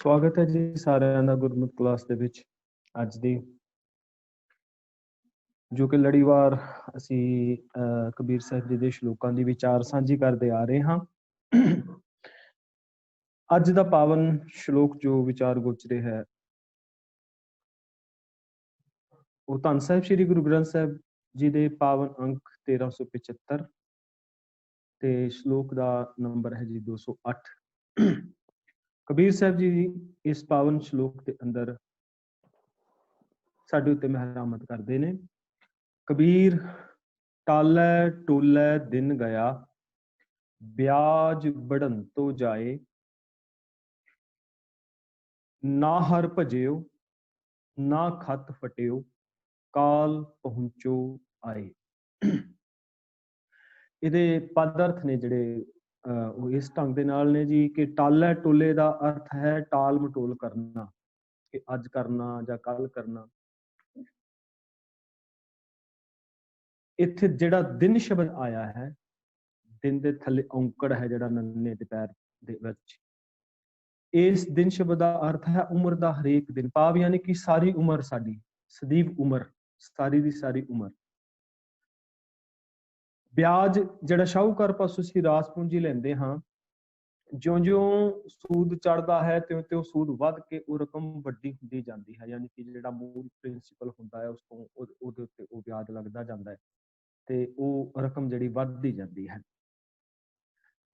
ਸਵਾਗਤ ਹੈ ਜੀ ਸਾਰਿਆਂ ਦਾ ਗੁਰਮਤ ਕਲਾਸ ਦੇ ਵਿੱਚ। ਅੱਜ ਦੀ ਜੋ ਕਿ ਲੜੀਵਾਰ ਅਸੀਂ ਕਬੀਰ ਸਾਹਿਬ ਜੀ ਦੇ ਸ਼ਲੋਕਾਂ ਦੀ ਵਿਚਾਰ ਸਾਂਝੀ ਕਰਦੇ ਆ ਰਹੇ ਹਾਂ। ਅੱਜ ਦਾ ਪਾਵਨ ਸ਼ਲੋਕ ਜੋ ਵਿਚਾਰ ਗੋਚਰੇ ਹੈ ਉਹ ਧੰਨ ਸਾਹਿਬ ਸ੍ਰੀ ਗੁਰੂ ਗ੍ਰੰਥ ਸਾਹਿਬ ਜੀ ਦੇ ਪਾਵਨ ਅੰਕ 1375 ਤੇ ਸ਼ਲੋਕ ਦਾ ਨੰਬਰ ਹੈ ਜੀ 208। ਕਬੀਰ ਸਾਹਿਬ ਜੀ ਇਸ ਪਾਵਨ ਸ਼ਲੋਕ ਦੇ ਅੰਦਰ ਸਾਡੇ ਉੱਤੇ ਮਹਿਰਾਮਤ ਕਰਦੇ ਨੇ। ਕਬੀਰ ਟਾਲੈ ਟੋਲੈ ਦਿਨ ਗਿਆ, ਵਿਆਜ ਬੜਨ ਤੋਂ ਜਾਏ, ਨਾ ਹਰ ਭਜਿਓ ਨਾ ਖਤ ਫਟਿਓ, ਕਾਲ ਪਹੁੰਚੋ ਆਏ। ਇਹਦੇ ਪਦ ਅਰਥ ਨੇ ਜਿਹੜੇ ਉਹ ਇਸ ਢੰਗ ਦੇ ਨਾਲ ਨੇ ਜੀ ਕਿ ਟਾਲੈ ਟੋਲੇ ਦਾ ਅਰਥ ਹੈ ਟਾਲ ਮਟੋਲ ਕਰਨਾ, ਕਿ ਅੱਜ ਕਰਨਾ ਜਾਂ ਕੱਲ ਕਰਨਾ। ਇੱਥੇ ਜਿਹੜਾ ਦਿਨ ਸ਼ਬਦ ਆਇਆ ਹੈ, ਦਿਨ ਦੇ ਥੱਲੇ ਔਂਕੜ ਹੈ ਜਿਹੜਾ ਨੰਨੇ ਦੇ ਪੈਰ ਦੇ ਵਿੱਚ, ਇਸ ਦਿਨ ਸ਼ਬਦ ਦਾ ਅਰਥ ਹੈ ਉਮਰ ਦਾ ਹਰੇਕ ਦਿਨ, ਭਾਵ ਯਾਨੀ ਕਿ ਸਾਰੀ ਉਮਰ, ਸਾਡੀ ਸਦੀਵ ਉਮਰ, ਸਾਰੀ ਦੀ ਸਾਰੀ ਉਮਰ। ਵਿਆਜ ਜਿਹੜਾ ਸ਼ਾਹੂਕਾਰ ਪਾਸੋਂ ਅਸੀਂ ਰਾਸ ਪੂੰਜੀ ਲੈਂਦੇ ਹਾਂ, ਜਿਉਂ-ਜਿਉਂ ਸੂਦ ਚੜ੍ਹਦਾ ਹੈ ਤਿਉਂ-ਤਿਉਂ ਸੂਦ ਵੱਧ ਕੇ ਉਹ ਰਕਮ ਵੱਡੀ ਹੁੰਦੀ ਜਾਂਦੀ ਹੈ, ਯਾਨੀ ਕਿ ਜਿਹੜਾ ਮੂਲ ਪ੍ਰਿੰਸੀਪਲ ਹੁੰਦਾ ਹੈ ਉਸ ਤੋਂ ਉਹਦੇ ਉੱਤੇ ਉਹ ਵਿਆਜ ਲੱਗਦਾ ਜਾਂਦਾ ਹੈ ਤੇ ਉਹ ਰਕਮ ਜਿਹੜੀ ਵੱਧਦੀ ਜਾਂਦੀ ਹੈ।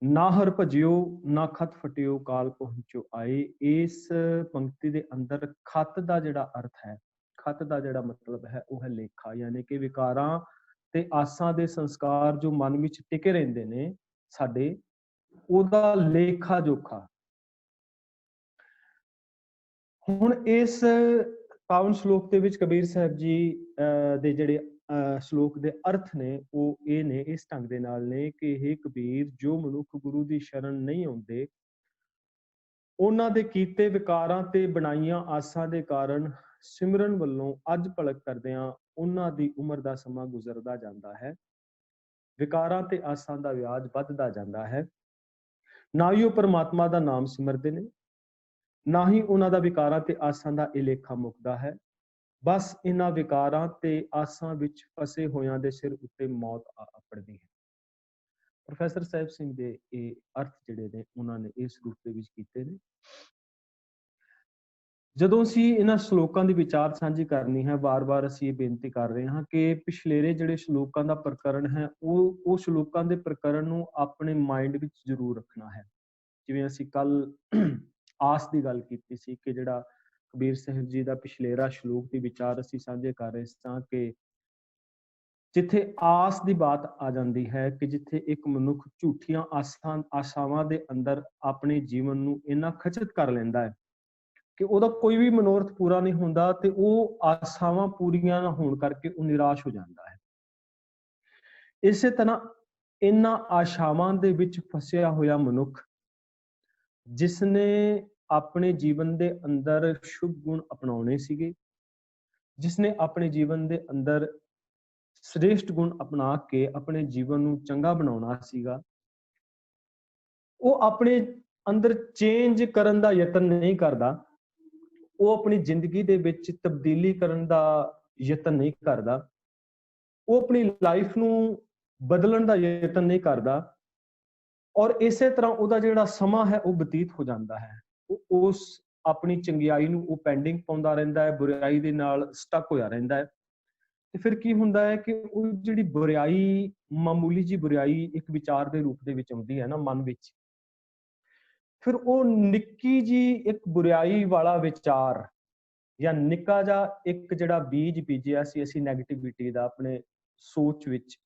ਨਾ ਹਰ ਭਜਿਓ ਨਾ ਖਤ ਫਟਿਓ, ਕਾਲ ਪਹੁੰਚੋ ਆਏ। ਇਸ ਪੰਕਤੀ ਦੇ ਅੰਦਰ ਖਤ ਦਾ ਜਿਹੜਾ ਅਰਥ ਹੈ, ਖਤ ਦਾ ਜਿਹੜਾ ਮਤਲਬ ਹੈ ਉਹ ਹੈ ਲੇਖਾ, ਯਾਨੀ ਕਿ ਵਿਕਾਰਾਂ ਤੇ ਆਸਾਂ ਦੇ ਸੰਸਕਾਰ ਜੋ ਮਨ ਵਿੱਚ ਟਿਕੇ ਰਹਿੰਦੇ ਨੇ ਸਾਡੇ, ਉਹਦਾ ਲੇਖਾ ਜੋਖਾ। ਹੁਣ ਇਸ ਪਾਵਨ ਸ਼ਲੋਕ ਦੇ ਵਿੱਚ ਕਬੀਰ ਸਾਹਿਬ ਜੀ ਦੇ ਜਿਹੜੇ ਸ਼ਲੋਕ ਦੇ ਅਰਥ ਨੇ ਉਹ ਇਹ ਨੇ, ਇਸ ਢੰਗ ਦੇ ਨਾਲ ਨੇ ਕਿ ਇਹ ਕਬੀਰ, ਜੋ ਮਨੁੱਖ ਗੁਰੂ ਦੀ ਸ਼ਰਨ ਨਹੀਂ ਆਉਂਦੇ, ਉਹਨਾਂ ਦੇ ਕੀਤੇ ਵਿਕਾਰਾਂ ਤੇ ਬਣਾਈਆਂ ਆਸਾਂ ਦੇ ਕਾਰਨ ਸਿਮਰਨ ਵੱਲੋਂ ਅੱਜ ਭਲਕ ਕਰਦਿਆਂ ਉਹਨਾਂ ਦੀ ਉਮਰ ਦਾ ਸਮਾਂ ਗੁਜ਼ਰਦਾ ਜਾਂਦਾ ਹੈ, ਵਿਕਾਰਾਂ ਤੇ ਆਸਾਂ ਦਾ ਵਿਆਜ ਵੱਧਦਾ ਜਾਂਦਾ ਹੈ। ਨਾ ਹੀ ਉਹ ਪਰਮਾਤਮਾ ਦਾ ਨਾਮ ਸਿਮਰਦੇ ਨੇ, ਨਾ ਹੀ ਉਹਨਾਂ ਦਾ ਵਿਕਾਰਾਂ ਤੇ ਆਸਾਂ ਦਾ ਇਹ ਲੇਖਾ ਮੁੱਕਦਾ ਹੈ। ਬਸ ਇਹਨਾਂ ਵਿਕਾਰਾਂ ਤੇ ਆਸਾਂ ਵਿੱਚ ਫਸੇ ਹੋਇਆਂ ਦੇ ਸਿਰ ਉੱਤੇ ਮੌਤ ਆ ਅੱਪੜਦੀ ਹੈ। ਪ੍ਰੋਫੈਸਰ ਸਾਹਿਬ ਸਿੰਘ ਦੇ ਇਹ ਅਰਥ ਜਿਹੜੇ ਨੇ ਉਹਨਾਂ ਨੇ ਇਸ ਰੂਪ ਦੇ ਵਿੱਚ ਕੀਤੇ ਨੇ। ਜਦੋਂ ਅਸੀਂ ਇਹਨਾਂ ਸ਼ਲੋਕਾਂ ਦੀ ਵਿਚਾਰ ਸਾਂਝੀ ਕਰਨੀ ਹੈ, ਵਾਰ-ਵਾਰ ਅਸੀਂ ਇਹ ਬੇਨਤੀ ਕਰ ਰਹੇ ਹਾਂ ਕਿ ਪਿਛਲੇਰੇ ਜਿਹੜੇ ਸ਼ਲੋਕਾਂ ਦਾ ਪ੍ਰਕਰਣ ਹੈ ਉਹ ਸ਼ਲੋਕਾਂ ਦੇ ਪ੍ਰਕਰਣ ਨੂੰ ਆਪਣੇ ਮਾਈਂਡ ਵਿੱਚ ਜ਼ਰੂਰ ਰੱਖਣਾ ਹੈ। ਜਿਵੇਂ ਅਸੀਂ ਕੱਲ ਆਸ ਦੀ ਗੱਲ ਕੀਤੀ ਸੀ ਕਿ ਜਿਹੜਾ ਕਬੀਰ ਸਾਹਿਬ ਜੀ ਦਾ ਪਿਛਲੇਰਾ ਸ਼ਲੋਕ ਦੀ ਵਿਚਾਰ ਅਸੀਂ ਸਾਂਝੇ ਕਰ ਰਹੇ ਸਾਂ ਕਿ ਜਿੱਥੇ ਆਸ ਦੀ ਬਾਤ ਆ ਜਾਂਦੀ ਹੈ ਕਿ ਜਿੱਥੇ ਇੱਕ ਮਨੁੱਖ ਝੂਠੀਆਂ ਆਸ਼ਾਵਾਂ ਦੇ ਅੰਦਰ ਆਪਣੇ ਜੀਵਨ ਨੂੰ ਇੰਨਾ ਖਚਿਤ ਕਰ ਲੈਂਦਾ ਹੈ ਕਿ ਉਹਦਾ ਕੋਈ ਵੀ ਮਨੋਰਥ ਪੂਰਾ ਨਹੀਂ ਹੁੰਦਾ ਤੇ ਉਹ ਆਸਾਵਾਂ ਪੂਰੀਆਂ ਨਾ ਹੋਣ ਕਰਕੇ ਉਹ ਨਿਰਾਸ਼ ਹੋ ਜਾਂਦਾ ਹੈ। ਇਸੇ ਤਰ੍ਹਾਂ ਇਹਨਾਂ ਆਸ਼ਾਵਾਂ ਦੇ ਵਿੱਚ ਫਸਿਆ ਹੋਇਆ ਮਨੁੱਖ, ਜਿਸਨੇ ਆਪਣੇ ਜੀਵਨ ਦੇ ਅੰਦਰ ਸ਼ੁਭ ਗੁਣ ਅਪਣਾਉਣੇ ਸੀਗੇ, ਜਿਸਨੇ ਆਪਣੇ ਜੀਵਨ ਦੇ ਅੰਦਰ ਸ੍ਰੇਸ਼ਟ ਗੁਣ ਅਪਣਾ ਕੇ ਆਪਣੇ ਜੀਵਨ ਨੂੰ ਚੰਗਾ ਬਣਾਉਣਾ ਸੀਗਾ, ਉਹ ਆਪਣੇ ਅੰਦਰ ਚੇਂਜ ਕਰਨ ਦਾ ਯਤਨ ਨਹੀਂ ਕਰਦਾ, ਉਹ ਆਪਣੀ ਜ਼ਿੰਦਗੀ ਦੇ ਵਿੱਚ ਤਬਦੀਲੀ ਕਰਨ ਦਾ ਯਤਨ ਨਹੀਂ ਕਰਦਾ, ਉਹ ਆਪਣੀ ਲਾਈਫ ਨੂੰ ਬਦਲਣ ਦਾ ਯਤਨ ਨਹੀਂ ਕਰਦਾ, ਔਰ ਇਸੇ ਤਰ੍ਹਾਂ ਉਹਦਾ ਜਿਹੜਾ ਸਮਾਂ ਹੈ ਉਹ ਬਤੀਤ ਹੋ ਜਾਂਦਾ ਹੈ। ਉਹ ਉਸ ਆਪਣੀ ਚੰਗਿਆਈ ਨੂੰ ਉਹ ਪੈਂਡਿੰਗ ਪਾਉਂਦਾ ਰਹਿੰਦਾ ਹੈ, ਬੁਰਾਈ ਦੇ ਨਾਲ ਸਟਕ ਹੋਇਆ ਰਹਿੰਦਾ ਹੈ। ਤੇ ਫਿਰ ਕੀ ਹੁੰਦਾ ਹੈ ਕਿ ਉਹ ਜਿਹੜੀ ਬੁਰਾਈ, ਮਾਮੂਲੀ ਜੀ ਬੁਰਾਈ ਇੱਕ ਵਿਚਾਰ ਦੇ ਰੂਪ ਦੇ ਵਿੱਚ ਆਉਂਦੀ ਹੈ ਨਾ ਮਨ ਵਿੱਚ, ਫਿਰ ਉਹ ਨਿੱਕੀ ਜੀ ਇੱਕ ਬੁਰਾਈ ਵਾਲਾ ਵਿਚਾਰ ਜਾਂ ਨਿੱਕਾ ਜਿਹਾ ਇੱਕ ਜਿਹੜਾ ਬੀਜ ਬੀਜਿਆ ਸੀ ਅਸੀਂ ਨੈਗੇਟਿਵਿਟੀ ਦਾ ਆਪਣੇ ਸੋਚ ਵਿੱਚ,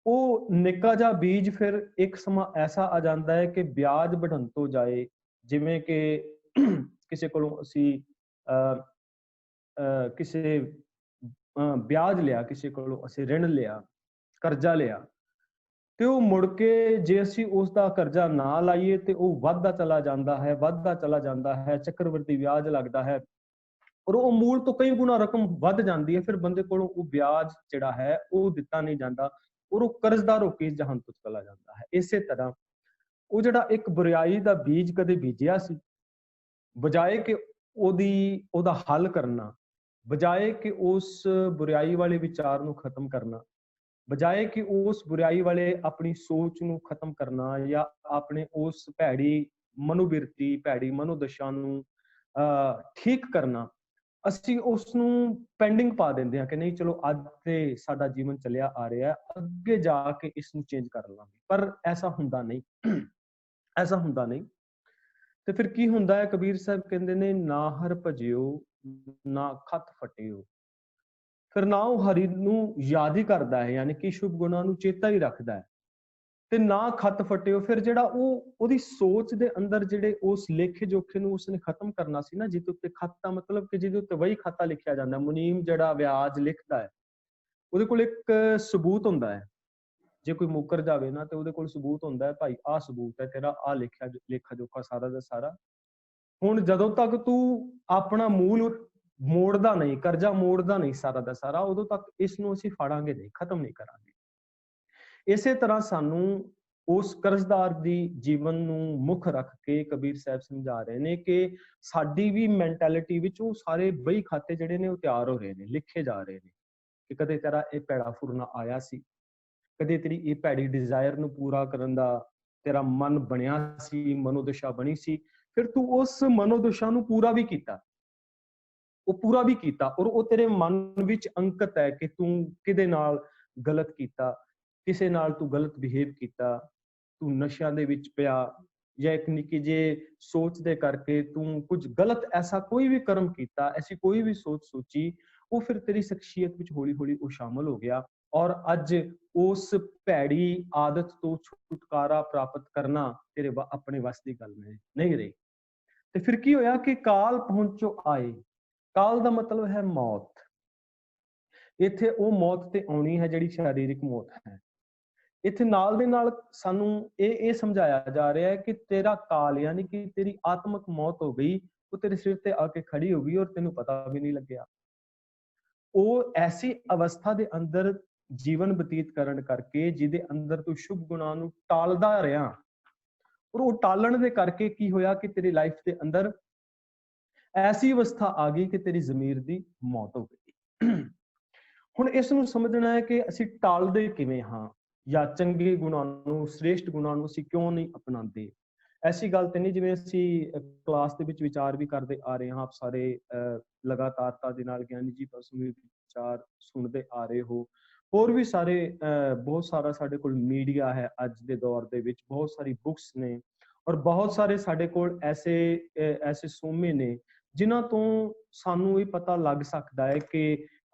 ਉਹ ਨਿੱਕਾ ਜਿਹਾ ਬੀਜ ਫਿਰ ਇੱਕ ਸਮਾਂ ਐਸਾ ਆ ਜਾਂਦਾ ਹੈ ਕਿ ਵਿਆਜ ਵਧਣ ਤੋਂ ਜਾਏ। ਜਿਵੇਂ ਕਿ ਕਿਸੇ ਕੋਲੋਂ ਅਸੀਂ ਕਿਸੇ ਵਿਆਜ ਲਿਆ, ਕਿਸੇ ਕੋਲੋਂ ਅਸੀਂ ਰਿਣ ਲਿਆ, ਕਰਜ਼ਾ ਲਿਆ, ਤੇ ਉਹ ਮੁੜ ਕੇ ਜੇ ਅਸੀਂ ਉਸ ਦਾ ਕਰਜ਼ਾ ਨਾ ਲਾਈਏ ਤੇ ਉਹ ਵੱਧਦਾ ਚਲਾ ਜਾਂਦਾ ਹੈ, ਵੱਧਦਾ ਚਲਾ ਜਾਂਦਾ ਹੈ, ਚੱਕਰਵਰਤੀ ਵਿਆਜ ਲੱਗਦਾ ਹੈ, ਔਰ ਉਹ ਮੂਲ ਤੋਂ ਕਈ ਗੁਣਾ ਰਕਮ ਵੱਧ ਜਾਂਦੀ ਹੈ। ਫਿਰ ਬੰਦੇ ਕੋਲੋਂ ਉਹ ਵਿਆਜ ਜਿਹੜਾ ਹੈ ਉਹ ਦਿੱਤਾ ਨਹੀਂ ਜਾਂਦਾ ਔਰ ਉਹ ਕਰਜ਼ਦਾਰ ਹੋ ਕੇ ਇਸ ਜਹਾਨ ਤੋਂ ਚਲਾ ਜਾਂਦਾ ਹੈ। ਇਸੇ ਤਰ੍ਹਾਂ ਉਹ ਜਿਹੜਾ ਇੱਕ ਬੁਰਾਈ ਦਾ ਬੀਜ ਕਦੇ ਬੀਜਿਆ ਸੀ, ਬਜਾਏ ਕਿ ਉਹਦਾ ਹੱਲ ਕਰਨਾ, ਬਜਾਏ ਕਿ ਉਸ ਬੁਰਾਈ ਵਾਲੇ ਵਿਚਾਰ ਨੂੰ ਖਤਮ ਕਰਨਾ, ਬਜਾਏ ਕਿ ਉਸ ਬੁਰਾਈ ਵਾਲੇ ਆਪਣੀ ਸੋਚ ਨੂੰ ਖਤਮ ਕਰਨਾ ਜਾਂ ਆਪਣੇ ਉਸ ਭੈੜੀ ਮਨੋਬਿਰਤੀ, ਭੈੜੀ ਮਨੋਦਸ਼ਾ ਨੂੰ ਠੀਕ ਕਰਨਾ, ਅਸੀਂ ਉਸ ਨੂੰ ਪੈਂਡਿੰਗ ਪਾ ਦਿੰਦੇ ਹਾਂ ਕਿ ਨਹੀਂ ਚਲੋ ਅੱਜ ਤੇ ਸਾਡਾ ਜੀਵਨ ਚੱਲਿਆ ਆ ਰਿਹਾ, ਅੱਗੇ ਜਾ ਕੇ ਇਸ ਨੂੰ ਚੇਂਜ ਕਰ ਲਾਂਗੇ। ਪਰ ਐਸਾ ਹੁੰਦਾ ਨਹੀਂ, ਐਸਾ ਹੁੰਦਾ ਨਹੀਂ। ਤੇ ਫਿਰ ਕੀ ਹੁੰਦਾ ਹੈ? ਕਬੀਰ ਸਾਹਿਬ ਕਹਿੰਦੇ ਨੇ, ਨਾ ਹਰ ਭਜਿਓ ਨਾ ਖਤ ਫਟਿਓ। ਫਿਰ ਨਾ ਉਹ ਹਰੀ ਨੂੰ ਯਾਦ ਹੀ ਕਰਦਾ ਹੈ, ਯਾਨੀ ਕਿ ਸ਼ੁਭ ਗੁਣਾਂ ਨੂੰ ਚੇਤਾ ਹੀ ਰੱਖਦਾ ਹੈ, ਤੇ ਨਾ ਖਤ ਫਟਿਓ। ਫਿਰ ਜਿਹੜਾ ਉਹਦੀ ਸੋਚ ਦੇ ਅੰਦਰ ਜਿਹੜੇ ਉਸ ਲੇਖੇ ਜੋਖੇ ਨੂੰ ਉਸਨੇ ਖਤਮ ਕਰਨਾ ਸੀ ਨਾ, ਜਿਹਦੇ ਉੱਤੇ ਖਤ ਦਾ ਮਤਲਬ ਕਿ ਜਿਹਦੇ ਉੱਤੇ ਵਹੀ ਖਾਤਾ ਲਿਖਿਆ ਜਾਂਦਾ, ਮੁਨੀਮ ਜਿਹੜਾ ਵਿਆਜ ਲਿਖਦਾ ਹੈ, ਉਹਦੇ ਕੋਲ ਇੱਕ ਸਬੂਤ ਹੁੰਦਾ ਹੈ। ਜੇ ਕੋਈ ਮੁੱਕਰ ਜਾਵੇ ਨਾ ਤੇ ਉਹਦੇ ਕੋਲ ਸਬੂਤ ਹੁੰਦਾ ਹੈ, ਭਾਈ ਆਹ ਸਬੂਤ ਹੈ ਤੇਰਾ, ਆਹ ਲਿਖਿਆ ਲੇਖਾ ਜੋਖਾ ਸਾਰਾ ਦਾ ਸਾਰਾ। ਹੁਣ ਜਦੋਂ ਤੱਕ ਤੂੰ ਆਪਣਾ ਮੂਲ ਮੋੜਦਾ ਨਹੀਂ, ਕਰਜ਼ਾ ਮੋੜਦਾ ਨਹੀਂ ਸਾਰਾ ਦਾ ਸਾਰਾ, ਉਦੋਂ ਤੱਕ ਇਸ ਨੂੰ ਅਸੀਂ ਫਾੜਾਂਗੇ ਨਹੀਂ, ਖਤਮ ਨਹੀਂ ਕਰਾਂਗੇ। ਇਸੇ ਤਰ੍ਹਾਂ ਸਾਨੂੰ ਉਸ ਕਰਜ਼ਦਾਰ ਦੀ ਜੀਵਨ ਨੂੰ ਮੁੱਖ ਰੱਖ ਕੇ ਕਬੀਰ ਸਾਹਿਬ ਸਮਝਾ ਰਹੇ ਨੇ ਕਿ ਸਾਡੀ ਵੀ ਮੈਂਟੈਲਿਟੀ ਵਿੱਚ ਉਹ ਸਾਰੇ ਬਈ ਖਾਤੇ ਜਿਹੜੇ ਨੇ ਉਹ ਤਿਆਰ ਹੋ ਰਹੇ ਨੇ, ਲਿਖੇ ਜਾ ਰਹੇ ਨੇ ਕਿ ਕਦੇ ਤੇਰਾ ਇਹ ਭੈੜਾ ਫੁਰਨਾ ਆਇਆ ਸੀ, ਕਦੇ ਤੇਰੀ ਇਹ ਭੈੜੀ ਡਿਜ਼ਾਇਰ ਨੂੰ ਪੂਰਾ ਕਰਨ ਦਾ ਤੇਰਾ ਮਨ ਬਣਿਆ ਸੀ, ਮਨੋਦਸ਼ਾ ਬਣੀ ਸੀ, ਫਿਰ ਤੂੰ ਉਸ ਮਨੋਦਸ਼ਾ ਨੂੰ ਪੂਰਾ ਵੀ ਕੀਤਾ, ਉਹ ਪੂਰਾ ਵੀ ਕੀਤਾ, ਔਰ ਉਹ ਤੇਰੇ ਮਨ ਵਿੱਚ ਅੰਕਿਤ ਹੈ ਕਿ ਤੂੰ ਕਿਹਦੇ ਨਾਲ ਗਲਤ ਕੀਤਾ, ਕਿਸੇ ਨਾਲ ਤੂੰ ਗਲਤ ਬਿਹੇਵ ਕੀਤਾ, ਤੂੰ ਨਸ਼ਿਆਂ ਦੇ ਵਿੱਚ ਪਿਆ, ਜਾਂ ਇੱਕ ਨਿੱਕੀ ਜਿਹੀ ਸੋਚ ਦੇ ਕਰਕੇ ਤੂੰ ਕੁਝ ਗਲਤ ਐਸਾ ਕੋਈ ਵੀ ਕਰਮ ਕੀਤਾ, ਐਸੀ ਕੋਈ ਵੀ ਸੋਚ ਸੋਚੀ, ਉਹ ਫਿਰ ਤੇਰੀ ਸ਼ਖਸੀਅਤ ਵਿੱਚ ਹੌਲੀ ਹੌਲੀ ਉਹ ਸ਼ਾਮਲ ਹੋ ਗਿਆ। ਔਰ ਅੱਜ ਉਸ ਭੈੜੀ ਆਦਤ ਤੋਂ ਛੁਟਕਾਰਾ ਪ੍ਰਾਪਤ ਕਰਨਾ ਤੇਰੇ ਆਪਣੇ ਵੱਸ ਦੀ ਗੱਲ ਨਹੀਂ ਰਹੀ। ਤੇ ਫਿਰ ਕੀ ਹੋਇਆ ਕਿ ਕਾਲ ਪਹੁੰਚੋ ਆਏ। ਕਾਲ ਦਾ ਮਤਲਬ ਹੈ ਮੌਤ। ਇੱਥੇ ਉਹ ਮੌਤ ਤੇ ਆਉਣੀ ਹੈ ਜਿਹੜੀ ਸਰੀਰਕ ਮੌਤ ਹੈ। ਇੱਥੇ ਨਾਲ ਦੇ ਨਾਲ ਸਾਨੂੰ ਇਹ ਸਮਝਾਇਆ ਜਾ ਰਿਹਾ ਹੈ ਕਿ ਤੇਰਾ ਕਾਲ ਯਾਨੀ ਕਿ ਤੇਰੀ ਆਤਮਿਕ ਮੌਤ ਹੋ ਗਈ, ਉਹ ਤੇਰੇ ਸਿਰ ਤੇ ਆ ਕੇ ਖੜੀ ਹੋ ਗਈ ਔਰ ਤੈਨੂੰ ਪਤਾ ਵੀ ਨਹੀਂ ਲੱਗਿਆ। ਉਹ ਐਸੀ ਅਵਸਥਾ ਦੇ ਅੰਦਰ ਜੀਵਨ ਬਤੀਤ ਕਰਨ ਕਰਕੇ ਜਿਹਦੇ ਅੰਦਰ ਤੂੰ ਸ਼ੁਭ ਗੁਣਾਂ ਨੂੰ ਟਾਲਦਾ ਰਿਹਾ, ਔਰ ਉਹ ਟਾਲਣ ਦੇ ਕਰਕੇ ਕੀ ਹੋਇਆ ਕਿ ਤੇਰੀ ਲਾਈਫ ਦੇ ਅੰਦਰ ਐਸੀ ਅਵਸਥਾ ਆ ਗਈ ਕਿ ਤੇਰੀ ਜ਼ਮੀਰ ਦੀ ਮੌਤ ਹੋ ਗਈ। ਹੁਣ ਇਸ ਨੂੰ ਸਮਝਣਾ ਹੈ ਕਿ ਅਸੀਂ ਟਾਲਦੇ ਕਿਵੇਂ ਹਾਂ, ਜਾਂ ਚੰਗੇ ਗੁਣਾਂ ਨੂੰ, ਸ੍ਰੇਸ਼ਟ ਗੁਣਾਂ ਨੂੰ ਅਸੀਂ ਕਿਉਂ ਨਹੀਂ ਅਪਣਾਉਂਦੇ। ਐਸੀ ਗੱਲ ਤੇ ਨਹੀਂ ਜਿਵੇਂ ਅਸੀਂ ਕਲਾਸ ਦੇ ਵਿੱਚ ਵਿਚਾਰ ਵੀ ਕਰਦੇ ਆ ਰਹੇ ਹਾਂ, ਆਪ ਸਾਰੇ ਲਗਾਤਾਰਤਾ ਦੇ ਨਾਲ ਗਿਆਨੀ ਜੀ ਪਾਸੋਂ ਵੀ ਵਿਚਾਰ ਸੁਣਦੇ ਆ ਰਹੇ ਹੋ। ਹੋਰ ਵੀ ਸਾਰੇ ਬਹੁਤ ਸਾਰਾ ਸਾਡੇ ਕੋਲ ਮੀਡੀਆ ਹੈ ਅੱਜ ਦੇ ਦੌਰ ਦੇ ਵਿੱਚ, ਬਹੁਤ ਸਾਰੀ ਬੁੱਕਸ ਨੇ, ਔਰ ਬਹੁਤ ਸਾਰੇ ਸਾਡੇ ਕੋਲ ਐਸੇ ਸੋਮੇ ਨੇ ਜਿਨ੍ਹਾਂ ਤੋਂ ਸਾਨੂੰ ਇਹ ਪਤਾ ਲੱਗ ਸਕਦਾ ਹੈ ਕਿ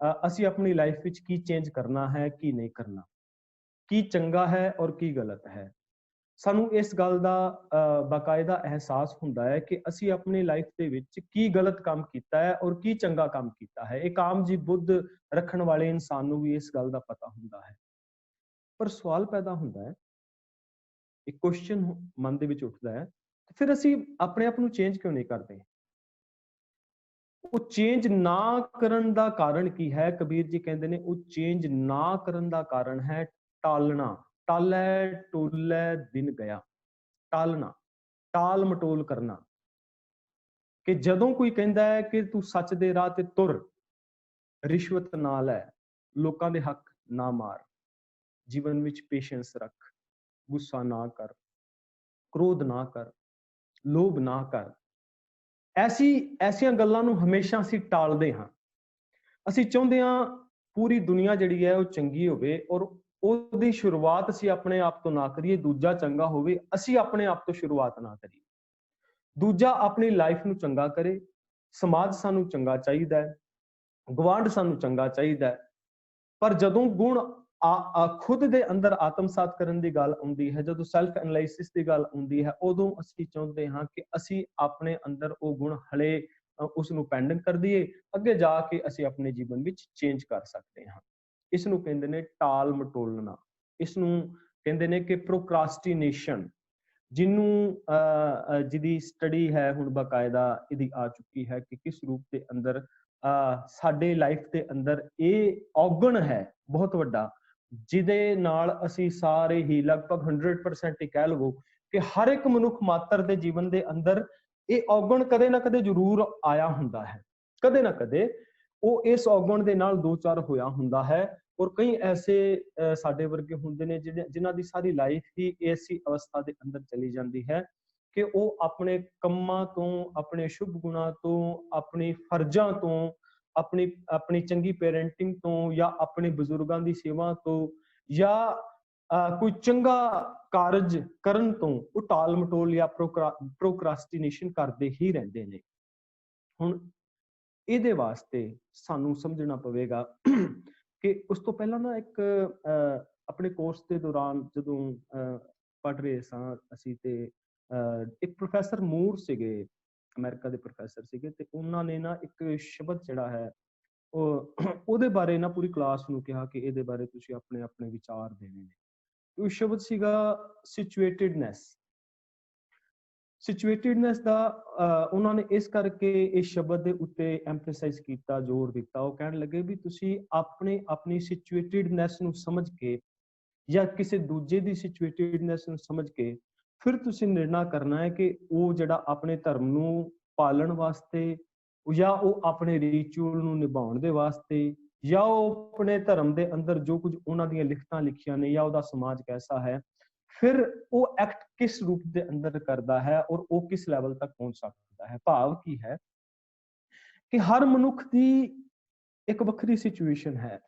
ਅਸੀਂ ਆਪਣੀ ਲਾਈਫ ਵਿੱਚ ਕੀ ਚੇਂਜ ਕਰਨਾ ਹੈ, ਕੀ ਨਹੀਂ ਕਰਨਾ, ਕੀ ਚੰਗਾ ਹੈ ਔਰ ਕੀ ਗਲਤ ਹੈ। ਸਾਨੂੰ ਇਸ ਗੱਲ ਦਾ ਬਾਕਾਇਦਾ ਅਹਿਸਾਸ ਹੁੰਦਾ ਹੈ ਕਿ ਅਸੀਂ ਆਪਣੀ ਲਾਈਫ ਦੇ ਵਿੱਚ ਕੀ ਗਲਤ ਕੰਮ ਕੀਤਾ ਹੈ ਔਰ ਕੀ ਚੰਗਾ ਕੰਮ ਕੀਤਾ ਹੈ। ਇੱਕ ਆਮ ਜੀ ਬੁੱਧ ਰੱਖਣ ਵਾਲੇ ਇਨਸਾਨ ਨੂੰ ਵੀ ਇਸ ਗੱਲ ਦਾ ਪਤਾ ਹੁੰਦਾ ਹੈ। ਪਰ ਸਵਾਲ ਪੈਦਾ ਹੁੰਦਾ ਹੈ, ਇੱਕ ਕੁਐਸਚਨ ਮਨ ਦੇ ਵਿੱਚ ਉੱਠਦਾ ਹੈ, ਫਿਰ ਅਸੀਂ ਆਪਣੇ ਆਪ ਨੂੰ ਚੇਂਜ ਕਿਉਂ ਨਹੀਂ ਕਰਦੇ? ਉਹ ਚੇਂਜ ਨਾ ਕਰਨ ਦਾ ਕਾਰਨ ਕੀ ਹੈ? ਕਬੀਰ ਜੀ ਕਹਿੰਦੇ ਨੇ, ਉਹ ਚੇਂਜ ਨਾ ਕਰਨ ਦਾ ਕਾਰਨ ਹੈ ਟਾਲਣਾ। ਟਾਲੈ ਟੋਲੈ ਦਿਨ ਗਿਆ। ਟਾਲਣਾ, ਟਾਲ ਮਟੋਲ ਕਰਨਾ। ਕਿ ਜਦੋਂ ਕੋਈ ਕਹਿੰਦਾ ਹੈ ਕਿ ਤੂੰ ਸੱਚ ਦੇ ਰਾਹ ਤੇ ਤੁਰ, ਰਿਸ਼ਵਤ ਨਾ ਲੈ, ਲੋਕਾਂ ਦੇ ਹੱਕ ਨਾ ਮਾਰ, ਜੀਵਨ ਵਿੱਚ ਪੇਸ਼ੈਂਸ ਰੱਖ, ਗੁੱਸਾ ਨਾ ਕਰ, ਕ੍ਰੋਧ ਨਾ ਕਰ, ਲੋਭ ਨਾ ਕਰ, ਐਸੀਆਂ ਗੱਲਾਂ ਨੂੰ ਹਮੇਸ਼ਾ ਅਸੀਂ ਟਾਲਦੇ ਹਾਂ। ਅਸੀਂ ਚਾਹੁੰਦੇ ਹਾਂ ਪੂਰੀ ਦੁਨੀਆ ਜਿਹੜੀ ਹੈ ਉਹ ਚੰਗੀ ਹੋਵੇ, ਔਰ ਉਹਦੀ ਸ਼ੁਰੂਆਤ ਅਸੀਂ ਆਪਣੇ ਆਪ ਤੋਂ ਨਾ ਕਰੀਏ, ਦੂਜਾ ਚੰਗਾ ਹੋਵੇ, ਅਸੀਂ ਆਪਣੇ ਆਪ ਤੋਂ ਸ਼ੁਰੂਆਤ ਨਾ ਕਰੀਏ। ਦੂਜਾ ਆਪਣੀ ਲਾਈਫ ਨੂੰ ਚੰਗਾ ਕਰੇ, ਸਮਾਜ ਸਾਨੂੰ ਚੰਗਾ ਚਾਹੀਦਾ ਹੈ, ਗਵਾਂਢ ਸਾਨੂੰ ਚੰਗਾ ਚਾਹੀਦਾ ਹੈ। ਪਰ ਜਦੋਂ ਗੁਣ ਖੁਦ ਦੇ ਅੰਦਰ ਆਤਮਸਾਤ ਕਰਨ ਦੀ ਗੱਲ ਆਉਂਦੀ ਹੈ, ਜਦੋਂ ਸੈਲਫ ਐਨਾਲਾਈਸਿਸ ਦੀ ਗੱਲ ਆਉਂਦੀ ਹੈ, ਉਦੋਂ ਅਸੀਂ ਚਾਹੁੰਦੇ ਹਾਂ ਕਿ ਅਸੀਂ ਆਪਣੇ ਅੰਦਰ ਉਹ ਗੁਣ ਹਲੇ ਉਸ ਨੂੰ ਪੈਂਡਿੰਗ ਕਰ ਦਈਏ, ਅੱਗੇ ਜਾ ਕੇ ਅਸੀਂ ਆਪਣੇ ਜੀਵਨ ਵਿੱਚ ਚੇਂਜ ਕਰ ਸਕਦੇ ਹਾਂ। ਇਸ ਨੂੰ ਕਹਿੰਦੇ ਨੇ ਟਾਲ ਮਟੋਲਣਾ। ਇਸ ਨੂੰ ਕਹਿੰਦੇ ਨੇ ਕਿ ਪ੍ਰੋਕ੍ਰਾਸਟੀਨੇਸ਼ਨ, ਜਿਹਦੀ ਸਟੱਡੀ ਹੈ ਹੁਣ ਬਾਕਾਇਦਾ ਇਹਦੀ ਆ ਚੁੱਕੀ ਹੈ ਕਿ ਕਿਸ ਰੂਪ ਦੇ ਅੰਦਰ ਸਾਡੇ ਲਾਈਫ ਦੇ ਅੰਦਰ ਇਹ ਔਗਣ ਹੈ ਬਹੁਤ ਵੱਡਾ, ਜਿਹਦੇ ਨਾਲ ਅਸੀਂ ਸਾਰੇ ਹੀ ਲਗਭਗ 100% ਹੀ ਕਹਿ ਲਵੋ ਕਿ ਹਰ ਇੱਕ ਮਨੁੱਖ ਮਾਤਰ ਦੇ ਜੀਵਨ ਦੇ ਅੰਦਰ ਇਹ ਔਗਣ ਕਦੇ ਨਾ ਕਦੇ ਜ਼ਰੂਰ ਆਇਆ ਹੁੰਦਾ ਹੈ, ਕਦੇ ਨਾ ਕਦੇ ਉਹ ਇਸ ਔਗਣ ਦੇ ਨਾਲ ਦੋ ਚਾਰ ਹੋਇਆ ਹੁੰਦਾ ਹੈ। ਔਰ ਕਈ ਐਸੇ ਸਾਡੇ ਵਰਗੇ ਹੁੰਦੇ ਨੇ ਜਿਨ੍ਹਾਂ ਦੀ ਸਾਰੀ ਲਾਈਫ ਹੀ ਐਸੀ ਅਵਸਥਾ ਦੇ ਅੰਦਰ ਚਲੀ ਜਾਂਦੀ ਹੈ ਕਿ ਉਹ ਆਪਣੇ ਕੰਮਾਂ ਤੋਂ, ਆਪਣੇ ਸ਼ੁਭ ਗੁਣਾਂ ਤੋਂ, ਆਪਣੇ ਫਰਜ਼ਾਂ ਤੋਂ, ਆਪਣੀ ਆਪਣੀ ਚੰਗੀ ਪੈਰੈਂਟਿੰਗ ਤੋਂ, ਜਾਂ ਆਪਣੇ ਬਜ਼ੁਰਗਾਂ ਦੀ ਸੇਵਾ ਤੋਂ, ਜਾਂ ਕੋਈ ਚੰਗਾ ਕਾਰਜ ਕਰਨ ਤੋਂ ਉਹ ਟਾਲ ਮਟੋਲ ਜਾਂ ਪ੍ਰੋਕਰਾਸਟੀਨੇਸ਼ਨ ਕਰਦੇ ਹੀ ਰਹਿੰਦੇ ਨੇ। ਹੁਣ ਇਹਦੇ ਵਾਸਤੇ ਸਾਨੂੰ ਸਮਝਣਾ ਪਵੇਗਾ ਕਿ ਉਸ ਤੋਂ ਪਹਿਲਾਂ ਨਾ ਇੱਕ ਆਪਣੇ ਕੋਰਸ ਦੇ ਦੌਰਾਨ ਜਦੋਂ ਪੜ੍ਹ ਰਹੇ ਸਾਂ ਅਸੀਂ, ਤੇ ਇੱਕ ਪ੍ਰੋਫੈਸਰ ਮੂਰ ਸੀਗੇ, ਅਮਰੀਕਾ ਦੇ ਪ੍ਰੋਫੈਸਰ ਸੀਗੇ, ਤੇ ਉਹਨਾਂ ਨੇ ਨਾ ਇੱਕ ਸ਼ਬਦ ਜਿਹੜਾ ਹੈ ਉਹਦੇ ਬਾਰੇ ਨਾ ਪੂਰੀ ਕਲਾਸ ਨੂੰ ਕਿਹਾ ਕਿ ਇਹਦੇ ਬਾਰੇ ਤੁਸੀਂ ਆਪਣੇ ਆਪਣੇ ਵਿਚਾਰ ਦੇਣੇ ਨੇ। ਉਹ ਸ਼ਬਦ ਸੀਗਾ ਸਿਚੁਏਟਿਡਨੈਸ। ਸਿਚੁਏਟਿਡਨੈਸ ਦਾ ਉਹਨਾਂ ਨੇ ਇਸ ਕਰਕੇ ਇਸ ਸ਼ਬਦ ਦੇ ਉੱਤੇ ਐਮਫਸਾਈਜ਼ ਕੀਤਾ, ਜ਼ੋਰ ਦਿੱਤਾ। ਉਹ ਕਹਿਣ ਲੱਗੇ ਵੀ ਤੁਸੀਂ ਆਪਣੀ ਸਿਚੁਏਟਿਡਨੈਸ ਨੂੰ ਸਮਝ ਕੇ ਜਾਂ ਕਿਸੇ ਦੂਜੇ ਦੀ ਸਿਚੁਏਟਿਡਨੈਸ ਨੂੰ ਸਮਝ ਕੇ ਫਿਰ ਤੁਸੀਂ ਨਿਰਣਾ ਕਰਨਾ ਹੈ ਕਿ ਉਹ ਜਿਹੜਾ ਆਪਣੇ ਧਰਮ ਨੂੰ ਪਾਲਣ ਵਾਸਤੇ, ਜਾਂ ਉਹ ਆਪਣੇ ਰਿਚੁਅਲ ਨੂੰ ਨਿਭਾਉਣ ਦੇ ਵਾਸਤੇ, ਜਾਂ ਉਹ ਆਪਣੇ ਧਰਮ ਦੇ ਅੰਦਰ ਜੋ ਕੁਝ ਉਹਨਾਂ ਦੀਆਂ ਲਿਖਤਾਂ ਲਿਖੀਆਂ ਨੇ, ਜਾਂ ਉਹਦਾ ਸਮਾਜ ਕੈਸਾ ਹੈ, ਫਿਰ ਉਹ ਐਕਟ ਕਿਸ ਰੂਪ ਦੇ ਅੰਦਰ ਕਰਦਾ ਹੈ ਔਰ ਉਹ ਕਿਸ ਲੈਵਲ ਤੱਕ ਪਹੁੰਚ ਸਕਦਾ ਹੈ। ਭਾਵ ਕੀ ਹੈ ਕਿ ਹਰ ਮਨੁੱਖ ਦੀ ਇੱਕ ਵੱਖਰੀ ਸਿਚੁਏਸ਼ਨ ਹੈ।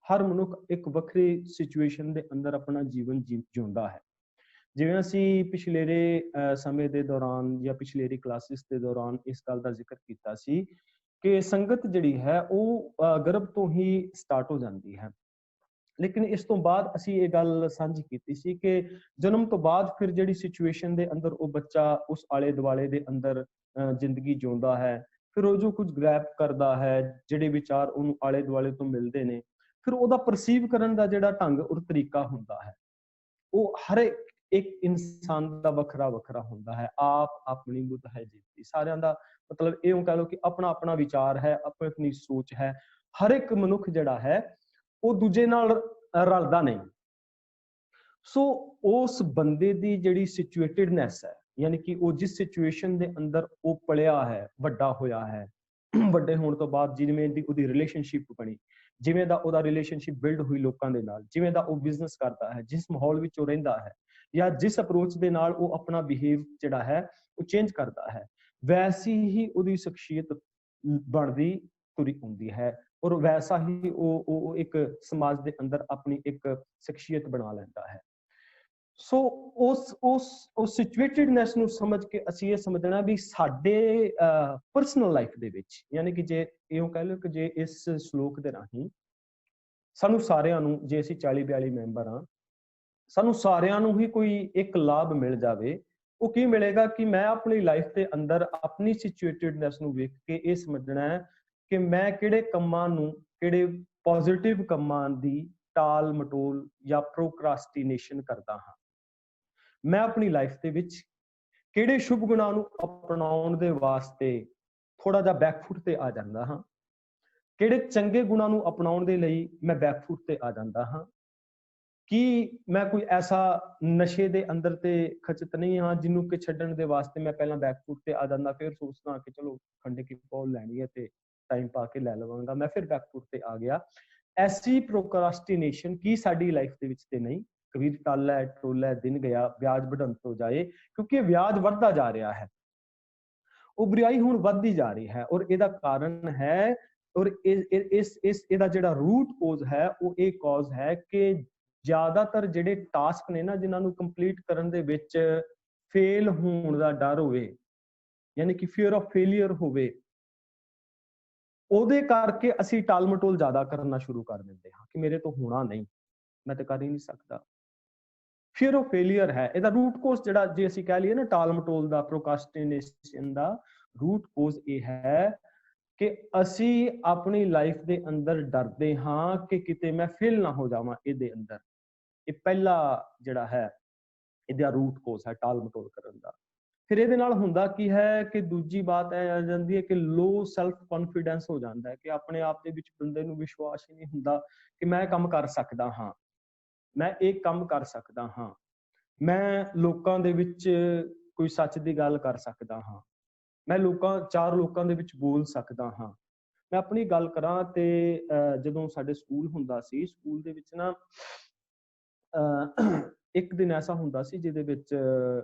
ਹਰ ਮਨੁੱਖ ਇੱਕ ਵੱਖਰੀ ਸਿਚੁਏਸ਼ਨ ਦੇ ਅੰਦਰ ਆਪਣਾ ਜੀਵਨ ਜਿਉਂਦਾ ਹੈ। ਜਿਵੇਂ ਅਸੀਂ ਪਿਛਲੇਰੇ ਸਮੇਂ ਦੇ ਦੌਰਾਨ ਜਾਂ ਪਿਛਲੇਰੀ ਕਲਾਸਿਸ ਦੇ ਦੌਰਾਨ ਇਸ ਗੱਲ ਦਾ ਜ਼ਿਕਰ ਕੀਤਾ ਸੀ ਕਿ ਸੰਗਤ ਜਿਹੜੀ ਹੈ ਉਹ ਗਰਭ ਤੋਂ ਹੀ ਸਟਾਰਟ ਹੋ ਜਾਂਦੀ ਹੈ। ਲੇਕਿਨ ਇਸ ਤੋਂ ਬਾਅਦ ਅਸੀਂ ਇਹ ਗੱਲ ਸਾਂਝੀ ਕੀਤੀ ਸੀ ਕਿ ਜਨਮ ਤੋਂ ਬਾਅਦ ਫਿਰ ਜਿਹੜੀ ਸਿਚੁਏਸ਼ਨ ਦੇ ਅੰਦਰ ਉਹ ਬੱਚਾ ਉਸ ਆਲੇ ਦੁਆਲੇ ਦੇ ਅੰਦਰ ਜ਼ਿੰਦਗੀ ਜਿਉਂਦਾ ਹੈ, ਫਿਰ ਉਹ ਜੋ ਕੁਝ ਗ੍ਰੈਬ ਕਰਦਾ ਹੈ, ਜਿਹੜੇ ਵਿਚਾਰ ਉਹਨੂੰ ਆਲੇ ਦੁਆਲੇ ਤੋਂ ਮਿਲਦੇ ਨੇ, ਫਿਰ ਉਹਦਾ ਪਰਸੀਵ ਕਰਨ ਦਾ ਜਿਹੜਾ ਢੰਗ ਔਰ ਤਰੀਕਾ ਹੁੰਦਾ ਹੈ ਉਹ ਹਰ ਇੱਕ ਇਨਸਾਨ ਦਾ ਵੱਖਰਾ ਵੱਖਰਾ ਹੁੰਦਾ ਹੈ। ਆਪ ਆਪਣੀ ਬੁੱਧ ਹੈ ਜੀਤੀ, ਸਾਰਿਆਂ ਦਾ ਮਤਲਬ ਇਹ ਕਹਿ ਲਓ ਕਿ ਆਪਣਾ ਆਪਣਾ ਵਿਚਾਰ ਹੈ, ਆਪਣੀ ਆਪਣੀ ਸੋਚ ਹੈ। ਹਰ ਇੱਕ ਮਨੁੱਖ ਜਿਹੜਾ ਹੈ ਉਹ ਦੂਜੇ ਨਾਲ ਰਲਦਾ ਨਹੀਂ। ਸੋ ਉਸ ਬੰਦੇ ਦੀ ਜਿਹੜੀ ਸਿਚੁਏਟਿਡਨੈਸ ਹੈ, ਯਾਨੀ ਕਿ ਉਹ ਜਿਸ ਸਿਚੁਏਸ਼ਨ ਦੇ ਅੰਦਰ ਉਹ ਪਲਿਆ ਹੈ, ਵੱਡਾ ਹੋਇਆ ਹੈ, ਵੱਡੇ ਹੋਣ ਤੋਂ ਬਾਅਦ ਜਿਵੇਂ ਦੀ ਉਹਦੀ ਰਿਲੇਸ਼ਨਸ਼ਿਪ ਬਣੀ, ਜਿਵੇਂ ਦਾ ਉਹਦਾ ਰਿਲੇਸ਼ਨਸ਼ਿਪ ਬਿਲਡ ਹੋਈ ਲੋਕਾਂ ਦੇ ਨਾਲ, ਜਿਵੇਂ ਦਾ ਉਹ ਬਿਜ਼ਨਸ ਕਰਦਾ ਹੈ, ਜਿਸ ਮਾਹੌਲ ਵਿੱਚ ਉਹ ਰਹਿੰਦਾ ਹੈ, ਜਾਂ ਜਿਸ ਅਪਰੋਚ ਦੇ ਨਾਲ ਉਹ ਆਪਣਾ ਬਿਹੇਵ ਜਿਹੜਾ ਹੈ ਉਹ ਚੇਂਜ ਕਰਦਾ ਹੈ, ਵੈਸੀ ਹੀ ਉਹਦੀ ਸ਼ਖਸੀਅਤ ਬਣਦੀ ਤੁਰੀ ਹੁੰਦੀ ਹੈ ਔਰ ਵੈਸਾ ਹੀ ਉਹ ਇੱਕ ਸਮਾਜ ਦੇ ਅੰਦਰ ਆਪਣੀ ਇੱਕ ਸ਼ਖਸੀਅਤ ਬਣਾ ਲੈਂਦਾ ਹੈ। ਸੋ ਉਸ ਸਿਚੁਏਟਿਡਨੈਸ ਨੂੰ ਸਮਝ ਕੇ ਅਸੀਂ ਇਹ ਸਮਝਣਾ ਵੀ ਸਾਡੇ ਪਰਸਨਲ ਲਾਈਫ ਦੇ ਵਿੱਚ, ਯਾਨੀ ਕਿ ਜੇ ਇਉਂ ਕਹਿ ਲਓ ਕਿ ਜੇ ਇਸ ਸ਼ਲੋਕ ਦੇ ਰਾਹੀਂ ਸਾਨੂੰ ਸਾਰਿਆਂ ਨੂੰ, ਜੇ ਅਸੀਂ 40-42 ਮੈਂਬਰ ਹਾਂ, ਸਾਨੂੰ ਸਾਰਿਆਂ ਨੂੰ ਹੀ ਕੋਈ ਇੱਕ ਲਾਭ ਮਿਲ ਜਾਵੇ, ਉਹ ਕੀ ਮਿਲੇਗਾ ਕਿ ਮੈਂ ਆਪਣੀ ਲਾਈਫ ਦੇ ਅੰਦਰ ਆਪਣੀ ਸਿਚੁਏਟਿਡਨੈਸ ਨੂੰ ਵੇਖ ਕੇ ਇਹ ਸਮਝਣਾ ਹੈ ਕਿ ਮੈਂ ਕਿਹੜੇ ਕੰਮਾਂ ਨੂੰ, ਕਿਹੜੇ ਪੋਜ਼ਿਟਿਵ ਕੰਮਾਂ ਦੀ ਟਾਲ ਮਟੋਲ ਜਾਂ ਪ੍ਰੋਕਰਾਸਟੀਨੇਸ਼ਨ ਕਰਦਾ ਹਾਂ। ਮੈਂ ਆਪਣੀ ਲਾਈਫ ਦੇ ਵਿੱਚ ਕਿਹੜੇ ਸ਼ੁਭ ਗੁਣਾਂ ਨੂੰ ਅਪਣਾਉਣ ਦੇ ਵਾਸਤੇ ਥੋੜਾ ਜਿਹਾ ਬੈਕਫੁੱਟ ਤੇ ਆ ਜਾਂਦਾ ਹਾਂ, ਕਿਹੜੇ ਚੰਗੇ ਗੁਣਾਂ ਨੂੰ ਅਪਣਾਉਣ ਦੇ ਲਈ ਮੈਂ ਬੈਕਫੁੱਟ ਤੇ ਆ ਜਾਂਦਾ ਹਾਂ। ਕੀ ਮੈਂ ਕੋਈ ਐਸਾ ਨਸ਼ੇ ਦੇ ਅੰਦਰ ਤੇ ਖਚਤ ਨਹੀਂ ਹਾਂ ਜਿਹਨੂੰ ਕਿ ਛੱਡਣ ਦੇ ਵਾਸਤੇ ਮੈਂ ਪਹਿਲਾਂ ਬੈਕਫੁੱਟ ਤੇ ਆ ਜਾਂਦਾ, ਫਿਰ ਸੋਚਦਾ ਕਿ ਚਲੋ ਖੰਡੇ ਕੀ ਪੌਲ ਲੈਣੀ ਹੈ ਤੇ ਟਾਈਮ ਪਾ ਕੇ ਲੈ ਲਵਾਂਗਾ, ਮੈਂ ਫਿਰ ਬੈਕਫੁੱਟ ਤੇ ਆ ਗਿਆ। ਐਸੀ ਪ੍ਰੋਕਰਾਸਟੀਨੇਸ਼ਨ ਕੀ ਸਾਡੀ ਲਾਈਫ ਦੇ ਵਿੱਚ ਤੇ ਨਹੀਂ। ਕਬੀਰ ਟਾਲਾ ਟੋਲਾ ਦਿਨ ਗਿਆ, ਵਿਆਜ ਵਧਣ ਤੋਂ ਜਾਏ, ਕਿਉਂਕਿ ਵਿਆਜ ਵੱਧਦਾ ਜਾ ਰਿਹਾ ਹੈ, ਉਹ ਬੁਰਾਈ ਹੁਣ ਵੱਧਦੀ ਜਾ ਰਹੀ ਹੈ। ਔਰ ਇਹਦਾ ਕਾਰਨ ਹੈ, ਔਰ ਇਹਦਾ ਜਿਹੜਾ ਰੂਟ ਕੋਜ਼ ਹੈ ਉਹ ਇਹ ਕਾਜ਼ ਹੈ ਕਿ ਜ਼ਿਆਦਾਤਰ ਜਿਹੜੇ ਟਾਸਕ ਨੇ ਨਾ, ਜਿਨ੍ਹਾਂ ਨੂੰ ਕੰਪਲੀਟ ਕਰਨ ਦੇ ਵਿੱਚ ਫੇਲ ਹੋਣ ਦਾ ਡਰ ਹੋਵੇ, ਯਾਨੀ ਕਿ ਫੀਅਰ ਆਫ ਫੇਲਿਅਰ ਹੋਵੇ, ਉਹਦੇ ਕਰਕੇ ਅਸੀਂ ਟਾਲ ਮਟੋਲ ਜ਼ਿਆਦਾ ਕਰਨਾ ਸ਼ੁਰੂ ਕਰ ਦਿੰਦੇ ਹਾਂ ਕਿ ਮੇਰੇ ਤੋਂ ਹੋਣਾ ਨਹੀਂ, ਮੈਂ ਤਾਂ ਕਰ ਹੀ ਨਹੀਂ ਸਕਦਾ। ਫੀਅਰ ਆਫ ਫੇਲਿਅਰ ਹੈ ਇਹਦਾ ਰੂਟ ਕੋਜ਼। ਜਿਹੜਾ ਜੇ ਅਸੀਂ ਕਹਿ ਲਈਏ ਨਾ ਟਾਲ ਮਟੋਲ ਦਾ, ਪ੍ਰੋਕਰਾਸਟੀਨੇਸ਼ਨ ਦਾ ਰੂਟ ਕੋਜ਼ ਇਹ ਹੈ ਕਿ ਅਸੀਂ ਆਪਣੀ ਲਾਈਫ ਦੇ ਅੰਦਰ ਡਰਦੇ ਹਾਂ ਕਿ ਕਿਤੇ ਮੈਂ ਫੇਲ ਨਾ ਹੋ ਜਾਵਾਂ ਇਹਦੇ ਅੰਦਰ। ਇਹ ਪਹਿਲਾ ਜਿਹੜਾ ਹੈ ਇਹਦਾ ਰੂਟ ਕੋਜ਼ ਹੈ ਟਾਲ ਮਟੋਲ ਕਰਨ ਦਾ। ਫਿਰ ਇਹਦੇ ਨਾਲ ਹੁੰਦਾ ਕੀ ਹੈ ਕਿ ਦੂਜੀ ਬਾਤ ਇਹ ਆ ਜਾਂਦੀ ਹੈ ਕਿ ਲੋ ਸੈਲਫ ਕੌਨਫੀਡੈਂਸ ਹੋ ਜਾਂਦਾ ਹੈ ਕਿ ਆਪਣੇ ਆਪ ਦੇ ਵਿੱਚ ਬੰਦੇ ਨੂੰ ਵਿਸ਼ਵਾਸ ਹੀ ਨਹੀਂ ਹੁੰਦਾ ਕਿ ਮੈਂ ਕੰਮ ਕਰ ਸਕਦਾ ਹਾਂ, ਮੈਂ ਇਹ ਕੰਮ ਕਰ ਸਕਦਾ ਹਾਂ, ਮੈਂ ਲੋਕਾਂ ਦੇ ਵਿੱਚ ਕੋਈ ਸੱਚ ਦੀ ਗੱਲ ਕਰ ਸਕਦਾ ਹਾਂ, ਮੈਂ ਚਾਰ ਲੋਕਾਂ ਦੇ ਵਿੱਚ ਬੋਲ ਸਕਦਾ ਹਾਂ। ਮੈਂ ਆਪਣੀ ਗੱਲ ਕਰਾਂ ਤੇ ਜਦੋਂ ਸਾਡੇ ਸਕੂਲ ਹੁੰਦਾ ਸੀ, ਸਕੂਲ ਦੇ ਵਿੱਚ ਨਾ ਇੱਕ ਦਿਨ ਐਸਾ ਹੁੰਦਾ ਸੀ ਜਿਹਦੇ ਵਿੱਚ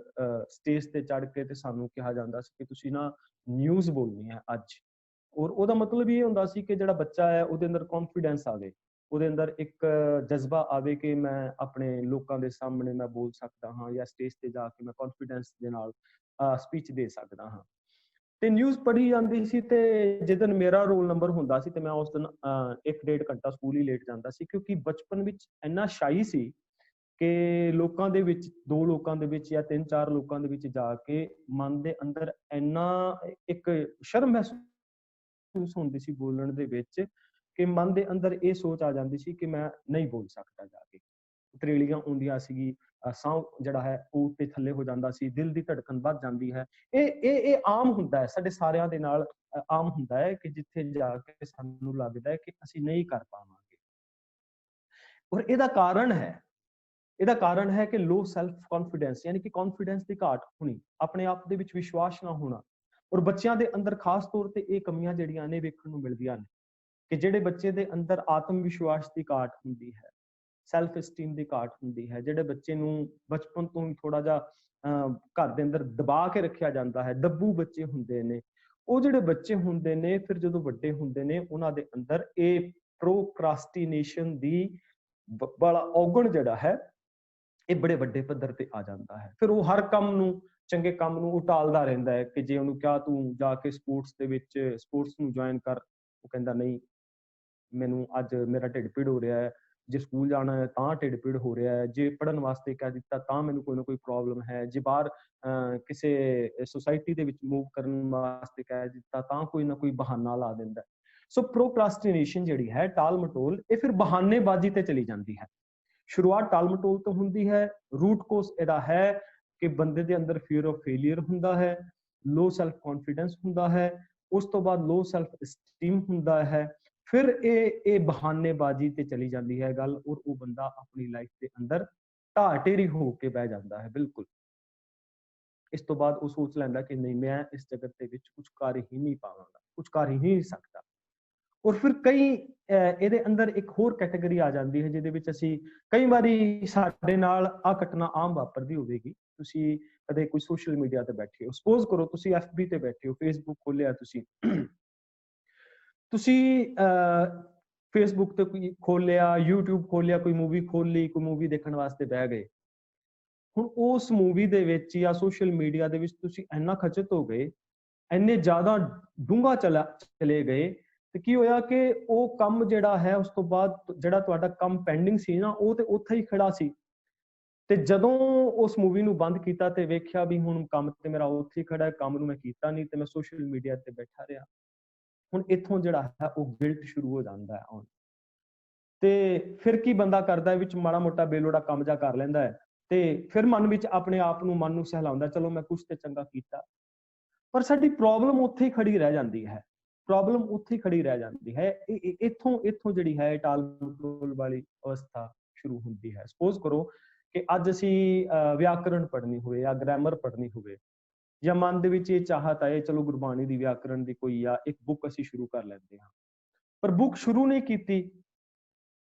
ਸਟੇਜ ਤੇ ਚੜ੍ਹ ਕੇ ਤੇ ਸਾਨੂੰ ਕਿਹਾ ਜਾਂਦਾ ਸੀ ਕਿ ਤੁਸੀਂ ਨਾ ਨਿਊਜ਼ ਬੋਲਣੀ ਹੈ ਅੱਜ। ਔਰ ਉਹਦਾ ਮਤਲਬ ਇਹ ਹੁੰਦਾ ਸੀ ਕਿ ਜਿਹੜਾ ਬੱਚਾ ਹੈ ਉਹਦੇ ਅੰਦਰ ਕੌਨਫੀਡੈਂਸ ਆਵੇ, ਉਹਦੇ ਅੰਦਰ ਇੱਕ ਜਜ਼ਬਾ ਆਵੇ ਕਿ ਮੈਂ ਆਪਣੇ ਲੋਕਾਂ ਦੇ ਸਾਹਮਣੇ ਮੈਂ ਬੋਲ ਸਕਦਾ ਹਾਂ, ਜਾਂ ਸਟੇਜ ਤੇ ਜਾ ਕੇ ਮੈਂ ਕੌਨਫੀਡੈਂਸ ਦੇ ਨਾਲ ਸਪੀਚ ਦੇ ਸਕਦਾ ਹਾਂ। ਤੇ ਨਿਊਜ਼ ਪੜ੍ਹੀ ਜਾਂਦੀ ਸੀ, ਤੇ ਜਿਸ ਦਿਨ ਮੇਰਾ ਰੋਲ ਨੰਬਰ ਹੁੰਦਾ ਸੀ ਤੇ ਮੈਂ ਉਸ ਦਿਨ 1-1.5 ਘੰਟਾ ਸਕੂਲ ਹੀ ਲੇਟ ਜਾਂਦਾ ਸੀ, ਕਿਉਂਕਿ ਬਚਪਨ ਵਿੱਚ ਇੰਨਾ ਸ਼ਾਈ ਸੀ ਕਿ ਲੋਕਾਂ ਦੇ ਵਿੱਚ, 2 ਲੋਕਾਂ ਦੇ ਵਿੱਚ ਜਾਂ 3-4 ਲੋਕਾਂ ਦੇ ਵਿੱਚ ਜਾ ਕੇ ਮਨ ਦੇ ਅੰਦਰ ਇੰਨਾ ਇੱਕ ਸ਼ਰਮ ਮਹਿਸੂਸ ਹੁੰਦੀ ਸੀ ਬੋਲਣ ਦੇ ਵਿੱਚ, ਕਿ ਮਨ ਦੇ ਅੰਦਰ ਇਹ ਸੋਚ ਆ ਜਾਂਦੀ ਸੀ ਕਿ ਮੈਂ ਨਹੀਂ ਬੋਲ ਸਕਦਾ ਜਾ ਕੇ। ਤਰੇਲੀਆਂ ਆਉਂਦੀਆਂ ਸੀਗੀ, ਸਾਹ ਜਿਹੜਾ ਹੈ ਉਹ ਉੱਤੇ ਥੱਲੇ ਹੋ ਜਾਂਦਾ ਸੀ, ਦਿਲ ਦੀ ਧੜਕਣ ਵੱਧ ਜਾਂਦੀ ਹੈ। ਇਹ ਆਮ ਹੁੰਦਾ ਹੈ, ਸਾਡੇ ਸਾਰਿਆਂ ਦੇ ਨਾਲ ਆਮ ਹੁੰਦਾ ਹੈ ਕਿ ਜਿੱਥੇ ਜਾ ਕੇ ਸਾਨੂੰ ਲੱਗਦਾ ਹੈ ਕਿ ਅਸੀਂ ਨਹੀਂ ਕਰ ਪਾਵਾਂਗੇ। ਔਰ ਇਹਦਾ ਕਾਰਨ ਹੈ ਕਿ ਲੋ ਸੈਲਫ ਕੌਨਫੀਡੈਂਸ, ਯਾਨੀ ਕਿ ਕੌਨਫੀਡੈਂਸ ਦੀ ਘਾਟ ਹੋਣੀ, ਆਪਣੇ ਆਪ ਦੇ ਵਿੱਚ ਵਿਸ਼ਵਾਸ ਨਾ ਹੋਣਾ। ਔਰ ਬੱਚਿਆਂ ਦੇ ਅੰਦਰ ਖਾਸ ਤੌਰ ਤੇ ਇਹ ਕਮੀਆਂ ਜਿਹੜੀਆਂ ਨੇ ਵੇਖਣ ਨੂੰ ਮਿਲਦੀਆਂ ਨੇ, ਕਿ ਜਿਹੜੇ ਬੱਚੇ ਦੇ ਅੰਦਰ ਆਤਮ ਵਿਸ਼ਵਾਸ ਦੀ ਘਾਟ ਹੁੰਦੀ ਹੈ, ਸੈਲਫ ਐਸਟੀਮ ਦੀ ਘਾਟ ਹੁੰਦੀ ਹੈ, ਜਿਹੜੇ ਬੱਚੇ ਨੂੰ ਬਚਪਨ ਤੋਂ ਹੀ ਥੋੜਾ ਜਿਹਾ ਘਰ ਦੇ ਅੰਦਰ ਦਬਾ ਕੇ ਰੱਖਿਆ ਜਾਂਦਾ ਹੈ, ਦੱਬੂ ਬੱਚੇ ਹੁੰਦੇ ਨੇ, ਉਹ ਜਿਹੜੇ ਬੱਚੇ ਹੁੰਦੇ ਨੇ ਫਿਰ ਜਦੋਂ ਵੱਡੇ ਹੁੰਦੇ ਨੇ ਉਹਨਾਂ ਦੇ ਅੰਦਰ ਇਹ ਪ੍ਰੋਕ੍ਰਾਸਟੀਨੇਸ਼ਨ ਦੀ ਬੜਾ ਔਗਣ ਜਿਹੜਾ ਹੈ ਇਹ ਬੜੇ ਵੱਡੇ ਪੱਧਰ ਤੇ ਆ ਜਾਂਦਾ ਹੈ। ਫਿਰ ਉਹ ਹਰ ਕੰਮ ਨੂੰ, ਚੰਗੇ ਕੰਮ ਨੂੰ ਉਹ ਟਾਲਦਾ ਰਹਿੰਦਾ ਹੈ, ਕਿ ਜੇ ਉਹਨੂੰ ਕਿਹਾ ਤੂੰ ਜਾ ਕੇ ਸਪੋਰਟਸ ਦੇ ਵਿੱਚ ਸਪੋਰਟਸ ਨੂੰ ਜੁਆਇਨ ਕਰ, ਉਹ ਕਹਿੰਦਾ ਨਹੀਂ, ਮੈਨੂੰ ਅੱਜ ਮੇਰਾ ਢਿੱਡ ਪੀੜ ਹੋ ਰਿਹਾ ਹੈ, ਜੇ ਸਕੂਲ ਜਾਣਾ ਹੈ ਤਾਂ ਢਿੱਡ ਪੀੜ ਹੋ ਰਿਹਾ ਹੈ, ਜੇ ਪੜ੍ਹਨ ਵਾਸਤੇ ਕਹਿ ਦਿੱਤਾ ਤਾਂ ਮੈਨੂੰ ਕੋਈ ਨਾ ਕੋਈ ਪ੍ਰੋਬਲਮ ਹੈ, ਜੇ ਬਾਹਰ ਕਿਸੇ ਸੁਸਾਇਟੀ ਦੇ ਵਿੱਚ ਮੂਵ ਕਰਨ ਵਾਸਤੇ ਕਹਿ ਦਿੱਤਾ ਤਾਂ ਕੋਈ ਨਾ ਕੋਈ ਬਹਾਨਾ ਲਾ ਦਿੰਦਾ। ਸੋ ਪ੍ਰੋਕ੍ਰਾਸਟੀਨੇਸ਼ਨ ਜਿਹੜੀ ਹੈ, ਟਾਲ ਮਟੋਲ, ਇਹ ਫਿਰ ਬਹਾਨੇਬਾਜ਼ੀ ਤੇ ਚਲੀ ਜਾਂਦੀ ਹੈ। ਸ਼ੁਰੂਆਤ ਟਾਲ ਮਟੋਲ ਤੋਂ ਹੁੰਦੀ ਹੈ, ਰੂਟ ਕੋਸ ਇਹਦਾ ਹੈ ਕਿ ਬੰਦੇ ਦੇ ਅੰਦਰ ਫੀਅਰ ਆਫ ਫੇਲਿਅਰ ਹੁੰਦਾ ਹੈ, ਲੋ ਸੈਲਫ ਕੌਨਫੀਡੈਂਸ ਹੁੰਦਾ ਹੈ, ਉਸ ਤੋਂ ਬਾਅਦ ਲੋ ਸੈਲਫ ਐਸਟੀਮ ਹੁੰਦਾ ਹੈ, ਫਿਰ ਇਹ ਬਹਾਨੇਬਾਜ਼ੀ ਤੇ ਚਲੀ ਜਾਂਦੀ ਹੈ ਗੱਲ, ਔਰ ਉਹ ਬੰਦਾ ਆਪਣੀ ਲਾਈਫ ਦੇ ਅੰਦਰ ਢਾਹ-ਢੇਰੀ ਹੋ ਕੇ ਬਹਿ ਜਾਂਦਾ ਹੈ। ਬਿਲਕੁਲ, ਇਸ ਤੋਂ ਬਾਅਦ ਉਹ ਸੋਚ ਲੈਂਦਾ ਕਿ ਨਹੀਂ, ਮੈਂ ਇਸ ਜਗਤ ਦੇ ਵਿੱਚ ਕੁਝ ਕਰ ਹੀ ਨਹੀਂ ਪਾਵਾਂਗਾ, ਕੁਝ ਕਰ ਹੀ ਨਹੀਂ ਸਕਦਾ। ਔਰ ਫਿਰ ਕਈ ਇਹਦੇ ਅੰਦਰ ਇੱਕ ਹੋਰ ਕੈਟਾਗਰੀ ਆ ਜਾਂਦੀ ਹੈ ਜਿਹਦੇ ਵਿੱਚ ਅਸੀਂ ਕਈ ਵਾਰੀ ਸਾਡੇ ਨਾਲ ਆ ਘਟਨਾ ਆਮ ਵਾਪਰਦੀ ਹੋਵੇਗੀ। ਤੁਸੀਂ ਕਦੇ ਕੋਈ ਸੋਸ਼ਲ ਮੀਡੀਆ ਤੇ ਬੈਠੇ ਹੋ, ਸਪੋਜ਼ ਕਰੋ ਤੁਸੀਂ FB ਤੇ ਬੈਠੇ ਹੋ, ਫੇਸਬੁੱਕ ਖੋਲਿਆ, ਤੁਸੀਂ ਫੇਸਬੁੱਕ ਤੇ ਕੋਈ ਖੋਲਿਆ, YouTube ਖੋਲਿਆ, ਕੋਈ ਮੂਵੀ ਖੋਲੀ, ਕੋਈ ਮੂਵੀ ਦੇਖਣ ਵਾਸਤੇ ਬਹਿ ਗਏ। ਹੁਣ ਉਸ ਮੂਵੀ ਦੇ ਵਿੱਚ ਜਾਂ ਸੋਸ਼ਲ ਮੀਡੀਆ ਦੇ ਵਿੱਚ ਤੁਸੀਂ ਇੰਨਾ ਖਚਤ ਹੋ ਗਏ, ਇੰਨੇ ਜ਼ਿਆਦਾ ਡੂੰਘਾ ਚਲੇ ਗਏ, ਤੇ ਕੀ ਹੋਇਆ ਕਿ ਉਹ ਕੰਮ ਜਿਹੜਾ ਹੈ, ਉਸ ਤੋਂ ਬਾਅਦ ਜਿਹੜਾ ਤੁਹਾਡਾ ਕੰਮ ਪੈਂਡਿੰਗ ਸੀ ਨਾ, ਉਹ ਤੇ ਉੱਥੇ ਹੀ ਖੜਾ ਸੀ। ਤੇ ਜਦੋਂ ਉਸ ਮੂਵੀ ਨੂੰ ਬੰਦ ਕੀਤਾ ਤੇ ਵੇਖਿਆ ਵੀ ਹੁਣ ਕੰਮ ਤੇ ਮੇਰਾ ਉੱਥੇ ਹੀ ਖੜਾ ਹੈ, ਕੰਮ ਨੂੰ ਮੈਂ ਕੀਤਾ ਨਹੀਂ ਤੇ ਮੈਂ ਸੋਸ਼ਲ ਮੀਡੀਆ ਤੇ ਬੈਠਾ ਰਿਹਾ। ਹੁਣ ਇੱਥੋਂ ਜਿਹੜਾ ਹੈ ਉਹ ਗਿਲਟ ਸ਼ੁਰੂ ਹੋ ਜਾਂਦਾ ਹੈ। ਤੇ ਫਿਰ ਕੀ ਬੰਦਾ ਕਰਦਾ, ਵਿੱਚ ਮਾੜਾ ਮੋਟਾ ਬੇਲੋੜਾ ਕੰਮ ਜਾ ਕਰ ਲੈਂਦਾ ਹੈ, ਤੇ ਫਿਰ ਮਨ ਵਿੱਚ ਆਪਣੇ ਆਪ ਨੂੰ, ਮਨ ਨੂੰ ਸਹਿਲਾਉਂਦਾ, ਚਲੋ ਮੈਂ ਕੁਛ ਤੇ ਚੰਗਾ ਕੀਤਾ। ਪਰ ਸਾਡੀ ਪ੍ਰੋਬਲਮ ਉੱਥੇ ਹੀ ਖੜੀ ਰਹਿ ਜਾਂਦੀ ਹੈ, ਪ੍ਰੋਬਲਮ ਉੱਥੇ ਹੀ ਖੜੀ ਰਹਿ ਜਾਂਦੀ ਹੈ। ਇੱਥੋਂ ਜਿਹੜੀ ਹੈ ਟਾਲ ਮਟੋਲ ਵਾਲੀ ਅਵਸਥਾ ਸ਼ੁਰੂ ਹੁੰਦੀ ਹੈ। ਸਪੋਜ਼ ਕਰੋ ਕਿ ਅੱਜ ਅਸੀਂ ਵਿਆਕਰਣ ਪੜ੍ਹਨੀ ਹੋਵੇ ਜਾਂ ਗ੍ਰਾਮਰ ਪੜ੍ਹਨੀ ਹੋਵੇ, ਜਾਂ ਮਨ ਦੇ ਵਿੱਚ ਇਹ ਚਾਹਤ ਆਏ ਚਲੋ ਗੁਰਬਾਣੀ ਦੀ, ਵਿਆਕਰਣ ਦੀ ਕੋਈ ਜਾਂ ਇੱਕ ਬੁੱਕ ਅਸੀਂ ਸ਼ੁਰੂ ਕਰ ਲੈਂਦੇ ਹਾਂ, ਪਰ ਬੁੱਕ ਸ਼ੁਰੂ ਨਹੀਂ ਕੀਤੀ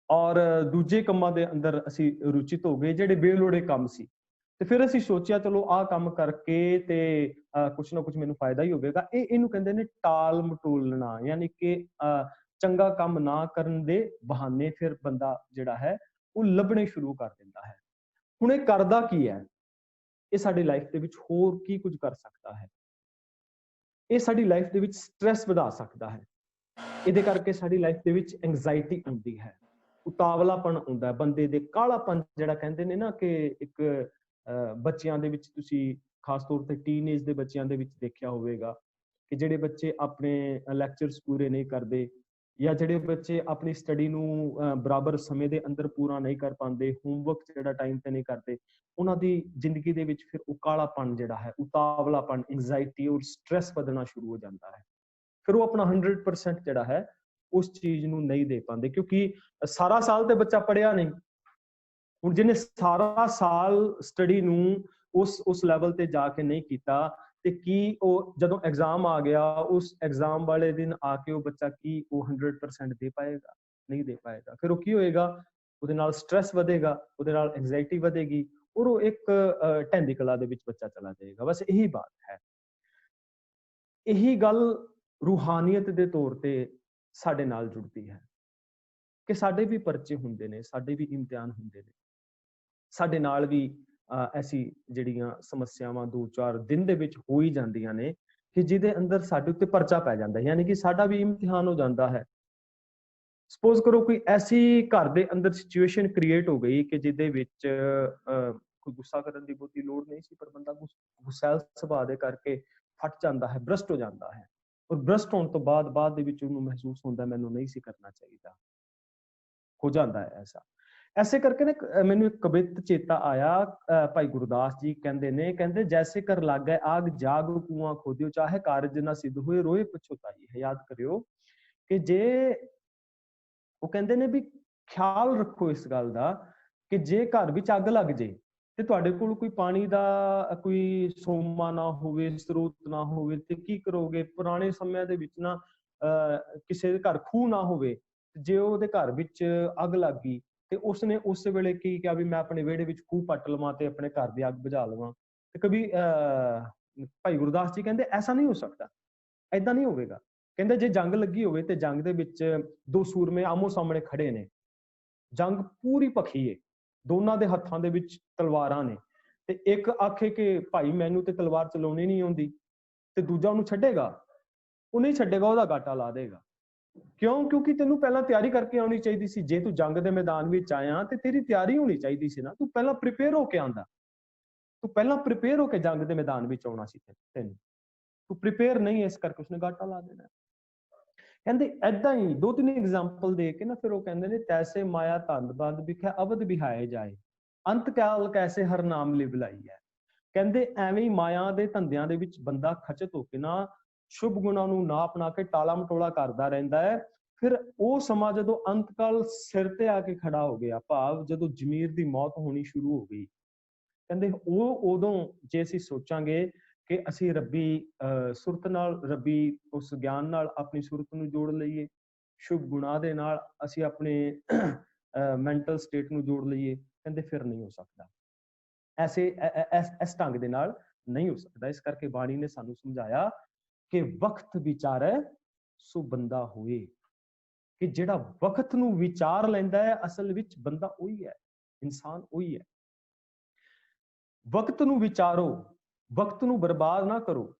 ਔਰ ਦੂਜੇ ਕੰਮਾਂ ਦੇ ਅੰਦਰ ਅਸੀਂ ਰੁਚਿਤ ਹੋ ਗਏ, ਜਿਹੜੇ ਬੇਲੋੜੇ ਕੰਮ ਸੀ। ਤੇ ਫਿਰ ਅਸੀਂ ਸੋਚਿਆ ਚਲੋ ਆਹ ਕੰਮ ਕਰਕੇ ਤੇ ਕੁਛ ਨਾ ਕੁਛ ਮੈਨੂੰ ਫਾਇਦਾ ਹੀ ਹੋਵੇਗਾ। ਇਹਨੂੰ ਕਹਿੰਦੇ ਨੇ ਟਾਲ ਮਟੋਲਣਾ, ਯਾਨੀ ਕਿ ਚੰਗਾ ਕੰਮ ਨਾ ਕਰਨ ਦੇ ਬਹਾਨੇ ਫਿਰ ਬੰਦਾ ਜਿਹੜਾ ਹੈ ਉਹ ਲੱਭਣੇ ਸ਼ੁਰੂ ਕਰ ਦਿੰਦਾ ਹੈ। ਹੁਣ ਇਹ ਕਰਦਾ ਕੀ ਹੈ? ਇਹ ਸਾਡੀ ਲਾਈਫ ਦੇ ਵਿੱਚ ਹੋਰ ਕੀ ਕੁਝ ਕਰ ਸਕਦਾ ਹੈ? ਇਹ ਸਾਡੀ ਲਾਈਫ ਦੇ ਵਿੱਚ ਸਟ੍ਰੈਸ ਵਧਾ ਸਕਦਾ ਹੈ। ਇਹਦੇ ਕਰਕੇ ਸਾਡੀ ਲਾਈਫ ਦੇ ਵਿੱਚ ਐਂਜ਼ਾਈਟੀ ਆਉਂਦੀ ਹੈ, ਉਤਾਵਲਾਪਣ ਆਉਂਦਾ ਹੈ, ਬੰਦੇ ਦੇ ਕਾਲਾਪਨ ਜਿਹੜਾ ਕਹਿੰਦੇ ਨੇ ਨਾ, ਕਿ ਇੱਕ ਬੱਚਿਆਂ ਦੇ ਵਿੱਚ ਤੁਸੀਂ ਖਾਸ ਤੌਰ ਤੇ ਟੀਨੇਜ ਦੇ ਬੱਚਿਆਂ ਦੇ ਵਿੱਚ ਦੇਖਿਆ ਹੋਵੇਗਾ ਕਿ ਜਿਹੜੇ ਬੱਚੇ ਆਪਣੇ ਲੈਕਚਰਸ ਪੂਰੇ ਨਹੀਂ ਕਰਦੇ, ਜਾਂ ਜਿਹੜੇ ਬੱਚੇ ਆਪਣੀ ਸਟੱਡੀ ਨੂੰ ਬਰਾਬਰ ਸਮੇਂ ਦੇ ਅੰਦਰ ਪੂਰਾ ਨਹੀਂ ਕਰ ਪਾਉਂਦੇ, ਹੋਮਵਰਕ ਜਿਹੜਾ ਟਾਈਮ ਤੇ ਨਹੀਂ ਕਰਦੇ, ਉਹਨਾਂ ਦੀ ਜ਼ਿੰਦਗੀ ਦੇ ਵਿੱਚ ਫਿਰ ਉਹ ਕਾਲਾਪਨ ਜਿਹੜਾ ਹੈ, ਉਤਾਵਲਾਪਨ, ਐਂਜ਼ਾਈਟੀ ਔਰ ਸਟ੍ਰੈਸ ਵਧਣਾ ਸ਼ੁਰੂ ਹੋ ਜਾਂਦਾ ਹੈ। ਫਿਰ ਉਹ ਆਪਣਾ 100% ਜਿਹੜਾ ਹੈ ਉਸ ਚੀਜ਼ ਨੂੰ ਨਹੀਂ ਦੇ ਪਾਉਂਦੇ, ਕਿਉਂਕਿ ਸਾਰਾ ਸਾਲ ਤੇ ਬੱਚਾ ਪੜ੍ਹਿਆ ਨਹੀਂ। ਹੁਣ ਜਿਹਨੇ ਸਾਰਾ ਸਾਲ ਸਟੱਡੀ ਨੂੰ ਉਸ ਲੈਵਲ ਤੇ ਜਾ ਕੇ ਨਹੀਂ ਕੀਤਾ ਤੇ ਕੀ ਉਹ ਜਦੋਂ ਐਗਜ਼ਾਮ ਆ ਗਿਆ ਉਸ ਐਗਜ਼ਾਮ ਵਾਲੇ ਦਿਨ ਆ ਕੇ ਉਹ ਬੱਚਾ ਕੀ ਉਹ 100% ਦੇ ਪਾਏਗਾ? ਨਹੀਂ ਦੇ ਪਾਏਗਾ। ਫਿਰ ਉਹ ਕੀ ਹੋਏਗਾ, ਉਹਦੇ ਨਾਲ ਸਟ੍ਰੈਸ ਵਧੇਗਾ, ਉਹਦੇ ਨਾਲ ਐਂਜ਼ਾਈਟੀ ਵਧੇਗੀ ਔਰ ਉਹ ਇੱਕ ਢਹਿੰਦੀ ਕਲਾ ਦੇ ਵਿੱਚ ਬੱਚਾ ਚਲਾ ਜਾਏਗਾ। ਬਸ ਇਹੀ ਬਾਤ ਹੈ। ਇਹੀ ਗੱਲ ਰੂਹਾਨੀਅਤ ਦੇ ਤੌਰ ਤੇ ਸਾਡੇ ਨਾਲ ਜੁੜਦੀ ਹੈ ਕਿ ਸਾਡੇ ਵੀ ਪਰਚੇ ਹੁੰਦੇ ਨੇ, ਸਾਡੇ ਵੀ ਇਮਤਿਹਾਨ ਹੁੰਦੇ ਨੇ, ਸਾਡੇ ਨਾਲ ਵੀ ਐਸੀ ਜਿਹੜੀਆਂ ਸਮੱਸਿਆਵਾਂ 2-4 ਦਿਨ ਦੇ ਵਿੱਚ ਹੋ ਹੀ ਜਾਂਦੀਆਂ ਨੇ ਕਿ ਜਿਹਦੇ ਅੰਦਰ ਸਾਡੇ ਉੱਤੇ ਪਰਚਾ ਪੈ ਜਾਂਦਾ ਹੈ, ਯਾਨੀ ਕਿ ਸਾਡਾ ਵੀ ਇਮਤਿਹਾਨ ਹੋ ਜਾਂਦਾ ਹੈ। ਸਪੋਜ਼ ਕਰੋ ਕੋਈ ਐਸੀ ਘਰ ਦੇ ਅੰਦਰ ਸਿਚੁਏਸ਼ਨ ਕ੍ਰੀਏਟ ਹੋ ਗਈ ਕਿ ਜਿਹਦੇ ਵਿੱਚ ਕੋਈ ਗੁੱਸਾ ਕਰਨ ਦੀ ਬਹੁਤੀ ਲੋੜ ਨਹੀਂ ਸੀ, ਪਰ ਬੰਦਾ ਗੁੱਸੈਲ ਸੁਭਾਅ ਦੇ ਕਰਕੇ ਫਟ ਜਾਂਦਾ ਹੈ, ਬਰਸਟ ਹੋ ਜਾਂਦਾ ਹੈ। ਔਰ ਬਰਸਟ ਹੋਣ ਤੋਂ ਬਾਅਦ ਦੇ ਵਿੱਚ ਉਹਨੂੰ ਮਹਿਸੂਸ ਹੁੰਦਾ ਮੈਨੂੰ ਨਹੀਂ ਸੀ ਕਰਨਾ ਚਾਹੀਦਾ, ਹੋ ਜਾਂਦਾ ਹੈ ਐਸਾ। ਐਸੇ ਕਰਕੇ ਨਾ ਮੈਨੂੰ ਇੱਕ ਕਵਿਤ ਚੇਤਾ ਆਇਆ, ਭਾਈ ਗੁਰਦਾਸ ਜੀ ਕਹਿੰਦੇ ਨੇ, ਕਹਿੰਦੇ ਜੈਸੇ ਕਰ ਲਾਗੇ ਆਗ ਜਾਗ ਕੁआं ਖੋਦਿਓ ਚਾਹੇ ਕਾਰਜ ਨਾ ਸਿੱਧ ਹੋਏ ਰੋਏ ਪਛਤਾਈ ਹੈ। ਯਾਦ ਕਰਿਓ ਕਿ ਜੇ ਉਹ ਕਹਿੰਦੇ ਨੇ ਵੀ ਖਿਆਲ ਰੱਖੋ ਇਸ ਗੱਲ ਦਾ ਕਿ ਜੇ ਘਰ ਵਿੱਚ ਅੱਗ ਲੱਗ ਜੇ ਤੇ ਤੁਹਾਡੇ ਕੋਲ ਕੋਈ ਪਾਣੀ ਦਾ ਕੋਈ ਸੋਮਾ ਨਾ ਹੋਵੇ, ਸਰੋਤ ਨਾ ਹੋਵੇ ਤੇ ਕੀ ਕਰੋਗੇ? ਪੁਰਾਣੇ ਸਮਿਆਂ ਦੇ ਵਿੱਚ ਨਾ ਕਿਸੇ ਦੇ ਘਰ ਖੂਹ ਨਾ ਹੋਵੇ, ਜੇ ਉਹਦੇ ਘਰ ਵਿੱਚ ਅੱਗ ਲੱਗ ਗਈ ਤੇ ਉਸਨੇ ਉਸ ਵੇਲੇ ਕੀ ਕਿਹਾ ਵੀ ਮੈਂ ਆਪਣੇ ਵਿਹੜੇ ਵਿੱਚ ਖੂਹ ਪੱਟ ਲਵਾਂ ਤੇ ਆਪਣੇ ਘਰ ਦੀ ਅੱਗ ਬੁਝਾ ਲਵਾਂ। ਤੇ ਕभी ਭਾਈ ਗੁਰਦਾਸ ਜੀ ਕਹਿੰਦੇ ਐਸਾ ਨਹੀਂ ਹੋ ਸਕਦਾ, ਏਦਾਂ ਨਹੀਂ ਹੋਵੇਗਾ। ਕਹਿੰਦੇ ਜੇ ਜੰਗ ਲੱਗੀ ਹੋਵੇ ਤੇ ਜੰਗ ਦੇ ਵਿੱਚ ਦੋ ਸੂਰਮੇ ਆਮੋ ਸਾਹਮਣੇ ਖੜੇ ਨੇ, ਜੰਗ ਪੂਰੀ ਭਖੀ ਏ, ਦੋਨਾਂ ਦੇ ਹੱਥਾਂ ਦੇ ਵਿੱਚ ਤਲਵਾਰਾਂ ਨੇ, ਤੇ ਇੱਕ ਆਖੇ ਕਿ ਭਾਈ ਮੈਨੂੰ ਤੇ ਤਲਵਾਰ ਚਲਾਉਣੀ ਨਹੀਂ ਆਉਂਦੀ ਤੇ ਦੂਜਾ ਉਹਨੂੰ ਛੱਡੇਗਾ? ਉਹ ਨਹੀਂ ਛੱਡੇਗਾ, ਉਹਦਾ ਗਾਟਾ ਲਾ ਦੇਗਾ। ਕਿਉਂ? ਕਿਉਂਕਿ ਤੈਨੂੰ ਪਹਿਲਾਂ ਤਿਆਰੀ ਕਰਕੇ ਆਉਣੀ ਚਾਹੀਦੀ ਸੀ। ਜੇ ਤੂੰ ਜੰਗ ਦੇ ਮੈਦਾਨ ਵਿੱਚ ਆਇਆ ਤੇ ਤੇਰੀ ਤਿਆਰੀ ਹੋਣੀ ਚਾਹੀਦੀ ਸੀ ਨਾ, ਤੂੰ ਪਹਿਲਾਂ ਪ੍ਰੀਪੇਅਰ ਹੋ ਕੇ ਆਂਦਾ, ਤੂੰ ਪਹਿਲਾਂ ਪ੍ਰੀਪੇਅਰ ਹੋ ਕੇ ਜੰਗ ਦੇ ਮੈਦਾਨ ਵਿੱਚ ਆਉਣਾ ਸੀ ਤੈਨੂੰ, ਤੂੰ ਪ੍ਰੀਪੇਅਰ ਨਹੀਂ, ਇਸ ਕਰਕੇ ਉਸਨੇ ਗਾਟਾ ਲਾ ਦੇਣਾ। ਕਹਿੰਦੇ ਏਦਾਂ ਹੀ 2-3 ਐਗਜ਼ਾਮਪਲ ਦੇ ਕੇ ਨਾ ਫਿਰ ਉਹ ਕਹਿੰਦੇ ਨੇ ਤੈਸੇ ਮਾਇਆ ਧੰਦ ਬੰਦ ਵਿਖੇ ਅਵਧ ਵਿਹਾਏ ਜਾਏ, ਅੰਤ ਕਾਲ ਕੈਸੇ ਹਰ ਨਾਮ ਲਿਵ ਲਾਈ ਹੈ। ਕਹਿੰਦੇ ਐਵੇਂ ਹੀ ਮਾਇਆ ਦੇ ਧੰਦਿਆਂ ਦੇ ਵਿੱਚ ਬੰਦਾ ਖਚਤ ਹੋ ਕੇ ਨਾ ਸ਼ੁਭ ਗੁਣਾਂ ਨੂੰ ਨਾ ਅਪਣਾ ਕੇ ਟਾਲਾ ਮਟੋਲਾ ਕਰਦਾ ਰਹਿੰਦਾ ਹੈ। ਫਿਰ ਉਹ ਸਮਾਂ ਜਦੋਂ ਅੰਤ ਕਾਲ ਸਿਰ ਤੇ ਆ ਕੇ ਖੜਾ ਹੋ ਗਿਆ, ਭਾਵ ਜਦੋਂ ਜ਼ਮੀਰ ਦੀ ਮੌਤ ਹੋਣੀ ਸ਼ੁਰੂ ਹੋ ਗਈ, ਕਹਿੰਦੇ ਉਹ ਉਦੋਂ ਜੇ ਅਸੀਂ ਸੋਚਾਂਗੇ ਕਿ ਅਸੀਂ ਰੱਬੀ ਸੁਰਤ ਨਾਲ, ਰੱਬੀ ਉਸ ਗਿਆਨ ਨਾਲ ਆਪਣੀ ਸੁਰਤ ਨੂੰ ਜੋੜ ਲਈਏ, ਸ਼ੁਭ ਗੁਣਾਂ ਦੇ ਨਾਲ ਅਸੀਂ ਆਪਣੇ ਮੈਂਟਲ ਸਟੇਟ ਨੂੰ ਜੋੜ ਲਈਏ, ਕਹਿੰਦੇ ਫਿਰ ਨਹੀਂ ਹੋ ਸਕਦਾ। ਐਸੇ ਇਸ ਢੰਗ ਦੇ ਨਾਲ ਨਹੀਂ ਹੋ ਸਕਦਾ। ਇਸ ਕਰਕੇ ਬਾਣੀ ਨੇ ਸਾਨੂੰ ਸਮਝਾਇਆ ਕਿ ਵਕਤ ਵਿਚਾਰੈ ਸੋ ਬੰਦਾ ਹੋਏ, ਕਿ ਜਿਹੜਾ ਵਕਤ ਨੂੰ ਵਿਚਾਰ ਲੈਂਦਾ ਹੈ ਅਸਲ ਵਿੱਚ ਬੰਦਾ ਉਹੀ ਹੈ, ਇਨਸਾਨ ਉਹੀ ਹੈ। ਵਕਤ ਨੂੰ ਵਿਚਾਰੋ, ਵਕਤ ਨੂੰ ਬਰਬਾਦ ਨਾ ਕਰੋ।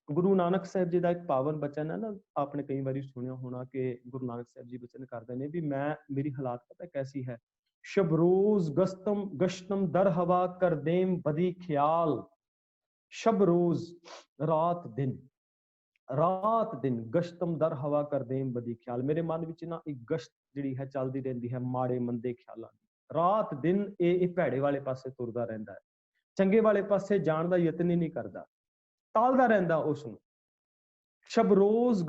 ਗੁਰੂ ਨਾਨਕ ਸਾਹਿਬ ਜੀ ਦਾ ਇੱਕ ਪਾਵਨ ਬਚਨ ਹੈ ਨਾ, ਆਪਨੇ ਕਈ ਵਾਰੀ ਸੁਣਿਆ ਹੋਣਾ ਕਿ ਗੁਰੂ ਨਾਨਕ ਸਾਹਿਬ ਜੀ ਬਚਨ ਕਰਦੇ ਨੇ ਵੀ ਮੇਰੀ ਹਾਲਾਤ ਪਤਾ ਕੈਸੀ ਹੈ, ਸ਼ਬ ਰੋਜ਼ ਗਸ਼ਤਮ ਦਰ ਹਵਾ ਕਰ ਦੇਮ ਬਦੀ ਖਿਆਲ, ਸ਼ਬ ਰੋਜ਼ ਰਾਤ ਦਿਨ ਗਸ਼ਤਮ ਦਰ ਹਵਾ ਕਰ ਦੇਮ ਬਦੀ ਖਿਆਲ। ਮੇਰੇ ਮਨ ਵਿੱਚ ਨਾ ਇੱਕ ਗਸ਼ਤ ਜਿਹੜੀ ਹੈ ਚੱਲਦੀ ਰਹਿੰਦੀ ਹੈ ਮਾੜੇ ਮੰਦੇ ਖਿਆਲਾਂ ਦੀ, ਰਾਤ ਦਿਨ ਇਹ ਭੈੜੇ ਵਾਲੇ ਪਾਸੇ ਤੁਰਦਾ ਰਹਿੰਦਾ ਹੈ, ਚੰਗੇ ਵਾਲੇ ਪਾਸੇ ਜਾਣ ਦਾ ਯਤਨ ਹੀ ਨਹੀਂ ਕਰਦਾ, ਟਾਲਦਾ ਰਹਿੰਦਾ ਉਸ ਨੂੰ। ਸ਼ਬ ਰੋਜ਼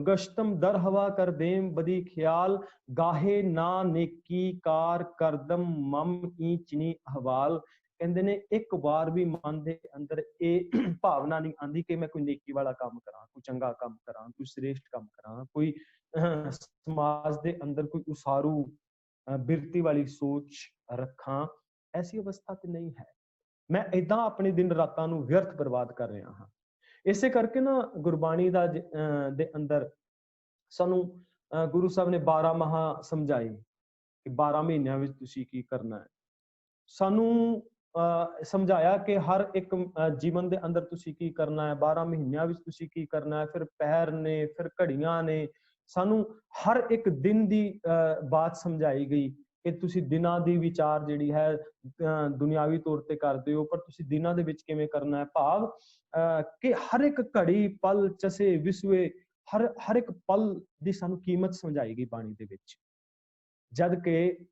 ਗਸ਼ਤਮ ਦਰ ਹਵਾ ਕਰ ਦੇਮ ਬਦੀ ਖਿਆਲ, ਗਾਹੇ ਨਾ ਨੇਕੀ ਕਾਰ ਕਰਦਮ ਮਮ ਈਚਨੀ ਹਵਾਲ। ਕਹਿੰਦੇ ਨੇ ਇੱਕ ਵਾਰ ਵੀ ਮਨ ਦੇ ਅੰਦਰ ਇਹ ਭਾਵਨਾ ਨਹੀਂ ਆਉਂਦੀ ਕਿ ਮੈਂ ਕੋਈ ਨੇਕੀ ਵਾਲਾ ਕੰਮ ਕਰਾਂ, ਕੋਈ ਚੰਗਾ ਕੰਮ ਕਰਾਂ, ਕੋਈ ਸ੍ਰੇਸ਼ਟ ਕੰਮ ਕਰਾਂ, ਕੋਈ ਸਮਾਜ ਦੇ ਅੰਦਰ ਕੋਈ ਉਸਾਰੂ ਬਿਰਤੀ ਵਾਲੀ ਸੋਚ ਰੱਖਾਂ। ਐਸੀ ਅਵਸਥਾ ਤੇ ਨਹੀਂ ਹੈ। ਮੈਂ ਏਦਾਂ ਆਪਣੇ ਦਿਨ ਰਾਤਾਂ ਨੂੰ ਵਿਅਰਥ ਬਰਬਾਦ ਕਰ ਰਿਹਾ ਹਾਂ। ਇਸੇ ਕਰਕੇ ਨਾ ਗੁਰਬਾਣੀ ਦੇ ਅੰਦਰ ਸਾਨੂੰ ਗੁਰੂ ਸਾਹਿਬ ਨੇ 12 ਮਾਹ ਸਮਝਾਏ ਕਿ 12 ਮਹੀਨਿਆਂ ਵਿੱਚ ਤੁਸੀਂ ਕੀ ਕਰਨਾ ਹੈ। ਸਾਨੂੰ ਸਮਝਾਇਆ ਕਿ ਹਰ ਇੱਕ ਜੀਵਨ ਦੇ ਅੰਦਰ ਤੁਸੀਂ ਕੀ ਕਰਨਾ ਹੈ, 12 ਮਹੀਨਿਆਂ ਵਿੱਚ ਤੁਸੀਂ ਕੀ ਕਰਨਾ ਹੈ। ਫਿਰ ਪਹਿਰ ਨੇ, ਫਿਰ ਘੜੀਆਂ ਨੇ, ਸਾਨੂੰ ਹਰ ਇੱਕ ਦਿਨ ਦੀ ਬਾਤ ਸਮਝਾਈ ਗਈ ਕਿ ਤੁਸੀਂ ਦਿਨਾਂ ਦੀ ਵਿਚਾਰ ਜਿਹੜੀ ਹੈ ਦੁਨਿਆਵੀ ਤੌਰ ਤੇ ਕਰਦੇ ਹੋ, ਪਰ ਤੁਸੀਂ ਦਿਨਾਂ ਦੇ ਵਿੱਚ ਕਿਵੇਂ ਕਰਨਾ ਹੈ। ਭਾਵ ਕਿ ਹਰ ਇੱਕ ਘੜੀ ਪਲ ਚਸੇ ਵਿਸਵੇ, ਹਰ ਇੱਕ ਪਲ ਦੀ ਸਾਨੂੰ ਕੀਮਤ ਸਮਝਾਈ ਗਈ ਬਾਣੀ ਦੇ ਵਿੱਚ। ਜਦ ਕਿ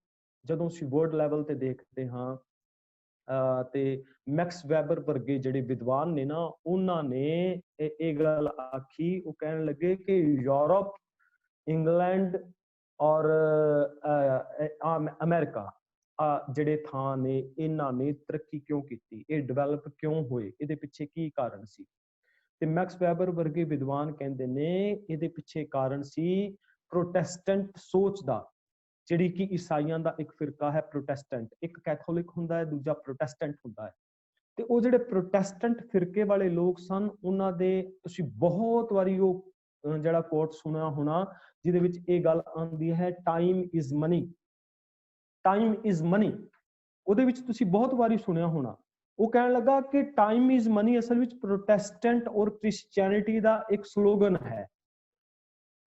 ਜਦੋਂ ਅਸੀਂ ਵਰਲਡ ਲੈਵਲ ਤੇ ਦੇਖਦੇ ਹਾਂ ਤੇ ਮੈਕਸ ਵੈਬਰ ਵਰਗੇ ਜਿਹੜੇ ਵਿਦਵਾਨ ਨੇ ਨਾ, ਉਹਨਾਂ ਨੇ ਇਹ ਗੱਲ ਆਖੀ, ਉਹ ਕਹਿਣ ਲੱਗੇ ਕਿ ਯੂਰਪ, ਇੰਗਲੈਂਡ ਔਰ ਅਮਰੀਕਾ, ਜਿਹੜੇ ਥਾਂ ਨੇ ਇਹਨਾਂ ਨੇ ਤਰੱਕੀ ਕਿਉਂ ਕੀਤੀ, ਇਹ ਡਿਵੈਲਪ ਕਿਉਂ ਹੋਏ, ਇਹਦੇ ਪਿੱਛੇ ਕੀ ਕਾਰਨ ਸੀ। ਤੇ ਮੈਕਸ ਵੈਬਰ ਵਰਗੇ ਵਿਦਵਾਨ ਕਹਿੰਦੇ ਨੇ ਇਹਦੇ ਪਿੱਛੇ ਕਾਰਨ ਸੀ ਪ੍ਰੋਟੈਸਟੈਂਟ ਸੋਚ ਦਾ, ਜਿਹੜੀ ਕਿ ਈਸਾਈਆਂ ਦਾ ਇੱਕ ਫਿਰਕਾ ਹੈ ਪ੍ਰੋਟੈਸਟੈਂਟ, ਇੱਕ ਕੈਥੋਲਿਕ ਹੁੰਦਾ ਹੈ, ਦੂਜਾ ਪ੍ਰੋਟੈਸਟੈਂਟ ਹੁੰਦਾ ਹੈ। ਤੇ ਉਹ ਜਿਹੜੇ ਪ੍ਰੋਟੈਸਟੈਂਟ ਫਿਰਕੇ ਵਾਲੇ ਲੋਕ ਸਨ, ਉਹਨਾਂ ਦੇ ਤੁਸੀਂ ਬਹੁਤ ਵਾਰੀ ਉਹ ਜਿਹੜਾ ਕੋਟ ਸੁਣਿਆ ਹੋਣਾ ਜਿਹਦੇ ਵਿੱਚ ਇਹ ਗੱਲ ਆਉਂਦੀ ਹੈ, time is money, time is money. ਉਹਦੇ ਵਿੱਚ ਤੁਸੀਂ ਬਹੁਤ ਵਾਰੀ ਸੁਣਿਆ ਹੋਣਾ। ਉਹ ਕਹਿਣ ਲੱਗਾ ਕਿ ਟਾਈਮ ਇਜ਼ ਮਨੀ ਅਸਲ ਵਿੱਚ ਪ੍ਰੋਟੈਸਟੈਂਟ ਔਰ ਕ੍ਰਿਸਚੀਅਨਿਟੀ ਦਾ ਇੱਕ ਸਲੋਗਨ ਹੈ।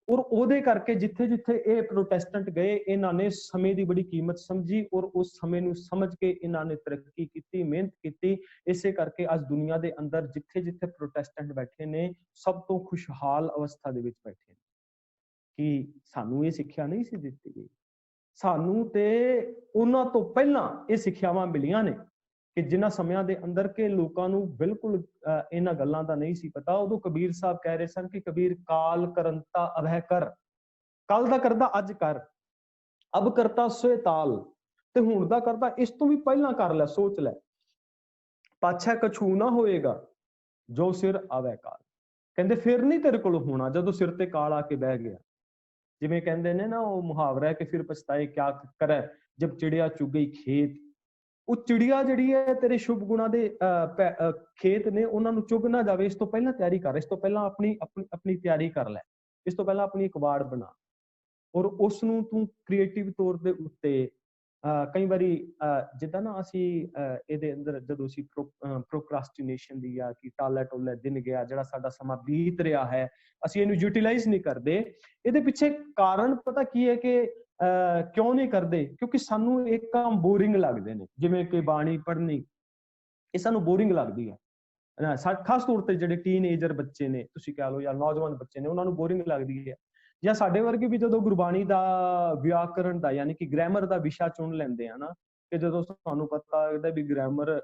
ਔਰ ਉਹਦੇ ਕਰਕੇ ਜਿੱਥੇ ਜਿੱਥੇ ਇਹ ਪ੍ਰੋਟੈਸਟੈਂਟ ਗਏ, ਇਹਨਾਂ ਨੇ ਸਮੇਂ ਦੀ ਬੜੀ ਕੀਮਤ ਸਮਝੀ ਔਰ ਉਸ ਸਮੇਂ ਨੂੰ ਸਮਝ ਕੇ ਇਹਨਾਂ ਨੇ ਤਰੱਕੀ ਕੀਤੀ, ਮਿਹਨਤ ਕੀਤੀ। ਇਸੇ ਕਰਕੇ ਅੱਜ ਦੁਨੀਆ ਦੇ ਅੰਦਰ ਜਿੱਥੇ ਜਿੱਥੇ ਪ੍ਰੋਟੈਸਟੈਂਟ ਬੈਠੇ ਨੇ, ਸਭ ਤੋਂ ਖੁਸ਼ਹਾਲ ਅਵਸਥਾ ਦੇ ਵਿੱਚ ਬੈਠੇ ਨੇ। ਕਿ ਸਾਨੂੰ ਇਹ ਸਿੱਖਿਆ ਨਹੀਂ ਸੀ ਦਿੱਤੀ ਗਈ, ਸਾਨੂੰ ਤੇ ਉਹਨਾਂ ਤੋਂ ਪਹਿਲਾਂ ਇਹ ਸਿੱਖਿਆਵਾਂ ਮਿਲੀਆਂ ਨੇ ਕਿ ਜਿਨ੍ਹਾਂ ਸਮਿਆਂ ਦੇ ਅੰਦਰ ਕਿ ਲੋਕਾਂ ਨੂੰ ਬਿਲਕੁਲ ਇਹਨਾਂ ਗੱਲਾਂ ਦਾ ਨਹੀਂ ਸੀ ਪਤਾ। ਉਦੋਂ ਕਬੀਰ ਸਾਹਿਬ ਕਹਿ ਰਹੇ ਸਨ ਕਿ ਕਬੀਰ ਕਾਲ ਕਰੰਤਾ ਅਭੈ ਕਰ, ਕੱਲ ਦਾ ਕਰਦਾ ਅੱਜ ਕਰ, ਅਬ ਕਰਤਾ ਸੋਏ ਤਾਲ, ਤੇ ਹੁਣ ਦਾ ਕਰਦਾ ਇਸ ਤੋਂ ਵੀ ਪਹਿਲਾਂ ਕਰ ਲੈ, ਸੋਚ ਲੈ, ਪਾਛੈ ਕਛੂ ਨਾ ਹੋਏਗਾ ਜੋ ਸਿਰ ਆਵੈ ਕਾਲ। ਕਹਿੰਦੇ ਫਿਰ ਨਹੀਂ ਤੇਰੇ ਕੋਲ ਹੋਣਾ ਜਦੋਂ ਸਿਰ ਤੇ ਕਾਲ ਆ ਕੇ ਬਹਿ ਗਿਆ। ਜਿਵੇਂ ਕਹਿੰਦੇ ਨੇ ਨਾ ਉਹ ਮੁਹਾਵਰਾ ਹੈ ਕਿ ਫਿਰ ਪਛਤਾਏ ਕਿਆ ਕਰੇ ਜਬ ਚਿੜੀਆ ਚੁਗ ਗਈ ਖੇਤ। ਉਹ ਚਿੜੀਆ ਜਿਹੜੀ ਹੈ ਤੇਰੇ ਸ਼ੁਭ ਗੁਣਾਂ ਦੇ ਖੇਤ ਨੇ, ਉਹਨਾਂ ਨੂੰ ਚੁਗ ਨਾ ਜਾਵੇ, ਇਸ ਤੋਂ ਪਹਿਲਾਂ ਤਿਆਰੀ ਕਰ, ਇਸ ਤੋਂ ਪਹਿਲਾਂ ਆਪਣੀ ਤਿਆਰੀ ਕਰ ਲੈ, ਇਸ ਤੋਂ ਪਹਿਲਾਂ ਆਪਣੀ ਇੱਕ ਵਾੜ ਬਣਾ। ਔਰ ਉਸ ਨੂੰ ਤੂੰ ਕ੍ਰੀਏਟਿਵ ਤੌਰ ਦੇ ਉੱਤੇ ਕਈ ਵਾਰੀ ਜਿੱਦਾਂ ਨਾ ਅਸੀਂ ਇਹਦੇ ਅੰਦਰ ਜਦੋਂ ਅਸੀਂ ਪ੍ਰੋਕਰਾਸਟੀਨੇਸ਼ਨ ਦੀ ਜਾਂ ਕਿ ਟਾਲੇ ਟੋਲੇ ਦਿਨ ਗਿਆ, ਜਿਹੜਾ ਸਾਡਾ ਸਮਾਂ ਬੀਤ ਰਿਹਾ ਹੈ, ਅਸੀਂ ਇਹਨੂੰ ਯੂਟੀਲਾਈਜ਼ ਨਹੀਂ ਕਰਦੇ। ਇਹਦੇ ਪਿੱਛੇ ਕਾਰਨ ਪਤਾ ਕੀ ਹੈ ਕਿ ਕਿਉਂ ਨਹੀਂ ਕਰਦੇ? ਕਿਉਂਕਿ ਸਾਨੂੰ ਇੱਕ ਕੰਮ ਬੋਰਿੰਗ ਲੱਗਦੇ ਨੇ, ਜਿਵੇਂ ਕਿ ਬਾਣੀ ਪੜ੍ਹਨੀ, ਇਹ ਸਾਨੂੰ ਬੋਰਿੰਗ ਲੱਗਦੀ ਹੈ। ਖਾਸ ਤੌਰ ਤੇ ਜਿਹੜੇ ਟੀਨਏਜਰ ਬੱਚੇ ਨੇ, ਤੁਸੀਂ ਕਹਿ ਲਓ, ਜਾਂ ਨੌਜਵਾਨ ਬੱਚੇ ਨੇ, ਉਹਨਾਂ ਨੂੰ ਬੋਰਿੰਗ ਲੱਗਦੀ ਹੈ। ਜਾਂ ਸਾਡੇ ਵਰਗੇ ਵੀ ਜਦੋਂ ਗੁਰਬਾਣੀ ਦਾ ਵਿਆਕਰਣ ਦਾ ਯਾਨੀ ਕਿ ਗ੍ਰਾਮਰ ਦਾ ਵਿਸ਼ਾ ਚੁਣ ਲੈਂਦੇ ਆ ਨਾ, ਕਿ ਜਦੋਂ ਸਾਨੂੰ ਪਤਾ ਲੱਗਦਾ ਵੀ ਗ੍ਰਾਮਰ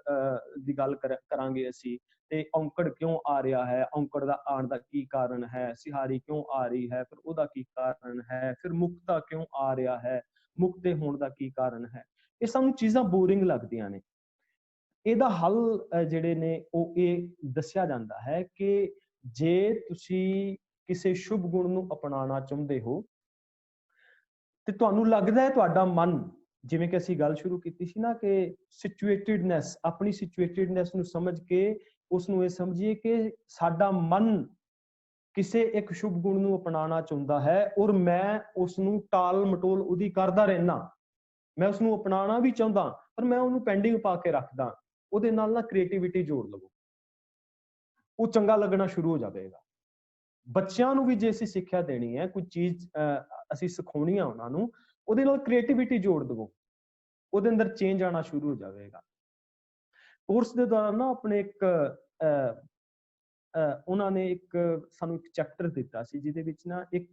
ਦੀ ਗੱਲ ਕਰਾਂਗੇ ਅਸੀਂ, ਤੇ ਔਂਕੜ ਕਿਉਂ ਆ ਰਿਹਾ ਹੈ, ਔਂਕੜ ਦਾ ਆਉਣ ਦਾ ਕੀ ਕਾਰਨ ਹੈ, ਸਿਹਾਰੀ ਕਿਉਂ ਆ ਰਹੀ ਹੈ, ਫਿਰ ਉਹਦਾ ਕੀ ਕਾਰਨ ਹੈ, ਫਿਰ ਮੁਕਤਾ ਕਿਉਂ ਆ ਰਿਹਾ ਹੈ, ਮੁਕਤੇ ਹੋਣ ਦਾ ਕੀ ਕਾਰਨ ਹੈ, ਇਹ ਸਾਨੂੰ ਚੀਜ਼ਾਂ ਬੋਰਿੰਗ ਲੱਗਦੀਆਂ ਨੇ। ਇਹਦਾ ਹੱਲ ਜਿਹੜੇ ਨੇ ਉਹ ਇਹ ਦੱਸਿਆ ਜਾਂਦਾ ਹੈ ਕਿ ਜੇ ਤੁਸੀਂ ਕਿਸੇ ਸ਼ੁਭ ਗੁਣ ਨੂੰ ਅਪਣਾਉਣਾ ਚਾਹੁੰਦੇ ਹੋ ਤੇ ਤੁਹਾਨੂੰ ਲੱਗਦਾ ਹੈ ਤੁਹਾਡਾ ਮਨ, ਜਿਵੇਂ ਕਿ ਅਸੀਂ ਗੱਲ ਸ਼ੁਰੂ ਕੀਤੀ ਸੀ ਨਾ ਕਿ ਸਿਚੁਏਟਿਡਨੈਸ, ਆਪਣੀ ਸਿਚੁਏਟਿਡਨੈਸ ਨੂੰ ਸਮਝ ਕੇ ਉਸ ਨੂੰ ਇਹ ਸਮਝੀਏ ਕਿ ਸਾਡਾ ਮਨ ਕਿਸੇ ਇੱਕ ਸ਼ੁਭ ਗੁਣ ਨੂੰ ਅਪਣਾਉਣਾ ਚਾਹੁੰਦਾ ਹੈ ਔਰ ਮੈਂ ਉਸ ਨੂੰ ਟਾਲ ਮਟੋਲ ਉਹਦੀ ਕਰਦਾ ਰਹਿਣਾ, ਮੈਂ ਉਸ ਨੂੰ ਅਪਣਾਉਣਾ ਵੀ ਚਾਹੁੰਦਾ ਪਰ ਮੈਂ ਉਹਨੂੰ ਪੈਂਡਿੰਗ ਪਾ ਕੇ ਰੱਖਦਾ। ਉਹਦੇ ਨਾਲ ਨਾ ਕ੍ਰੀਏਟਿਵਿਟੀ ਜੋੜ ਲਵੋ, ਉਹ ਚੰਗਾ ਲੱਗਣਾ ਸ਼ੁਰੂ ਹੋ ਜਾਵੇਗਾ। ਬੱਚਿਆਂ ਨੂੰ ਵੀ ਜੇ ਅਸੀਂ ਸਿੱਖਿਆ ਦੇਣੀ ਹੈ, ਕੋਈ ਚੀਜ਼ ਅਸੀਂ ਸਿਖਾਉਣੀ ਆ ਉਹਨਾਂ ਨੂੰ, ਉਹਦੇ ਨਾਲ ਕ੍ਰੀਏਟਿਵਿਟੀ ਜੋੜ ਦਵੋ, ਉਹਦੇ ਅੰਦਰ ਚੇਂਜ ਆਉਣਾ ਸ਼ੁਰੂ ਹੋ ਜਾਵੇਗਾ। ਕੋਰਸ ਦੇ ਦੌਰਾਨ ਨਾ ਆਪਣੇ ਇੱਕ ਉਹਨਾਂ ਨੇ ਇੱਕ ਸਾਨੂੰ ਇੱਕ ਚੈਪਟਰ ਦਿੱਤਾ ਸੀ ਜਿਹਦੇ ਵਿੱਚ ਨਾ ਇੱਕ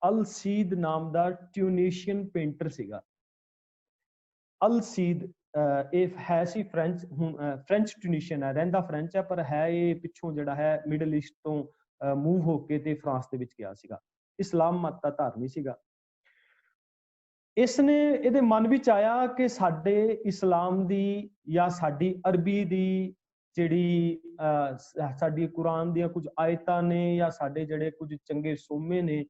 ਅਲਸੀਦ ਨਾਮ ਦਾ ਟਿਊਨੀਸ਼ੀਅਨ ਪੇਂਟਰ ਸੀਗਾ। ਅਲਸੀਦ ਇਹ ਹੈ ਸੀ ਫ੍ਰੈਂਚ ਟਿਊਨੀਸ਼ੀਅਨ ਹੈ, ਰਹਿੰਦਾ ਫ੍ਰੈਂਚ ਹੈ ਪਰ ਹੈ ਇਹ ਪਿੱਛੋਂ ਜਿਹੜਾ ਹੈ ਮਿਡਲ ਈਸਟ ਤੋਂ ਮੂਵ ਹੋ ਕੇ ਤੇ ਫਰਾਂਸ ਦੇ ਵਿੱਚ ਗਿਆ ਸੀਗਾ। ਇਸਲਾਮ ਮਤ ਦਾ ਧਾਰਨੀ ਸੀਗਾ। ਇਸਨੇ ਇਹਦੇ ਮਨ ਵਿੱਚ ਆਇਆ ਕਿ ਸਾਡੇ ਇਸਲਾਮ ਦੀ ਜਾਂ ਸਾਡੀ ਅਰਬੀ ਦੀ ਜਿਹੜੀ ਸਾਡੀ ਕੁਰਾਨ ਦੀਆਂ ਕੁਝ ਆਇਤਾਂ ਨੇ ਜਾਂ ਸਾਡੇ ਜਿਹੜੇ ਕੁਝ ਚੰਗੇ ਸੋਮੇ ਨੇ,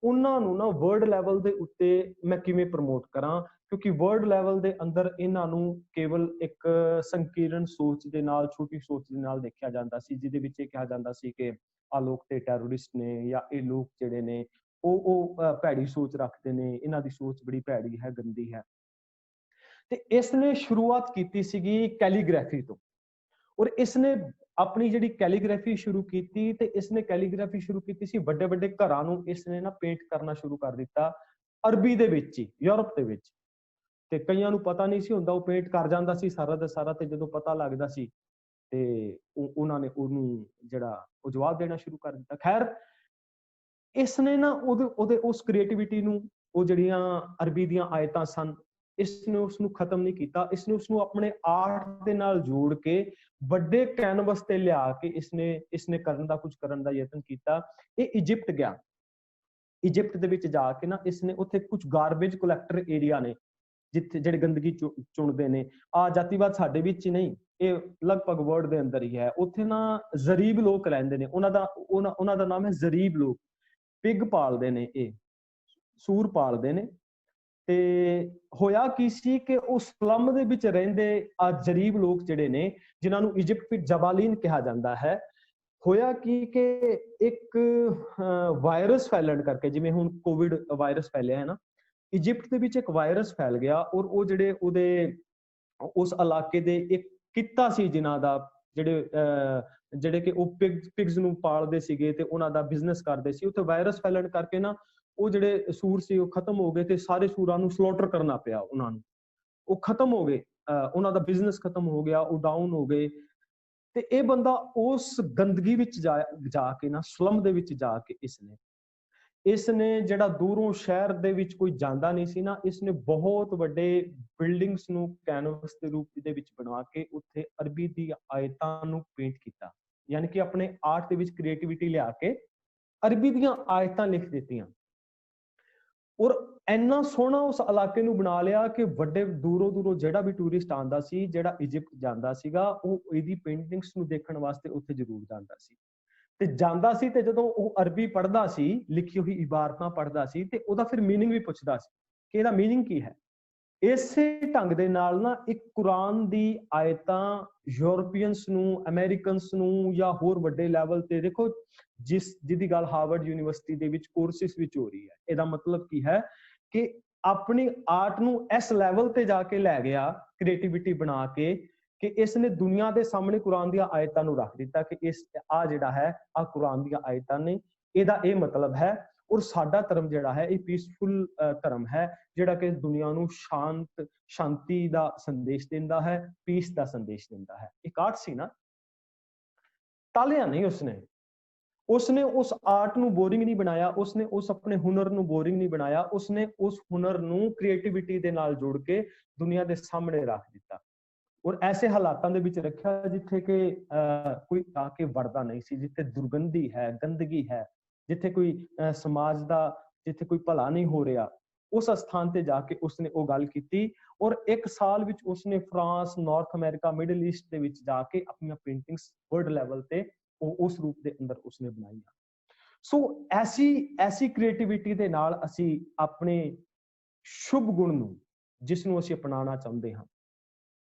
ਉਹਨਾਂ ਨੂੰ ਨਾ ਵਰਲਡ ਲੈਵਲ ਦੇ ਉੱਤੇ ਮੈਂ ਕਿਵੇਂ ਪ੍ਰਮੋਟ ਕਰਾਂ, ਕਿਉਂਕਿ ਵਰਲਡ ਲੈਵਲ ਦੇ ਅੰਦਰ ਇਹਨਾਂ ਨੂੰ ਕੇਵਲ ਇੱਕ ਸੰਕੀਰਣ ਸੋਚ ਦੇ ਨਾਲ, ਛੋਟੀ ਸੋਚ ਦੇ ਨਾਲ ਦੇਖਿਆ ਜਾਂਦਾ ਸੀ, ਜਿਹਦੇ ਵਿੱਚ ਇਹ ਕਿਹਾ ਜਾਂਦਾ ਸੀ ਕਿ ਆਹ ਲੋਕ ਤੇ ਟੈਰਰਿਸਟ ਨੇ ਜਾਂ ਇਹ ਲੋਕ ਜਿਹੜੇ ਨੇ ਉਹ ਭੈੜੀ ਸੋਚ ਰੱਖਦੇ ਨੇ, ਇਹਨਾਂ ਦੀ ਸੋਚ ਬੜੀ ਭੈੜੀ ਹੈ, ਗੰਦੀ ਹੈ। ਤੇ ਇਸਨੇ ਸ਼ੁਰੂਆਤ ਕੀਤੀ ਸੀਗੀ ਕੈਲੀਗ੍ਰਾਫੀ ਤੋਂ, ਔਰ ਇਸਨੇ ਆਪਣੀ ਜਿਹੜੀ ਕੈਲੀਗ੍ਰਾਫੀ ਸ਼ੁਰੂ ਕੀਤੀ ਤੇ ਇਸਨੇ ਕੈਲੀਗ੍ਰਾਫੀ ਸ਼ੁਰੂ ਕੀਤੀ ਸੀ ਵੱਡੇ ਵੱਡੇ ਘਰਾਂ ਨੂੰ ਇਸਨੇ ਨਾ ਪੇਂਟ ਕਰਨਾ ਸ਼ੁਰੂ ਕਰ ਦਿੱਤਾ, ਅਰਬੀ ਦੇ ਵਿੱਚ ਹੀ, ਯੂਰਪ ਦੇ ਵਿੱਚ। ਤੇ ਕਈਆਂ ਨੂੰ ਪਤਾ ਨਹੀਂ ਸੀ ਹੁੰਦਾ, ਉਹ ਪੇਂਟ ਕਰ ਜਾਂਦਾ ਸੀ ਸਾਰਾ ਦਾ ਸਾਰਾ, ਤੇ ਜਦੋਂ ਪਤਾ ਲੱਗਦਾ ਸੀ ਤੇ ਉਹਨਾਂ ਨੇ ਉਹਨੂੰ ਜਿਹੜਾ ਉਹ ਜਵਾਬ ਦੇਣਾ ਸ਼ੁਰੂ ਕਰ ਦਿੱਤਾ। ਖੈਰ ਇਸਨੇ ਨਾ ਉਹਦੇ ਉਸ ਕ੍ਰੀਏਟਿਵਿਟੀ ਨੂੰ, ਉਹ ਜਿਹੜੀਆਂ ਅਰਬੀ ਦੀਆਂ ਆਇਤਾਂ ਸਨ, ਇਸਨੇ ਉਸਨੂੰ ਖਤਮ ਨਹੀਂ ਕੀਤਾ, ਇਸਨੇ ਉਸਨੂੰ ਆਪਣੇ ਆਰਟ ਦੇ ਨਾਲ ਜੋੜ ਕੇ ਵੱਡੇ ਕੈਨਵਸ ਤੇ ਲਿਆ ਕੇ ਇਸਨੇ ਕਰਨ ਦਾ ਯਤਨ ਕੀਤਾ। ਇਹ ਇਜਿਪਟ ਗਿਆ। ਇਜਿਪਟ ਦੇ ਵਿੱਚ ਜਾ ਕੇ ਨਾ ਇਸਨੇ ਉੱਥੇ ਕੁਝ ਗਾਰਬੇਜ ਕਲੈਕਟਰ ਏਰੀਆ ਨੇ, ਜਿੱਥੇ ਜਿਹੜੇ ਗੰਦਗੀ ਚੁਣਦੇ ਨੇ। ਜਾਤੀਵਾਦ ਸਾਡੇ ਵਿੱਚ ਹੀ ਨਹੀਂ, ਇਹ ਲਗਭਗ ਵਰਲਡ ਦੇ ਅੰਦਰ ਹੀ ਹੈ। ਉੱਥੇ ਨਾ ਜ਼ਰੀਬ ਲੋਕ ਰਹਿੰਦੇ ਨੇ, ਉਹਨਾਂ ਦਾ ਨਾਮ ਹੈ ਜ਼ਰੀਬ ਲੋਕ। ਪਿਗ ਪਾਲਦੇ ਨੇ, ਇਹ ਸੂਰ ਪਾਲਦੇ ਨੇ। ਤੇ ਹੋਇਆ ਕੀ ਸੀ ਕਿ ਉਹ ਸਲਮ ਦੇ ਵਿੱਚ ਰਹਿੰਦੇ ਜ਼ਰੀਬ ਲੋਕ ਜਿਹੜੇ ਨੇ, ਜਿਨ੍ਹਾਂ ਨੂੰ ਇਜਿਪਟ ਵਿੱਚ ਜਬਾਲੀਨ ਕਿਹਾ ਜਾਂਦਾ ਹੈ, ਹੋਇਆ ਕੀ ਕਿ ਇੱਕ ਵਾਇਰਸ ਫੈਲਣ ਕਰਕੇ, ਜਿਵੇਂ ਹੁਣ ਕੋਵਿਡ ਵਾਇਰਸ ਫੈਲਿਆ ਹੈ ਨਾ, ਇਜਿਪਟ ਦੇ ਵਿੱਚ ਇੱਕ ਵਾਇਰਸ ਫੈਲ ਗਿਆ। ਔਰ ਉਹ ਜਿਹੜੇ ਉਸ ਇਲਾਕੇ ਦੇ ਇੱਕ ਕਿੱਤਾ ਸੀ ਜਿਨ੍ਹਾਂ ਦਾ, ਜਿਹੜੇ ਕਿ ਉਹ ਪਿਗਸ ਨੂੰ ਪਾਲਦੇ ਸੀਗੇ ਤੇ ਉਹਨਾਂ ਦਾ ਬਿਜ਼ਨਸ ਕਰਦੇ ਸੀ, ਉੱਥੇ ਵਾਇਰਸ ਫੈਲਣ ਕਰਕੇ ਨਾ ਉਹ ਜਿਹੜੇ ਸੂਰ ਸੀ ਉਹ ਖਤਮ ਹੋ ਗਏ ਤੇ ਸਾਰੇ ਸੂਰਾਂ ਨੂੰ ਸਲੋਟਰ ਕਰਨਾ ਪਿਆ ਉਹਨਾਂ ਨੂੰ। ਉਹ ਖਤਮ ਹੋ ਗਏ, ਉਹਨਾਂ ਦਾ ਬਿਜ਼ਨਸ ਖਤਮ ਹੋ ਗਿਆ, ਉਹ ਡਾਊਨ ਹੋ ਗਏ। ਤੇ ਇਹ ਬੰਦਾ ਉਸ ਗੰਦਗੀ ਵਿੱਚ ਜਾ ਕੇ ਨਾ, ਸਲਮ ਦੇ ਵਿੱਚ ਜਾ ਕੇ ਇਸਨੇ ਜਿਹੜਾ ਦੂਰੋਂ ਸ਼ਹਿਰ ਦੇ ਵਿੱਚ ਕੋਈ ਜਾਂਦਾ ਨਹੀਂ ਸੀ ਨਾ, ਇਸਨੇ ਬਹੁਤ ਵੱਡੇ ਬਿਲਡਿੰਗਸ ਨੂੰ ਕੈਨਵਸ ਦੇ ਰੂਪ ਦੇ ਵਿੱਚ ਬਣਾ ਕੇ ਉੱਥੇ ਅਰਬੀ ਦੀ ਆਇਤਾਂ ਨੂੰ ਪੇਂਟ ਕੀਤਾ। ਯਾਨੀ ਕਿ ਆਪਣੇ ਆਰਟ ਦੇ ਵਿੱਚ ਕ੍ਰੀਏਟੀਵਿਟੀ ਲਿਆ ਕੇ ਅਰਬੀ ਦੀਆਂ ਆਇਤਾਂ ਲਿਖ ਦਿੱਤੀਆਂ। ਔਰ ਇੰਨਾ ਸੋਹਣਾ ਉਸ ਇਲਾਕੇ ਨੂੰ ਬਣਾ ਲਿਆ ਕਿ ਵੱਡੇ ਦੂਰੋਂ ਜਿਹੜਾ ਵੀ ਟੂਰਿਸਟ ਆਉਂਦਾ ਸੀ, ਜਿਹੜਾ ਇਜਿਪਟ ਜਾਂਦਾ ਸੀਗਾ, ਉਹ ਇਹਦੀ ਪੇਂਟਿੰਗਸ ਨੂੰ ਦੇਖਣ ਵਾਸਤੇ ਉੱਥੇ ਜ਼ਰੂਰ ਜਾਂਦਾ ਸੀ। ਤੇ ਜਦੋਂ ਉਹ ਅਰਬੀ ਪੜ੍ਹਦਾ ਸੀ, ਲਿਖੀ ਹੋਈ ਇਬਾਰਤਾਂ ਪੜ੍ਹਦਾ ਸੀ, ਤੇ ਉਹਦਾ ਫਿਰ ਮੀਨਿੰਗ ਵੀ ਪੁੱਛਦਾ ਸੀ ਕਿ ਇਹਦਾ ਮੀਨਿੰਗ ਕੀ ਹੈ। ਇਸੇ ਢੰਗ ਦੇ ਨਾਲ ਨਾ ਇੱਕ ਕੁਰਾਨ ਦੀ ਆਇਤਾਂ ਯੂਰਪੀਅਨਸ ਨੂੰ, ਅਮਰੀਕਨਸ ਨੂੰ, ਜਾਂ ਹੋਰ ਵੱਡੇ ਲੈਵਲ ਤੇ, ਦੇਖੋ ਜਿਹਦੀ ਗੱਲ ਹਾਰਵਰਡ ਯੂਨੀਵਰਸਿਟੀ ਦੇ ਵਿੱਚ ਕੋਰਸਿਸ ਵਿੱਚ ਹੋ ਰਹੀ ਹੈ, ਇਹਦਾ ਮਤਲਬ ਕੀ ਹੈ ਕਿ ਆਪਣੀ ਆਰਟ ਨੂੰ ਇਸ ਲੈਵਲ ਤੇ ਜਾ ਕੇ ਲੈ ਗਿਆ, ਕ੍ਰੀਏਟੀਵਿਟੀ ਬਣਾ ਕੇ, ਕਿ ਇਸਨੇ ਦੁਨੀਆ ਦੇ ਸਾਹਮਣੇ ਕੁਰਾਨ ਦੀਆਂ ਆਇਤਾਂ ਨੂੰ ਰੱਖ ਦਿੱਤਾ ਕਿ ਜਿਹੜਾ ਹੈ ਕੁਰਾਨ ਦੀਆਂ ਆਇਤਾਂ ਨੇ, ਇਹਦਾ ਇਹ ਮਤਲਬ ਹੈ। ਔਰ ਸਾਡਾ ਧਰਮ ਜਿਹੜਾ ਹੈ ਇਹ ਪੀਸਫੁਲ ਧਰਮ ਹੈ, ਜਿਹੜਾ ਕਿ ਦੁਨੀਆ ਨੂੰ ਸ਼ਾਂਤੀ ਦਾ ਸੰਦੇਸ਼ ਦਿੰਦਾ ਹੈ, ਪੀਸ ਦਾ ਸੰਦੇਸ਼ ਦਿੰਦਾ ਹੈ। ਇੱਕ ਆਰਟ ਸੀ ਨਾ, ਟਾਲਿਆ ਨਹੀਂ ਉਸਨੇ ਉਸ ਆਰਟ ਨੂੰ ਬੋਰਿੰਗ ਨਹੀਂ ਬਣਾਇਆ, ਉਸਨੇ ਉਸ ਆਪਣੇ ਹੁਨਰ ਨੂੰ ਬੋਰਿੰਗ ਨਹੀਂ ਬਣਾਇਆ, ਉਸਨੇ ਉਸ ਹੁਨਰ ਨੂੰ ਕ੍ਰੀਏਟੀਵਿਟੀ ਦੇ ਨਾਲ ਜੋੜ ਕੇ ਦੁਨੀਆ ਦੇ ਸਾਹਮਣੇ ਰੱਖ ਦਿੱਤਾ। ਔਰ ਐਸੇ ਹਾਲਾਤਾਂ ਦੇ ਵਿੱਚ ਰੱਖਿਆ ਜਿੱਥੇ ਕਿ ਕੋਈ ਆ ਕੇ ਵੜਦਾ ਨਹੀਂ ਸੀ, ਜਿੱਥੇ ਦੁਰਗੰਧੀ ਹੈ, ਗੰਦਗੀ ਹੈ, ਜਿੱਥੇ ਕੋਈ ਸਮਾਜ ਦਾ, ਜਿੱਥੇ ਕੋਈ ਭਲਾ ਨਹੀਂ ਹੋ ਰਿਹਾ, ਉਸ ਸਥਾਨ ਤੇ ਜਾ ਕੇ ਉਸਨੇ ਉਹ ਗੱਲ ਕੀਤੀ। ਔਰ 1 ਸਾਲ ਵਿੱਚ ਉਸਨੇ France, north America, middle East ਦੇ ਵਿੱਚ ਜਾ ਕੇ ਆਪਣੀਆਂ ਪੇਂਟਿੰਗਸ ਵਰਲਡ ਲੈਵਲ ਤੇ ਉਸ ਰੂਪ ਦੇ ਅੰਦਰ ਉਸਨੇ ਬਣਾਈਆਂ। ਸੋ ਐਸੀ ਕ੍ਰੀਏਟੀਵਿਟੀ ਦੇ ਨਾਲ ਅਸੀਂ ਆਪਣੇ ਸ਼ੁਭ ਗੁਣ ਨੂੰ, ਜਿਸ ਨੂੰ ਅਸੀਂ ਅਪਣਾਉਣਾ ਚਾਹੁੰਦੇ ਹਾਂ,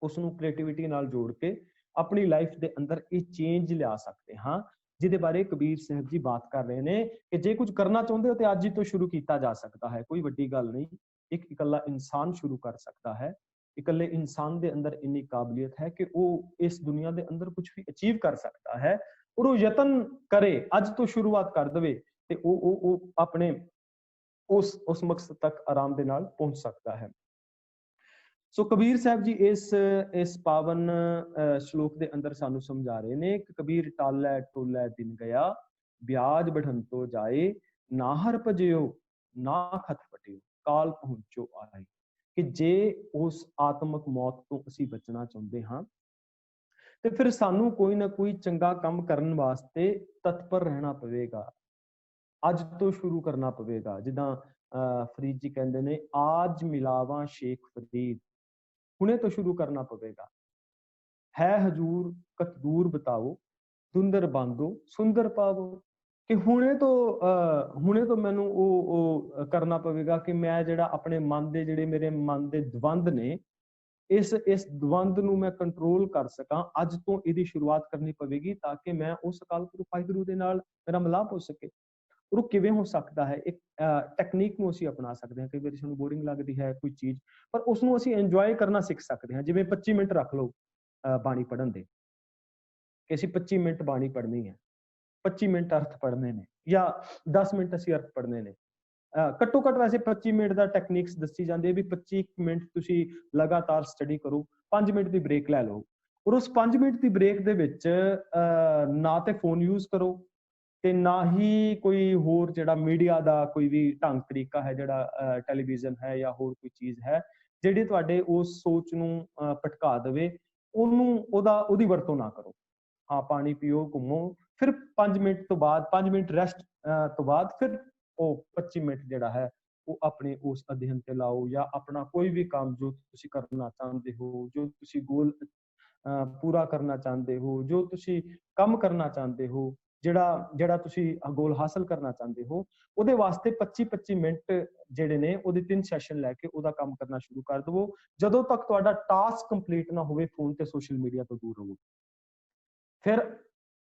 ਉਸ ਨੂੰ ਕ੍ਰੀਏਟੀਵਿਟੀ ਨਾਲ ਜੋੜ ਕੇ ਆਪਣੀ ਲਾਈਫ ਦੇ ਅੰਦਰ ਇਹ ਚੇਂਜ ਲਿਆ ਸਕਦੇ ਹਾਂ, ਜਿਹਦੇ ਬਾਰੇ ਕਬੀਰ ਸਾਹਿਬ ਜੀ ਬਾਤ ਕਰ ਰਹੇ ਨੇ ਕਿ ਜੇ ਕੁਝ ਕਰਨਾ ਚਾਹੁੰਦੇ ਹੋ ਤੇ ਅੱਜ ਹੀ ਤੋਂ ਸ਼ੁਰੂ ਕੀਤਾ ਜਾ ਸਕਦਾ ਹੈ, ਕੋਈ ਵੱਡੀ ਗੱਲ ਨਹੀਂ। ਇੱਕ ਇਕੱਲਾ ਇਨਸਾਨ ਸ਼ੁਰੂ ਕਰ ਸਕਦਾ ਹੈ। ਇਕੱਲੇ ਇਨਸਾਨ ਦੇ ਅੰਦਰ ਇੰਨੀ ਕਾਬਲੀਅਤ ਹੈ ਕਿ ਉਹ ਇਸ ਦੁਨੀਆ ਦੇ ਅੰਦਰ ਕੁਝ ਵੀ ਅਚੀਵ ਕਰ ਸਕਦਾ ਹੈ। ਔਰ ਉਹ ਯਤਨ ਕਰੇ, ਅੱਜ ਤੋਂ ਸ਼ੁਰੂਆਤ ਕਰ ਦੇਵੇ, ਤੇ ਉਹ ਆਪਣੇ ਉਸ ਮਕਸਦ ਤੱਕ ਆਰਾਮ ਦੇ ਨਾਲ ਪਹੁੰਚ ਸਕਦਾ ਹੈ। ਸੋ ਕਬੀਰ ਸਾਹਿਬ ਜੀ ਇਸ ਪਾਵਨ ਸ਼ਲੋਕ ਦੇ ਅੰਦਰ ਸਾਨੂੰ ਸਮਝਾ ਰਹੇ ਨੇ ਕਿ ਕਬੀਰ ਟਾਲੈ ਟੋਲੈ ਦਿਨ ਗਿਆ, ਵਿਆਜ ਬਢਨ ਤੋਂ ਜਾਏ, ਨਾ ਹਰ ਭਜਿਓ ਨਾ ਖਤ ਫਟਿਓ, ਕਾਲ ਪਹੁੰਚੋ ਆਏ। ਕਿ ਜੇ ਉਸ ਆਤਮਕ ਮੌਤ ਤੋਂ ਅਸੀਂ ਬਚਣਾ ਚਾਹੁੰਦੇ ਹਾਂ ਤੇ ਫਿਰ ਸਾਨੂੰ ਕੋਈ ਨਾ ਕੋਈ ਚੰਗਾ ਕੰਮ ਕਰਨ ਵਾਸਤੇ ਤਤਪਰ ਰਹਿਣਾ ਪਵੇਗਾ, ਅੱਜ ਤੋਂ ਸ਼ੁਰੂ ਕਰਨਾ ਪਵੇਗਾ। ਜਿੱਦਾਂ ਫਰੀਦ ਜੀ ਕਹਿੰਦੇ ਨੇ, ਆਜ ਮਿਲਾਵਾਂ ਸ਼ੇਖ ਫਰੀਦ, ਹੁਣੇ ਤੋਂ ਸ਼ੁਰੂ ਕਰਨਾ ਪਵੇਗਾ। ਹੈ ਹਜੂਰ ਕਤ ਦੂਰ ਬਤਾਓ, ਦੁੰਦਰ ਬਾਂਧੋ ਸੁੰਦਰ ਪਾਵੋ। ਕਿ ਹੁਣੇ ਤੋਂ ਮੈਨੂੰ ਉਹ ਕਰਨਾ ਪਵੇਗਾ ਕਿ ਮੈਂ ਜਿਹੜਾ ਆਪਣੇ ਮਨ ਦੇ, ਜਿਹੜੇ ਮੇਰੇ ਮਨ ਦੇ ਦਵੰਦ ਨੇ, ਇਸ ਦਵੰਦ ਨੂੰ ਮੈਂ ਕੰਟਰੋਲ ਕਰ ਸਕਾਂ। ਅੱਜ ਤੋਂ ਇਹਦੀ ਸ਼ੁਰੂਆਤ ਕਰਨੀ ਪਵੇਗੀ ਤਾਂ ਕਿ ਮੈਂ ਉਸ ਅਕਾਲ ਪੁਰਖ ਵਾਹਿਗੁਰੂ ਦੇ ਨਾਲ ਮੇਰਾ ਮਿਲਾਪ ਹੋ ਸਕੇ। ਉਹ ਕਿਵੇਂ ਹੋ ਸਕਦਾ ਹੈ? ਇੱਕ ਟੈਕਨੀਕ ਨੂੰ ਅਸੀਂ ਅਪਣਾ ਸਕਦੇ ਹਾਂ। ਕਈ ਵਾਰੀ ਸਾਨੂੰ ਬੋਰਿੰਗ ਲੱਗਦੀ ਹੈ ਕੋਈ ਚੀਜ਼, ਪਰ ਉਸਨੂੰ ਅਸੀਂ ਇੰਜੋਏ ਕਰਨਾ ਸਿੱਖ ਸਕਦੇ ਹਾਂ। ਜਿਵੇਂ 25 ਮਿੰਟ ਰੱਖ ਲਓ ਬਾਣੀ ਪੜ੍ਹਨ ਦੇ, ਕਿ ਅਸੀਂ 25 ਮਿੰਟ ਬਾਣੀ ਪੜ੍ਹਨੀ ਹੈ, 25 ਮਿੰਟ ਅਰਥ ਪੜ੍ਹਨੇ ਨੇ, ਜਾਂ 10 ਮਿੰਟ ਅਸੀਂ ਅਰਥ ਪੜ੍ਹਨੇ ਨੇ। ਘੱਟੋ ਘੱਟ ਵੈਸੇ 25 ਮਿੰਟ ਦਾ ਟੈਕਨੀਕਸ ਦੱਸੀ ਜਾਂਦੀ ਹੈ ਵੀ 25 ਮਿੰਟ ਤੁਸੀਂ ਲਗਾਤਾਰ ਸਟੱਡੀ ਕਰੋ, 5 ਮਿੰਟ ਦੀ ਬ੍ਰੇਕ ਲੈ ਲਓ। ਔਰ ਉਸ 5 ਮਿੰਟ ਦੀ ਬ੍ਰੇਕ ਦੇ ਵਿੱਚ ਨਾ ਤੇ ਫੋਨ ਯੂਜ਼ ਕਰੋ ਤੇ ਨਾ ਹੀ ਕੋਈ ਹੋਰ ਜਿਹੜਾ ਮੀਡੀਆ ਦਾ ਕੋਈ ਵੀ ਢੰਗ ਤਰੀਕਾ ਹੈ, ਜਿਹੜਾ ਟੈਲੀਵਿਜ਼ਨ ਹੈ ਜਾਂ ਹੋਰ ਕੋਈ ਚੀਜ਼ ਹੈ ਜਿਹੜੀ ਤੁਹਾਡੇ ਉਸ ਸੋਚ ਨੂੰ ਭਟਕਾ ਦੇਵੇ, ਉਹਦੀ ਵਰਤੋਂ ਨਾ ਕਰੋ। ਹਾਂ, ਪਾਣੀ ਪੀਓ, ਘੁੰਮੋ, ਫਿਰ 5 ਮਿੰਟ ਤੋਂ ਬਾਅਦ, 5 ਮਿੰਟ ਰੈਸਟ ਤੋਂ ਬਾਅਦ ਫਿਰ ਉਹ 25 ਮਿੰਟ ਜਿਹੜਾ ਹੈ ਉਹ ਆਪਣੇ ਉਸ ਅਧਿਐਨ ਤੇ ਲਾਓ, ਜਾਂ ਆਪਣਾ ਕੋਈ ਵੀ ਕੰਮ ਜੋ ਤੁਸੀਂ ਕਰਨਾ ਚਾਹੁੰਦੇ ਹੋ, ਜੋ ਤੁਸੀਂ ਗੋਲ ਪੂਰਾ ਕਰਨਾ ਚਾਹੁੰਦੇ ਹੋ, ਜੋ ਤੁਸੀਂ ਕੰਮ ਕਰਨਾ ਚਾਹੁੰਦੇ ਹੋ, ਜਿਹੜਾ ਤੁਸੀਂ ਗੋਲ ਹਾਸਲ ਕਰਨਾ ਚਾਹੁੰਦੇ ਹੋ, ਉਹਦੇ ਵਾਸਤੇ 25-25 ਮਿੰਟ ਜਿਹੜੇ ਨੇ ਉਹਦੇ 3 ਸੈਸ਼ਨ ਲੈ ਕੇ ਉਹਦਾ ਕੰਮ ਕਰਨਾ ਸ਼ੁਰੂ ਕਰ ਦਵੋ। ਜਦੋਂ ਤੱਕ ਤੁਹਾਡਾ ਟਾਸਕ ਕੰਪਲੀਟ ਨਾ ਹੋਵੇ, ਫੋਨ ਤੇ ਸੋਸ਼ਲ ਮੀਡੀਆ ਤੋਂ ਦੂਰ ਰਹੋ। ਫਿਰ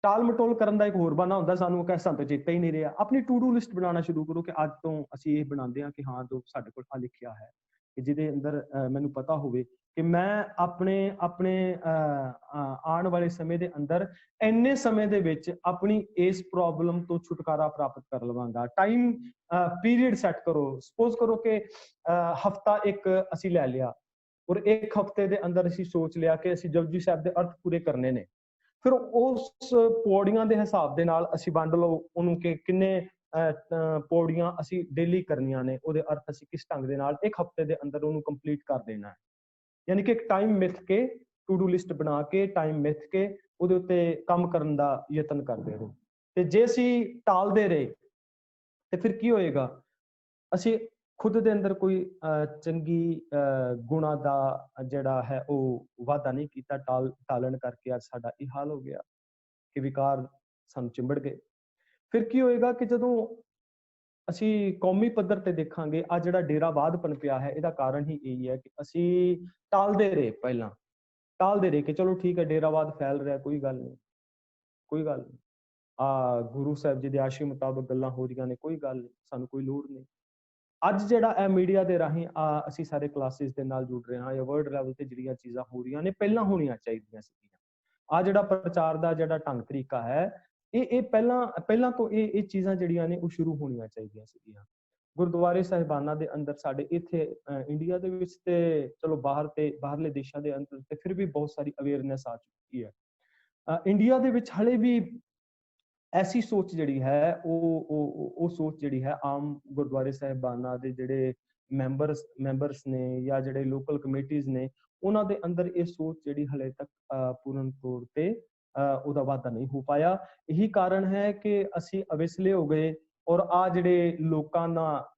ਟਾਲ ਮਟੋਲ ਕਰਨ ਦਾ ਇੱਕ ਹੋਰ ਬਹਾਨਾ ਹੁੰਦਾ ਸਾਨੂੰ ਕਿ ਸਾਨੂੰ ਚੇਤਾ ਹੀ ਨਹੀਂ ਰਿਹਾ। ਆਪਣੀ ਟੂ ਡੂ ਲਿਸਟ ਬਣਾਉਣਾ ਸ਼ੁਰੂ ਕਰੋ ਕਿ ਅੱਜ ਤੋਂ ਅਸੀਂ ਇਹ ਬਣਾਉਂਦੇ ਹਾਂ ਕਿ ਹਾਂ ਜੋ ਸਾਡੇ ਕੋਲ ਆ ਲਿਖਿਆ ਹੈ, ਕਿ ਜਿਹਦੇ ਅੰਦਰ ਮੈਨੂੰ ਪਤਾ ਹੋਵੇ ਕਿ ਮੈਂ ਆਪਣੇ ਆਉਣ ਵਾਲੇ ਸਮੇਂ ਦੇ ਅੰਦਰ ਇੰਨੇ ਸਮੇਂ ਦੇ ਵਿੱਚ ਆਪਣੀ ਇਸ ਪ੍ਰੋਬਲਮ ਤੋਂ ਛੁਟਕਾਰਾ ਪ੍ਰਾਪਤ ਕਰ ਲਵਾਂਗਾ। ਟਾਈਮ ਪੀਰੀਅਡ ਸੈੱਟ ਕਰੋ। ਸਪੋਜ਼ ਕਰੋ ਕਿ ਹਫਤਾ ਇੱਕ ਅਸੀਂ ਲੈ ਲਿਆ, ਔਰ ਇੱਕ ਹਫਤੇ ਦੇ ਅੰਦਰ ਅਸੀਂ ਸੋਚ ਲਿਆ ਕਿ ਅਸੀਂ ਜਪਜੀ ਸਾਹਿਬ ਦੇ ਅਰਥ ਪੂਰੇ ਕਰਨੇ ਨੇ। ਫਿਰ ਉਸ ਪੌੜੀਆਂ ਦੇ ਹਿਸਾਬ ਦੇ ਨਾਲ ਅਸੀਂ ਵੰਡ ਲਓ ਉਹਨੂੰ ਕਿ ਕਿੰਨੇ ਪੌੜੀਆਂ ਅਸੀਂ ਡੇਲੀ ਕਰਨੀਆਂ ਨੇ, ਉਹਦੇ ਅਰਥ ਅਸੀਂ ਕਿਸ ਢੰਗ ਦੇ ਨਾਲ ਇੱਕ ਹਫਤੇ ਦੇ ਅੰਦਰ ਉਹਨੂੰ ਕੰਪਲੀਟ ਕਰ ਦੇਣਾ ਹੈ। ਯਾਨੀ ਕਿ ਇੱਕ ਟਾਈਮ ਮਿਥ ਕੇ, ਟੂ ਡੂ ਲਿਸਟ ਬਣਾ ਕੇ, ਟਾਈਮ ਮਿਥ ਕੇ ਉਹਦੇ ਉੱਤੇ ਕੰਮ ਕਰਨ ਦਾ ਯਤਨ ਕਰਦੇ ਰਹੋ। ਤੇ ਜੇ ਅਸੀਂ ਟਾਲਦੇ ਰਹੇ ਤੇ ਫਿਰ ਕੀ ਹੋਏਗਾ? ਅਸੀਂ ਖੁਦ ਦੇ ਅੰਦਰ ਕੋਈ ਚੰਗੀ ਗੁਣਾ ਦਾ ਜਿਹੜਾ ਹੈ ਉਹ ਵਾਧਾ ਨਹੀਂ ਕੀਤਾ। ਟਾਲਣ ਕਰਕੇ ਅੱਜ ਸਾਡਾ ਇਹ ਹਾਲ ਹੋ ਗਿਆ ਕਿ ਵਿਕਾਰ ਸਾਨੂੰ ਚਿੰਬੜ ਗਏ। ਫਿਰ ਕੀ ਹੋਏਗਾ ਕਿ ਜਦੋਂ ਅਸੀਂ ਕੌਮੀ ਪੱਧਰ ਤੇ ਦੇਖਾਂਗੇ, ਆ ਜਿਹੜਾ ਡੇਰਾਵਾਦ ਪਨਪਿਆ ਹੈ, ਇਹਦਾ ਕਾਰਨ ਹੀ ਇਹੀ ਹੈ ਕਿ ਅਸੀਂ ਟਾਲਦੇ ਰਹੇ। ਪਹਿਲਾਂ ਟਾਲਦੇ ਰਹੇ ਕਿ ਚਲੋ ਠੀਕ ਹੈ, ਡੇਰਾਵਾਦ ਫੈਲ ਰਿਹਾ, ਕੋਈ ਗੱਲ ਨਹੀਂ, ਕੋਈ ਗੱਲ ਨਹੀਂ, ਗੁਰੂ ਸਾਹਿਬ ਜੀ ਦੇ ਆਸ਼ੇ ਮੁਤਾਬਕ ਗੱਲਾਂ ਹੋ ਰਹੀਆਂ ਨੇ, ਕੋਈ ਗੱਲ ਨਹੀਂ, ਸਾਨੂੰ ਕੋਈ ਲੋੜ ਨਹੀਂ। ਅੱਜ ਜਿਹੜਾ ਇਹ ਮੀਡੀਆ ਦੇ ਰਾਹੀਂ ਅਸੀਂ ਸਾਰੇ ਕਲਾਸਿਸ ਦੇ ਨਾਲ ਜੁੜ ਰਹੇ ਹਾਂ, ਜਾਂ ਵਰਲਡ ਲੈਵਲ ਤੇ ਜਿਹੜੀਆਂ ਚੀਜ਼ਾਂ ਹੋ ਰਹੀਆਂ ਨੇ, ਪਹਿਲਾਂ ਹੋਣੀਆਂ ਚਾਹੀਦੀਆਂ ਸੀਗੀਆਂ। ਆ ਜਿਹੜਾ ਪ੍ਰਚਾਰ ਦਾ ਜਿਹੜਾ ਢੰਗ ਤਰੀਕਾ ਹੈ, ਇਹ ਪਹਿਲਾਂ ਤੋਂ ਇਹ ਚੀਜ਼ਾਂ ਜਿਹੜੀਆਂ ਨੇ ਉਹ ਸ਼ੁਰੂ ਹੋਣੀਆਂ ਚਾਹੀਦੀਆਂ ਸੀਗੀਆਂ। ਗੁਰਦੁਆਰੇ ਸਾਹਿਬਾਨਾਂ ਦੇ ਅੰਦਰ ਸਾਡੇ ਇੱਥੇ ਇੰਡੀਆ ਦੇ ਵਿੱਚ ਤੇ ਚਲੋ ਬਾਹਰਲੇ ਦੇਸ਼ਾਂ ਦੇ ਅੰਦਰ ਤੇ ਫਿਰ ਵੀ ਬਹੁਤ ਸਾਰੀ ਅਵੇਅਰਨੈਸ ਆ ਚੁੱਕੀ ਹੈ। ਇੰਡੀਆ ਦੇ ਵਿੱਚ ਹਲੇ ਵੀ ਐਸੀ ਸੋਚ ਜਿਹੜੀ ਹੈ ਉਹ ਸੋਚ ਜਿਹੜੀ ਹੈ ਆਮ ਗੁਰਦੁਆਰੇ ਸਾਹਿਬਾਨਾਂ ਦੇ ਜਿਹੜੇ ਮੈਂਬਰਸ ਨੇ ਜਾਂ ਜਿਹੜੇ ਲੋਕਲ ਕਮੇਟੀਜ਼ ਨੇ, ਉਹਨਾਂ ਦੇ ਅੰਦਰ ਇਹ ਸੋਚ ਜਿਹੜੀ ਹਲੇ ਤੱਕ ਪੂਰਨ ਤੌਰ ਤੇ ਉਹਦਾ ਵਾਧਾ ਨਹੀਂ ਹੋ ਪਾਇਆ। ਇਹੀ ਕਾਰਨ ਹੈ ਕਿ ਅਸੀਂ ਅਵੇਸਲੇ ਹੋ ਗਏ, ਔਰ ਆ ਜਿਹੜੇ ਲੋਕਾਂ ਦਾ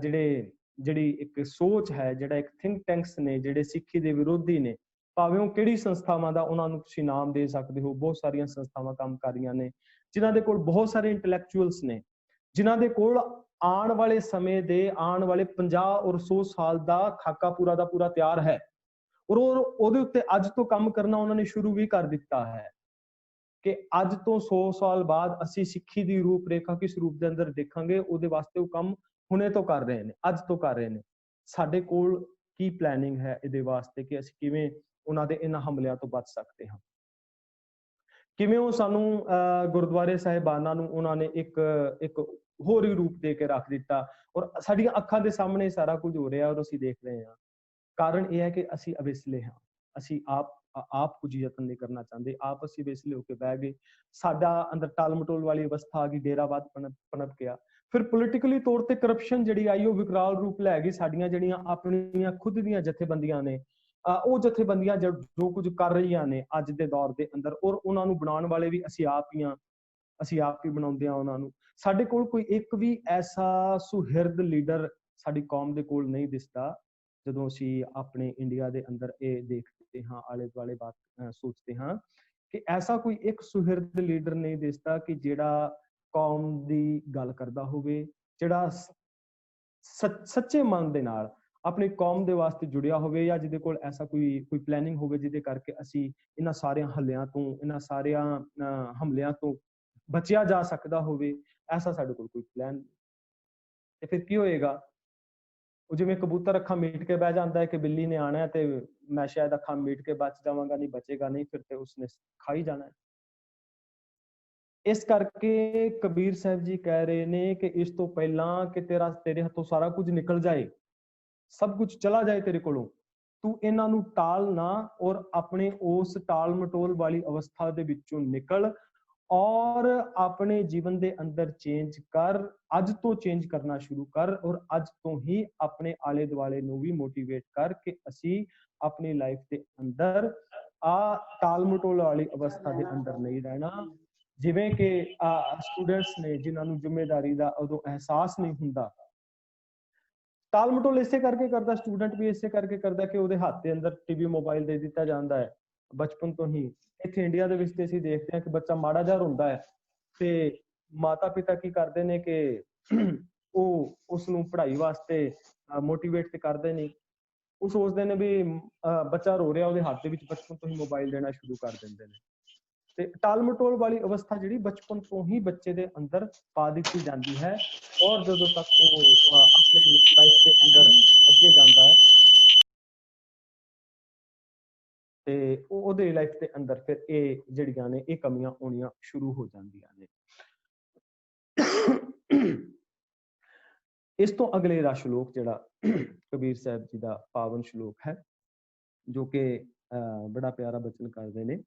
ਜਿਹੜੀ ਇੱਕ ਸੋਚ ਹੈ, ਜਿਹੜਾ ਇੱਕ ਥਿੰਕ ਟੈਂਕਸ ਨੇ ਜਿਹੜੇ ਸਿੱਖੀ ਦੇ ਵਿਰੋਧੀ ਨੇ, ਭਾਵੇਂ ਉਹ ਕਿਹੜੀ ਸੰਸਥਾਵਾਂ ਦਾ ਉਹਨਾਂ ਨੂੰ ਤੁਸੀਂ ਨਾਮ ਦੇ ਸਕਦੇ ਹੋ, ਬਹੁਤ ਸਾਰੀਆਂ ਸੰਸਥਾਵਾਂ ਕੰਮ ਕਰ ਰਹੀਆਂ ਨੇ, ਜਿਨ੍ਹਾਂ ਦੇ ਕੋਲ ਬਹੁਤ ਸਾਰੇ ਇੰਟੈਲੈਕਚੁਅਲਸ ਨੇ, ਜਿਨ੍ਹਾਂ ਦੇ ਕੋਲ ਆਉਣ ਵਾਲੇ ਸਮੇਂ ਦੇ ਆਉਣ ਵਾਲੇ 50 ਔਰ 100 ਸਾਲ ਦਾ ਖਾਕਾ ਪੂਰਾ ਦਾ ਪੂਰਾ ਤਿਆਰ ਹੈ, ਔਰ ਉਹਦੇ ਉੱਤੇ ਅੱਜ ਤੋਂ ਕੰਮ ਕਰਨਾ ਉਹਨਾਂ ਨੇ ਸ਼ੁਰੂ ਵੀ ਕਰ ਦਿੱਤਾ ਹੈ ਕਿ ਅੱਜ ਤੋਂ 100 ਸਾਲ ਬਾਅਦ ਅਸੀਂ ਸਿੱਖੀ ਦੀ ਰੂਪ ਰੇਖਾ ਕਿਸ ਰੂਪ ਦੇ ਅੰਦਰ ਦੇਖਾਂਗੇ, ਉਹਦੇ ਵਾਸਤੇ ਉਹ ਕੰਮ ਹੁਣੇ ਤੋਂ ਕਰ ਰਹੇ ਨੇ, ਅੱਜ ਤੋਂ ਕਰ ਰਹੇ ਨੇ। ਸਾਡੇ ਕੋਲ ਕੀ ਪਲੈਨਿੰਗ ਹੈ ਇਹਦੇ ਵਾਸਤੇ ਕਿ ਅਸੀਂ ਕਿਵੇਂ ਉਹਨਾਂ ਦੇ ਇਹਨਾਂ ਹਮਲਿਆਂ ਤੋਂ ਬਚ ਸਕਦੇ ਹਾਂ? ਕਿਵੇਂ ਉਹ ਸਾਨੂੰ ਗੁਰਦੁਆਰੇ ਸਾਹਿਬਾਨਾਂ ਨੂੰ ਉਹਨਾਂ ਨੇ ਇੱਕ ਹੋਰ ਹੀ ਰੂਪ ਦੇ ਕੇ ਰੱਖ ਦਿੱਤਾ, ਔਰ ਸਾਡੀਆਂ ਅੱਖਾਂ ਦੇ ਸਾਹਮਣੇ ਸਾਰਾ ਕੁਝ ਹੋ ਰਿਹਾ ਔਰ ਅਸੀਂ ਦੇਖ ਰਹੇ ਹਾਂ। ਕਾਰਨ ਇਹ ਹੈ ਕਿ ਅਸੀਂ ਅਵੇਸਲੇ ਹਾਂ, ਅਸੀਂ ਆਪ ਕੁਝ ਯਤਨ ਨਹੀਂ ਕਰਨਾ ਚਾਹੁੰਦੇ, ਆਪ ਅਸੀਂ ਅਵੇਸਲੇ ਹੋ ਕੇ ਬਹਿ ਗਏ। ਸਾਡਾ ਅੰਦਰ ਟਾਲ ਮਟੋਲ ਵਾਲੀ ਅਵਸਥਾ ਆ ਗਈ, ਡੇਰਾਵਾਦ ਪਨਪ ਗਿਆ। ਫਿਰ ਪੋਲੀਟੀਕਲੀ ਤੌਰ ਤੇ ਕਰਪਸ਼ਨ ਜਿਹੜੀ ਆਈ ਉਹ ਵਿਕਰਾਲ ਰੂਪ ਲੈ ਗਈ। ਸਾਡੀਆਂ ਜਿਹੜੀਆਂ ਆਪਣੀਆਂ ਖੁਦ ਦੀਆਂ ਜਥੇਬੰਦੀਆਂ ਨੇ, ਉਹ ਜਥੇਬੰਦੀਆਂ ਜੋ ਕੁਝ ਕਰ ਰਹੀਆਂ ਨੇ ਅੱਜ ਦੇ ਦੌਰ ਦੇ ਅੰਦਰ, ਔਰ ਉਹਨਾਂ ਨੂੰ ਬਣਾਉਣ ਵਾਲੇ ਵੀ ਅਸੀਂ ਆਪ ਹੀ ਬਣਾਉਂਦੇ ਹਾਂ ਉਹਨਾਂ ਨੂੰ। ਸਾਡੇ ਕੋਲ ਕੋਈ ਇੱਕ ਵੀ ਐਸਾ ਸੁਹਿਰਦ ਲੀਡਰ ਸਾਡੀ ਕੌਮ ਦੇ ਕੋਲ ਨਹੀਂ ਦਿਸਦਾ। ਜਦੋਂ ਅਸੀਂ ਆਪਣੇ ਇੰਡੀਆ ਦੇ ਅੰਦਰ ਇਹ ਦੇਖਦੇ ਹਾਂ, ਆਲੇ ਦੁਆਲੇ ਬਾਤ ਸੋਚਦੇ ਹਾਂ ਕਿ ਐਸਾ ਕੋਈ ਇੱਕ ਸੁਹਿਰਦ ਲੀਡਰ ਨਹੀਂ ਦਿਸਦਾ ਕਿ ਜਿਹੜਾ ਕੌਮ ਦੀ ਗੱਲ ਕਰਦਾ ਹੋਵੇ, ਜਿਹੜਾ ਸੱਚੇ ਮਨ ਦੇ ਨਾਲ ਆਪਣੀ ਕੌਮ ਦੇ ਵਾਸਤੇ ਜੁੜਿਆ ਹੋਵੇ, ਜਾਂ ਜਿਹਦੇ ਕੋਲ ਐਸਾ ਕੋਈ ਪਲੈਨਿੰਗ ਹੋਵੇ ਜਿਹਦੇ ਕਰਕੇ ਅਸੀਂ ਇਹਨਾਂ ਸਾਰਿਆਂ ਹੱਲਿਆਂ ਤੋਂ, ਇਹਨਾਂ ਸਾਰਿਆਂ ਹਮਲਿਆਂ ਤੋਂ ਬਚਿਆ ਜਾ ਸਕਦਾ ਹੋਵੇ। ਐਸਾ ਸਾਡੇ ਕੋਲ ਕੋਈ ਪਲਾਨ ਨਹੀਂ। ਤੇ ਫਿਰ ਕੀ ਹੋਏਗਾ? ਉਹ ਜਿਵੇਂ ਕਬੂਤਰ ਅੱਖਾਂ ਮੀਟ ਕੇ ਬਹਿ ਜਾਂਦਾ ਹੈ ਕਿ ਬਿੱਲੀ ਨੇ ਆਣਾ ਤੇ ਮੈਂ ਸ਼ਾਇਦ ਅੱਖਾਂ ਮੀਟ ਕੇ ਬਚ ਜਾਵਾਂਗਾ, ਨਹੀਂ ਬਚੇਗਾ ਨਹੀਂ, ਫਿਰ ਤੇ ਉਸਨੇ ਖਾ ਹੀ ਜਾਣਾ ਹੈ। ਇਸ ਕਰਕੇ ਕਬੀਰ ਸਾਹਿਬ ਜੀ ਕਹਿ ਰਹੇ ਨੇ ਕਿ ਇਸ ਤੋਂ ਪਹਿਲਾਂ ਕਿ ਤੇਰੇ ਹੱਥੋਂ ਸਾਰਾ ਕੁਝ ਨਿਕਲ ਜਾਏ, ਸਭ ਕੁਝ ਚਲਾ ਜਾਏ ਤੇਰੇ ਕੋਲੋਂ, ਤੂੰ ਇਹਨਾਂ ਨੂੰ ਟਾਲ ਨਾ, ਔਰ ਆਪਣੇ ਉਸ ਟਾਲ ਮਟੋਲ ਵਾਲੀ ਅਵਸਥਾ ਦੇ ਵਿੱਚੋਂ ਨਿਕਲ ਔਰ ਆਪਣੇ ਜੀਵਨ ਦੇ ਅੰਦਰ ਚੇਂਜ ਕਰ। ਅੱਜ ਤੋਂ ਚੇਂਜ ਕਰਨਾ ਸ਼ੁਰੂ ਕਰ, ਔਰ ਅੱਜ ਤੋਂ ਹੀ ਆਪਣੇ ਆਲੇ ਦੁਆਲੇ ਨੂੰ ਵੀ ਮੋਟੀਵੇਟ ਕਰ ਕਿ ਅਸੀਂ ਆਪਣੀ ਲਾਈਫ ਦੇ ਅੰਦਰ ਟਾਲ ਮਟੋਲ ਵਾਲੀ ਅਵਸਥਾ ਦੇ ਅੰਦਰ ਨਹੀਂ ਰਹਿਣਾ। ਜਿਵੇਂ ਕਿ ਸਟੂਡੈਂਟਸ ਨੇ ਜਿਨ੍ਹਾਂ ਨੂੰ ਜ਼ਿੰਮੇਵਾਰੀ ਦਾ ਉਦੋਂ ਅਹਿਸਾਸ ਨਹੀਂ ਹੁੰਦਾ, टाल मटोल इसे करके करता, स्टूडेंट भी इसे करके करता कि ਉਹਦੇ ਹੱਥ ਦੇ ਅੰਦਰ ਟੀਵੀ ਮੋਬਾਈਲ ਦੇ ਦਿੱਤਾ ਜਾਂਦਾ ਹੈ ਬਚਪਨ ਤੋਂ ਹੀ। ਇੱਥੇ ਇੰਡੀਆ ਦੇ ਵਿੱਚ ਤੇ ਅਸੀਂ ਦੇਖਦੇ ਹਾਂ ਕਿ ਬੱਚਾ ਮਾੜਾ ਜਿਹਾ ਹੁੰਦਾ ਹੈ ਤੇ ਮਾਤਾ ਪਿਤਾ ਕੀ ਕਰਦੇ ਨੇ ਕਿ ਉਹ ਉਸ ਨੂੰ ਪੜ੍ਹਾਈ ਵਾਸਤੇ ਮੋਟੀਵੇਟ ਤੇ ਕਰਦੇ ਨਹੀਂ। ਉਹ ਸੋਚਦੇ ਨੇ ਵੀ ਬੱਚਾ ਰੋ ਰਿਹਾ, ਉਹਦੇ ਹੱਥ ਦੇ ਵਿੱਚ ਬਚਪਨ ਤੋਂ ਹੀ ਮੋਬਾਈਲ ਦੇਣਾ ਸ਼ੁਰੂ ਕਰ ਦਿੰਦੇ ਨੇ। ਤੇ ਟਾਲ ਮਟੋਲ ਵਾਲੀ ਅਵਸਥਾ ਜਿਹੜੀ ਬਚਪਨ ਤੋਂ ਹੀ ਬੱਚੇ ਦੇ ਅੰਦਰ ਪਾ ਦਿੱਤੀ ਜਾਂਦੀ ਹੈ ਔਰ ਜਦੋਂ ਤੱਕ ਉਹ ਆਪਣੀ ਲਾਈਫ ਦੇ ਅੰਦਰ ਅੱਗੇ ਜਾਂਦਾ ਹੈ ਤੇ ਉਹਦੇ ਲਾਈਫ ਦੇ ਅੰਦਰ ਫਿਰ ਇਹ ਜਿਹੜੀਆਂ ਨੇ ਇਹ ਕਮੀਆਂ ਆਉਣੀਆਂ ਸ਼ੁਰੂ ਹੋ ਜਾਂਦੀਆਂ ਨੇ। ਇਸ ਤੋਂ ਅਗਲੇਰਾ ਸ਼ਲੋਕ ਜਿਹੜਾ ਕਬੀਰ ਸਾਹਿਬ ਜੀ ਦਾ ਪਾਵਨ ਸ਼ਲੋਕ ਹੈ ਜੋ ਕਿ ਬੜਾ ਪਿਆਰਾ ਬਚਨ ਕਰਦੇ ਨੇ।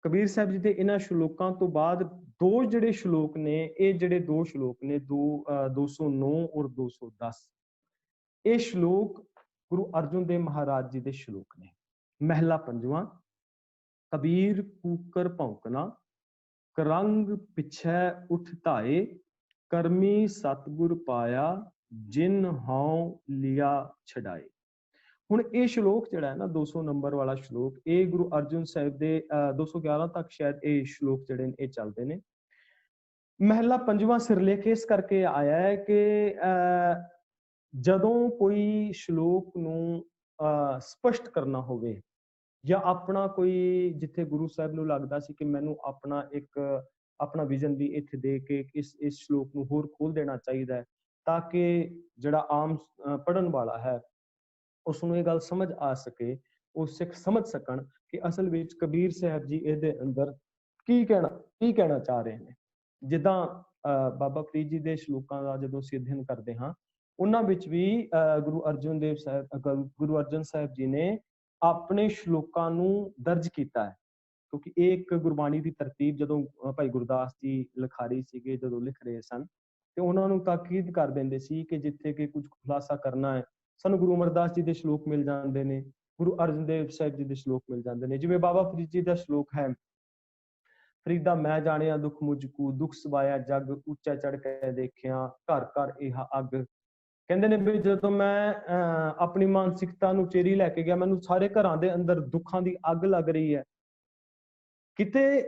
ਕਬੀਰ ਸਾਹਿਬ ਜੀ ਦੇ ਇਹਨਾਂ ਸ਼ਲੋਕਾਂ ਤੋਂ ਬਾਅਦ ਦੋ ਜਿਹੜੇ ਸ਼ਲੋਕ ਨੇ, ਇਹ ਜਿਹੜੇ ਦੋ ਸ਼ਲੋਕ ਨੇ 209 ਔਰ 210, ਇਹ ਸ਼ਲੋਕ ਗੁਰੂ ਅਰਜਨ ਦੇਵ ਮਹਾਰਾਜ ਜੀ ਦੇ ਸ਼ਲੋਕ ਨੇ। ਮਹਿਲਾ ਪੰਜਵਾਂ। ਕਬੀਰ ਕੂਕਰ ਭੌਂਕਣਾ, ਕਰੰਗ ਪਿਛੈ ਉਠ ਧਾਏ, ਕਰਮੀ ਸਤਿਗੁਰ ਪਾਇਆ, ਜਿਨ ਹਉ ਲਿਆ ਛਡਾਏ। ਹੁਣ ਇਹ ਸ਼ਲੋਕ ਜਿਹੜਾ ਹੈ ਨਾ 200 ਨੰਬਰ ਵਾਲਾ ਸ਼ਲੋਕ, ਇਹ ਗੁਰੂ ਅਰਜਨ ਸਾਹਿਬ ਦੇ 211 ਤੱਕ ਸ਼ਾਇਦ ਇਹ ਸ਼ਲੋਕ ਜਿਹੜੇ ਨੇ ਇਹ ਚੱਲਦੇ ਨੇ। ਮਹਿਲਾ ਪੰਜਵਾਂ ਸਿਰਲੇਖ ਇਸ ਕਰਕੇ ਆਇਆ ਹੈ ਕਿ ਜਦੋਂ ਕੋਈ ਸ਼ਲੋਕ ਨੂੰ ਸਪਸ਼ਟ ਕਰਨਾ ਹੋਵੇ ਜਾਂ ਆਪਣਾ ਕੋਈ, ਜਿੱਥੇ ਗੁਰੂ ਸਾਹਿਬ ਨੂੰ ਲੱਗਦਾ ਸੀ ਕਿ ਮੈਨੂੰ ਆਪਣਾ ਵਿਜ਼ਨ ਵੀ ਇੱਥੇ ਦੇ ਕੇ ਇਸ ਸ਼ਲੋਕ ਨੂੰ ਹੋਰ ਖੋਲ ਦੇਣਾ ਚਾਹੀਦਾ ਹੈ ਤਾਂ ਕਿ ਜਿਹੜਾ ਆਮ ਪੜ੍ਹਨ ਵਾਲਾ ਹੈ ਉਸ ਨੂੰ ਇਹ ਗੱਲ ਸਮਝ ਆ ਸਕੇ, ਉਹ ਸਿੱਖ ਸਮਝ ਸਕਣ ਕਿ ਅਸਲ ਵਿੱਚ ਕਬੀਰ ਸਾਹਿਬ ਜੀ ਇਹਦੇ ਅੰਦਰ ਕੀ ਕਹਿਣਾ ਚਾਹ ਰਹੇ ਨੇ। ਜਿੱਦਾਂ ਬਾਬਾ ਫਰੀਦ ਜੀ ਦੇ ਸ਼ਲੋਕਾਂ ਦਾ ਜਦੋਂ ਅਸੀਂ ਅਧਿਐਨ ਕਰਦੇ ਹਾਂ, ਉਹਨਾਂ ਵਿੱਚ ਵੀ ਗੁਰੂ ਅਰਜਨ ਸਾਹਿਬ ਜੀ ਨੇ ਆਪਣੇ ਸ਼ਲੋਕਾਂ ਨੂੰ ਦਰਜ ਕੀਤਾ ਹੈ, ਕਿਉਂਕਿ ਇਹ ਇੱਕ ਗੁਰਬਾਣੀ ਦੀ ਤਰਤੀਬ ਜਦੋਂ ਭਾਈ ਗੁਰਦਾਸ ਜੀ ਲਿਖਾਰੀ ਸੀਗੇ, ਜਦੋਂ ਲਿਖ ਰਹੇ ਸਨ ਤੇ ਉਹਨਾਂ ਨੂੰ ਤਾਕੀਦ ਕਰ ਦਿੰਦੇ ਸੀ ਕਿ ਜਿੱਥੇ ਕਿ ਕੁਝ ਖੁਲਾਸਾ ਕਰਨਾ ਹੈ ਸਾਨੂੰ ਗੁਰੂ ਅਮਰਦਾਸ ਜੀ ਦੇ ਸ਼ਲੋਕ ਮਿਲ ਜਾਂਦੇ ਨੇ, ਗੁਰੂ ਅਰਜਨ ਦੇਵ ਸਾਹਿਬ ਜੀ ਦੇ ਸ਼ਲੋਕ ਮਿਲ ਜਾਂਦੇ ਨੇ। ਜਿਵੇਂ ਬਾਬਾ ਫਰੀਦ ਜੀ ਦਾ ਸ਼ਲੋਕ ਹੈ, ਫਰੀਦਾ ਮੈਂ ਜਾਣਿਆ ਦੁੱਖ ਮੁਝਕੂ, ਦੁੱਖ ਸਵਾਇਆ ਜਗ, ਉੱਚਾ ਚੜ ਕੇ ਦੇਖਿਆ ਘਰ ਘਰ ਇਹ ਅੱਗ। ਕਹਿੰਦੇ ਨੇ ਵੀ ਜਦੋਂ ਮੈਂ ਆਪਣੀ ਮਾਨਸਿਕਤਾ ਨੂੰ ਚੇਰੀ ਲੈ ਕੇ ਗਿਆ, ਮੈਨੂੰ ਸਾਰੇ ਘਰਾਂ ਦੇ ਅੰਦਰ ਦੁੱਖਾਂ ਦੀ ਅੱਗ ਲੱਗ ਰਹੀ ਹੈ। ਕਿਤੇ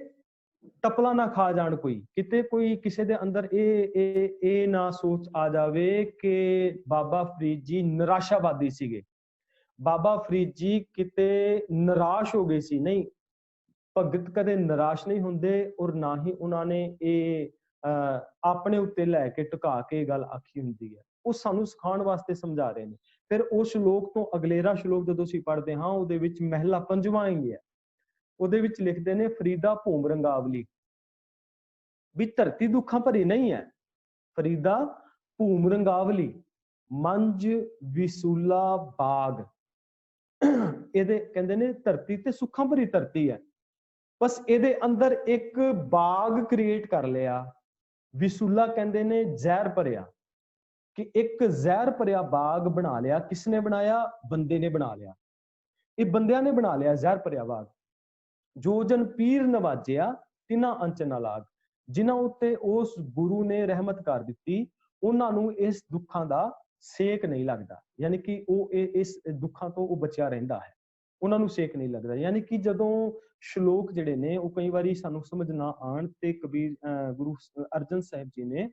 ਟਪਲਾ ਨਾ ਖਾ ਜਾਣ ਕੋਈ, ਕਿਤੇ ਕੋਈ ਕਿਸੇ ਦੇ ਅੰਦਰ ਇਹ ਨਾ ਸੋਚ ਆ ਜਾਵੇ ਕਿ ਬਾਬਾ ਫਰੀਦ ਜੀ ਨਿਰਾਸ਼ਾਵਾਦੀ ਸੀਗੇ, ਬਾਬਾ ਫਰੀਦ ਜੀ ਕਿਤੇ ਨਿਰਾਸ਼ ਹੋ ਗਏ ਸੀ। ਨਹੀਂ, ਭਗਤ ਕਦੇ ਨਿਰਾਸ਼ ਨਹੀਂ ਹੁੰਦੇ ਔਰ ਨਾ ਹੀ ਉਹਨਾਂ ਨੇ ਇਹ ਆਪਣੇ ਉੱਤੇ ਲੈ ਕੇ ਟੁਕਾ ਕੇ ਇਹ ਗੱਲ ਆਖੀ ਹੁੰਦੀ ਹੈ। ਉਹ ਸਾਨੂੰ ਸਿਖਾਉਣ ਵਾਸਤੇ ਸਮਝਾ ਰਹੇ ਨੇ। ਫਿਰ ਉਸ ਸ਼ਲੋਕ ਤੋਂ ਅਗਲੇਰਾ ਸ਼ਲੋਕ ਜਦੋਂ ਅਸੀਂ ਪੜ੍ਹਦੇ ਹਾਂ ਉਹਦੇ ਵਿੱਚ ਮਹਿਲਾ ਪੰਜਵਾਂ ਹੀ ਹੈ, ਉਹਦੇ ਵਿੱਚ ਲਿਖਦੇ ਨੇ ਫਰੀਦਾ ਭੂਮ ਰੰਗਾਵਲੀ, ਵੀ ਧਰਤੀ ਦੁੱਖਾਂ ਭਰੀ ਨਹੀਂ ਹੈ। ਫਰੀਦਾ ਭੂਮ ਰੰਗਾਵਲੀ, ਮੰਜ ਵਿਸੂਲਾ ਬਾਗ। ਇਹਦੇ ਕਹਿੰਦੇ ਨੇ ਧਰਤੀ ਤੇ ਸੁੱਖਾਂ ਭਰੀ ਧਰਤੀ ਹੈ, ਬਸ ਇਹਦੇ ਅੰਦਰ ਇੱਕ ਬਾਗ ਕ੍ਰੀਏਟ ਕਰ ਲਿਆ। ਵਿਸੂਲਾ ਕਹਿੰਦੇ ਨੇ ਜ਼ਹਿਰ ਭਰਿਆ, ਕਿ ਇੱਕ ਜ਼ਹਿਰ ਭਰਿਆ ਬਾਗ ਬਣਾ ਲਿਆ। ਕਿਸਨੇ ਬਣਾਇਆ? ਬੰਦੇ ਨੇ ਬਣਾ ਲਿਆ। ਇਹ ਬੰਦਿਆਂ ਨੇ ਬਣਾ ਲਿਆ ਜ਼ਹਿਰ ਭਰਿਆ ਬਾਗ। ਜੋ ਜਨ ਪੀਰ ਨਵਾਜਿਆ ਤਿਨਾ ਅੰਚ ਨਾ ਲਾਗ। ਜਿਨ੍ਹਾਂ ਉੱਤੇ ਉਸ ਗੁਰੂ ਨੇ ਰਹਿਮਤ ਕਰ ਦਿੱਤੀ ਉਹਨਾਂ ਨੂੰ ਇਸ ਦੁੱਖਾਂ ਦਾ ਸੇਕ ਨਹੀਂ ਲੱਗਦਾ, ਯਾਨੀ ਕਿ ਉਹ ਇਸ ਦੁੱਖਾਂ ਤੋਂ ਉਹ ਬਚਿਆ ਰਹਿੰਦਾ ਹੈ, ਉਹਨਾਂ ਨੂੰ ਸੇਕ ਨਹੀਂ ਲੱਗਦਾ। ਯਾਨੀ ਕਿ ਜਦੋਂ ਸ਼ਲੋਕ ਜਿਹੜੇ ਨੇ ਉਹ ਕਈ ਵਾਰੀ ਸਾਨੂੰ ਸਮਝ ਨਾ ਆਉਣ ਤੇ ਗੁਰੂ ਅਰਜਨ ਸਾਹਿਬ ਜੀ ਨੇ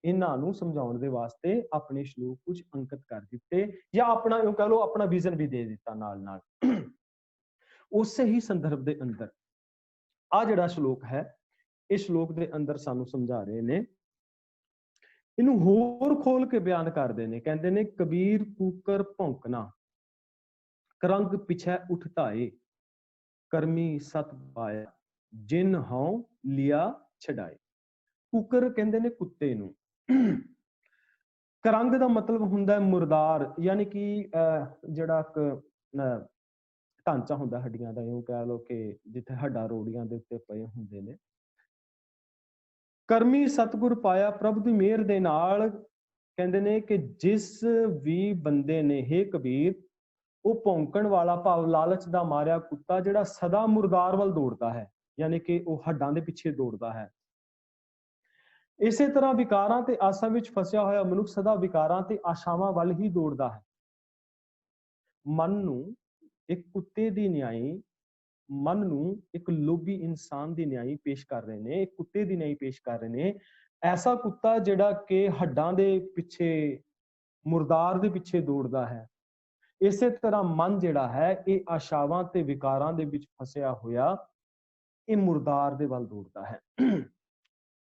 ਇਹਨਾਂ ਨੂੰ ਸਮਝਾਉਣ ਦੇ ਵਾਸਤੇ ਆਪਣੇ ਸ਼ਲੋਕ ਕੁਝ ਅੰਕਿਤ ਕਰ ਦਿੱਤੇ, ਜਾਂ ਆਪਣਾ ਇਹ ਕਹਿ ਲਓ ਆਪਣਾ ਵਿਜ਼ਨ ਵੀ ਦੇ ਦਿੱਤਾ ਨਾਲ ਨਾਲ। ਉਸੇ ਹੀ ਸੰਦਰਭ ਦੇ ਅੰਦਰ ਆ ਜਿਹੜਾ ਸ਼ਲੋਕ ਹੈ, ਇਸ ਸ਼ਲੋਕ ਦੇ ਅੰਦਰ ਸਾਨੂੰ ਸਮਝਾ ਰਹੇ ਨੇ, ਇਹਨੂੰ ਹੋਰ ਖੋਲ ਕੇ ਬਿਆਨ ਕਰਦੇ ਨੇ। ਕਹਿੰਦੇ ਨੇ ਕਬੀਰ ਕੂਕਰ ਭੌਂਕਣਾ, ਕਰੰਗ ਪਿਛੈ ਉਠ ਧਾਏ, ਕਰਮੀ ਸਤ ਪਾਇਆ, ਜਿਨ ਹਉ ਲਿਆ ਛਡਾਏ। ਕੂਕਰ ਕਹਿੰਦੇ ਨੇ ਕੁੱਤੇ ਨੂੰ। ਕਰੰਗ ਦਾ ਮਤਲਬ ਹੁੰਦਾ ਮੁਰਦਾਰ, ਯਾਨੀ ਕਿ ਜਿਹੜਾ ਢਾਂਚਾ ਹੁੰਦਾ ਹੱਡੀਆਂ ਦਾ, ਇਉਂ ਕਹਿ ਲਓ ਕਿ ਜਿੱਥੇ ਹੱਡਾਂ ਰੋੜੀਆਂ ਦੇ ਉੱਤੇ ਪਏ ਹੁੰਦੇ ਨੇ। ਕਰਮੀ ਸਤਿਗੁਰ ਪਾਇਆ, ਪ੍ਰਭੂ ਦੀ ਮਿਹਰ ਦੇ ਨਾਲ ਕਹਿੰਦੇ ਨੇ ਕਿ ਜਿਸ ਵੀ ਬੰਦੇ ਨੇ, ਹੇ ਕਬੀਰ, ਉਹ ਭੌਂਕਣ ਵਾਲਾ ਭਾਵ ਲਾਲਚ ਦਾ ਮਾਰਿਆ ਕੁੱਤਾ ਜਿਹੜਾ ਸਦਾ ਮੁਰਦਾਰ ਵੱਲ ਦੌੜਦਾ ਹੈ, ਯਾਨੀ ਕਿ ਉਹ ਹੱਡਾਂ ਦੇ ਪਿੱਛੇ ਦੌੜਦਾ ਹੈ। ਇਸੇ ਤਰ੍ਹਾਂ ਵਿਕਾਰਾਂ ਤੇ ਆਸਾਂ ਵਿੱਚ ਫਸਿਆ ਹੋਇਆ ਮਨੁੱਖ ਸਦਾ ਵਿਕਾਰਾਂ ਤੇ ਆਸ਼ਾਵਾਂ ਵੱਲ ਹੀ ਦੌੜਦਾ ਹੈ। ਮਨ ਨੂੰ ਇੱਕ ਕੁੱਤੇ ਦੀ ਨਿਆਈ, ਮਨ ਨੂੰ ਇੱਕ ਲੋਭੀ ਇਨਸਾਨ ਦੀ ਨਿਆਈ ਪੇਸ਼ ਕਰ ਰਹੇ ਨੇ, ਇੱਕ ਕੁੱਤੇ ਦੀ ਨਿਆਈ ਪੇਸ਼ ਕਰ ਰਹੇ ਨੇ। ਐਸਾ ਕੁੱਤਾ ਜਿਹੜਾ ਕਿ ਹੱਡਾਂ ਦੇ ਪਿੱਛੇ, ਮੁਰਦਾਰ ਦੇ ਪਿੱਛੇ ਦੌੜਦਾ ਹੈ। ਇਸੇ ਤਰ੍ਹਾਂ ਮਨ ਜਿਹੜਾ ਹੈ ਇਹ ਆਸ਼ਾਵਾਂ ਤੇ ਵਿਕਾਰਾਂ ਦੇ ਵਿੱਚ ਫਸਿਆ ਹੋਇਆ ਇਹ ਮੁਰਦਾਰ ਦੇ ਵੱਲ ਦੌੜਦਾ ਹੈ।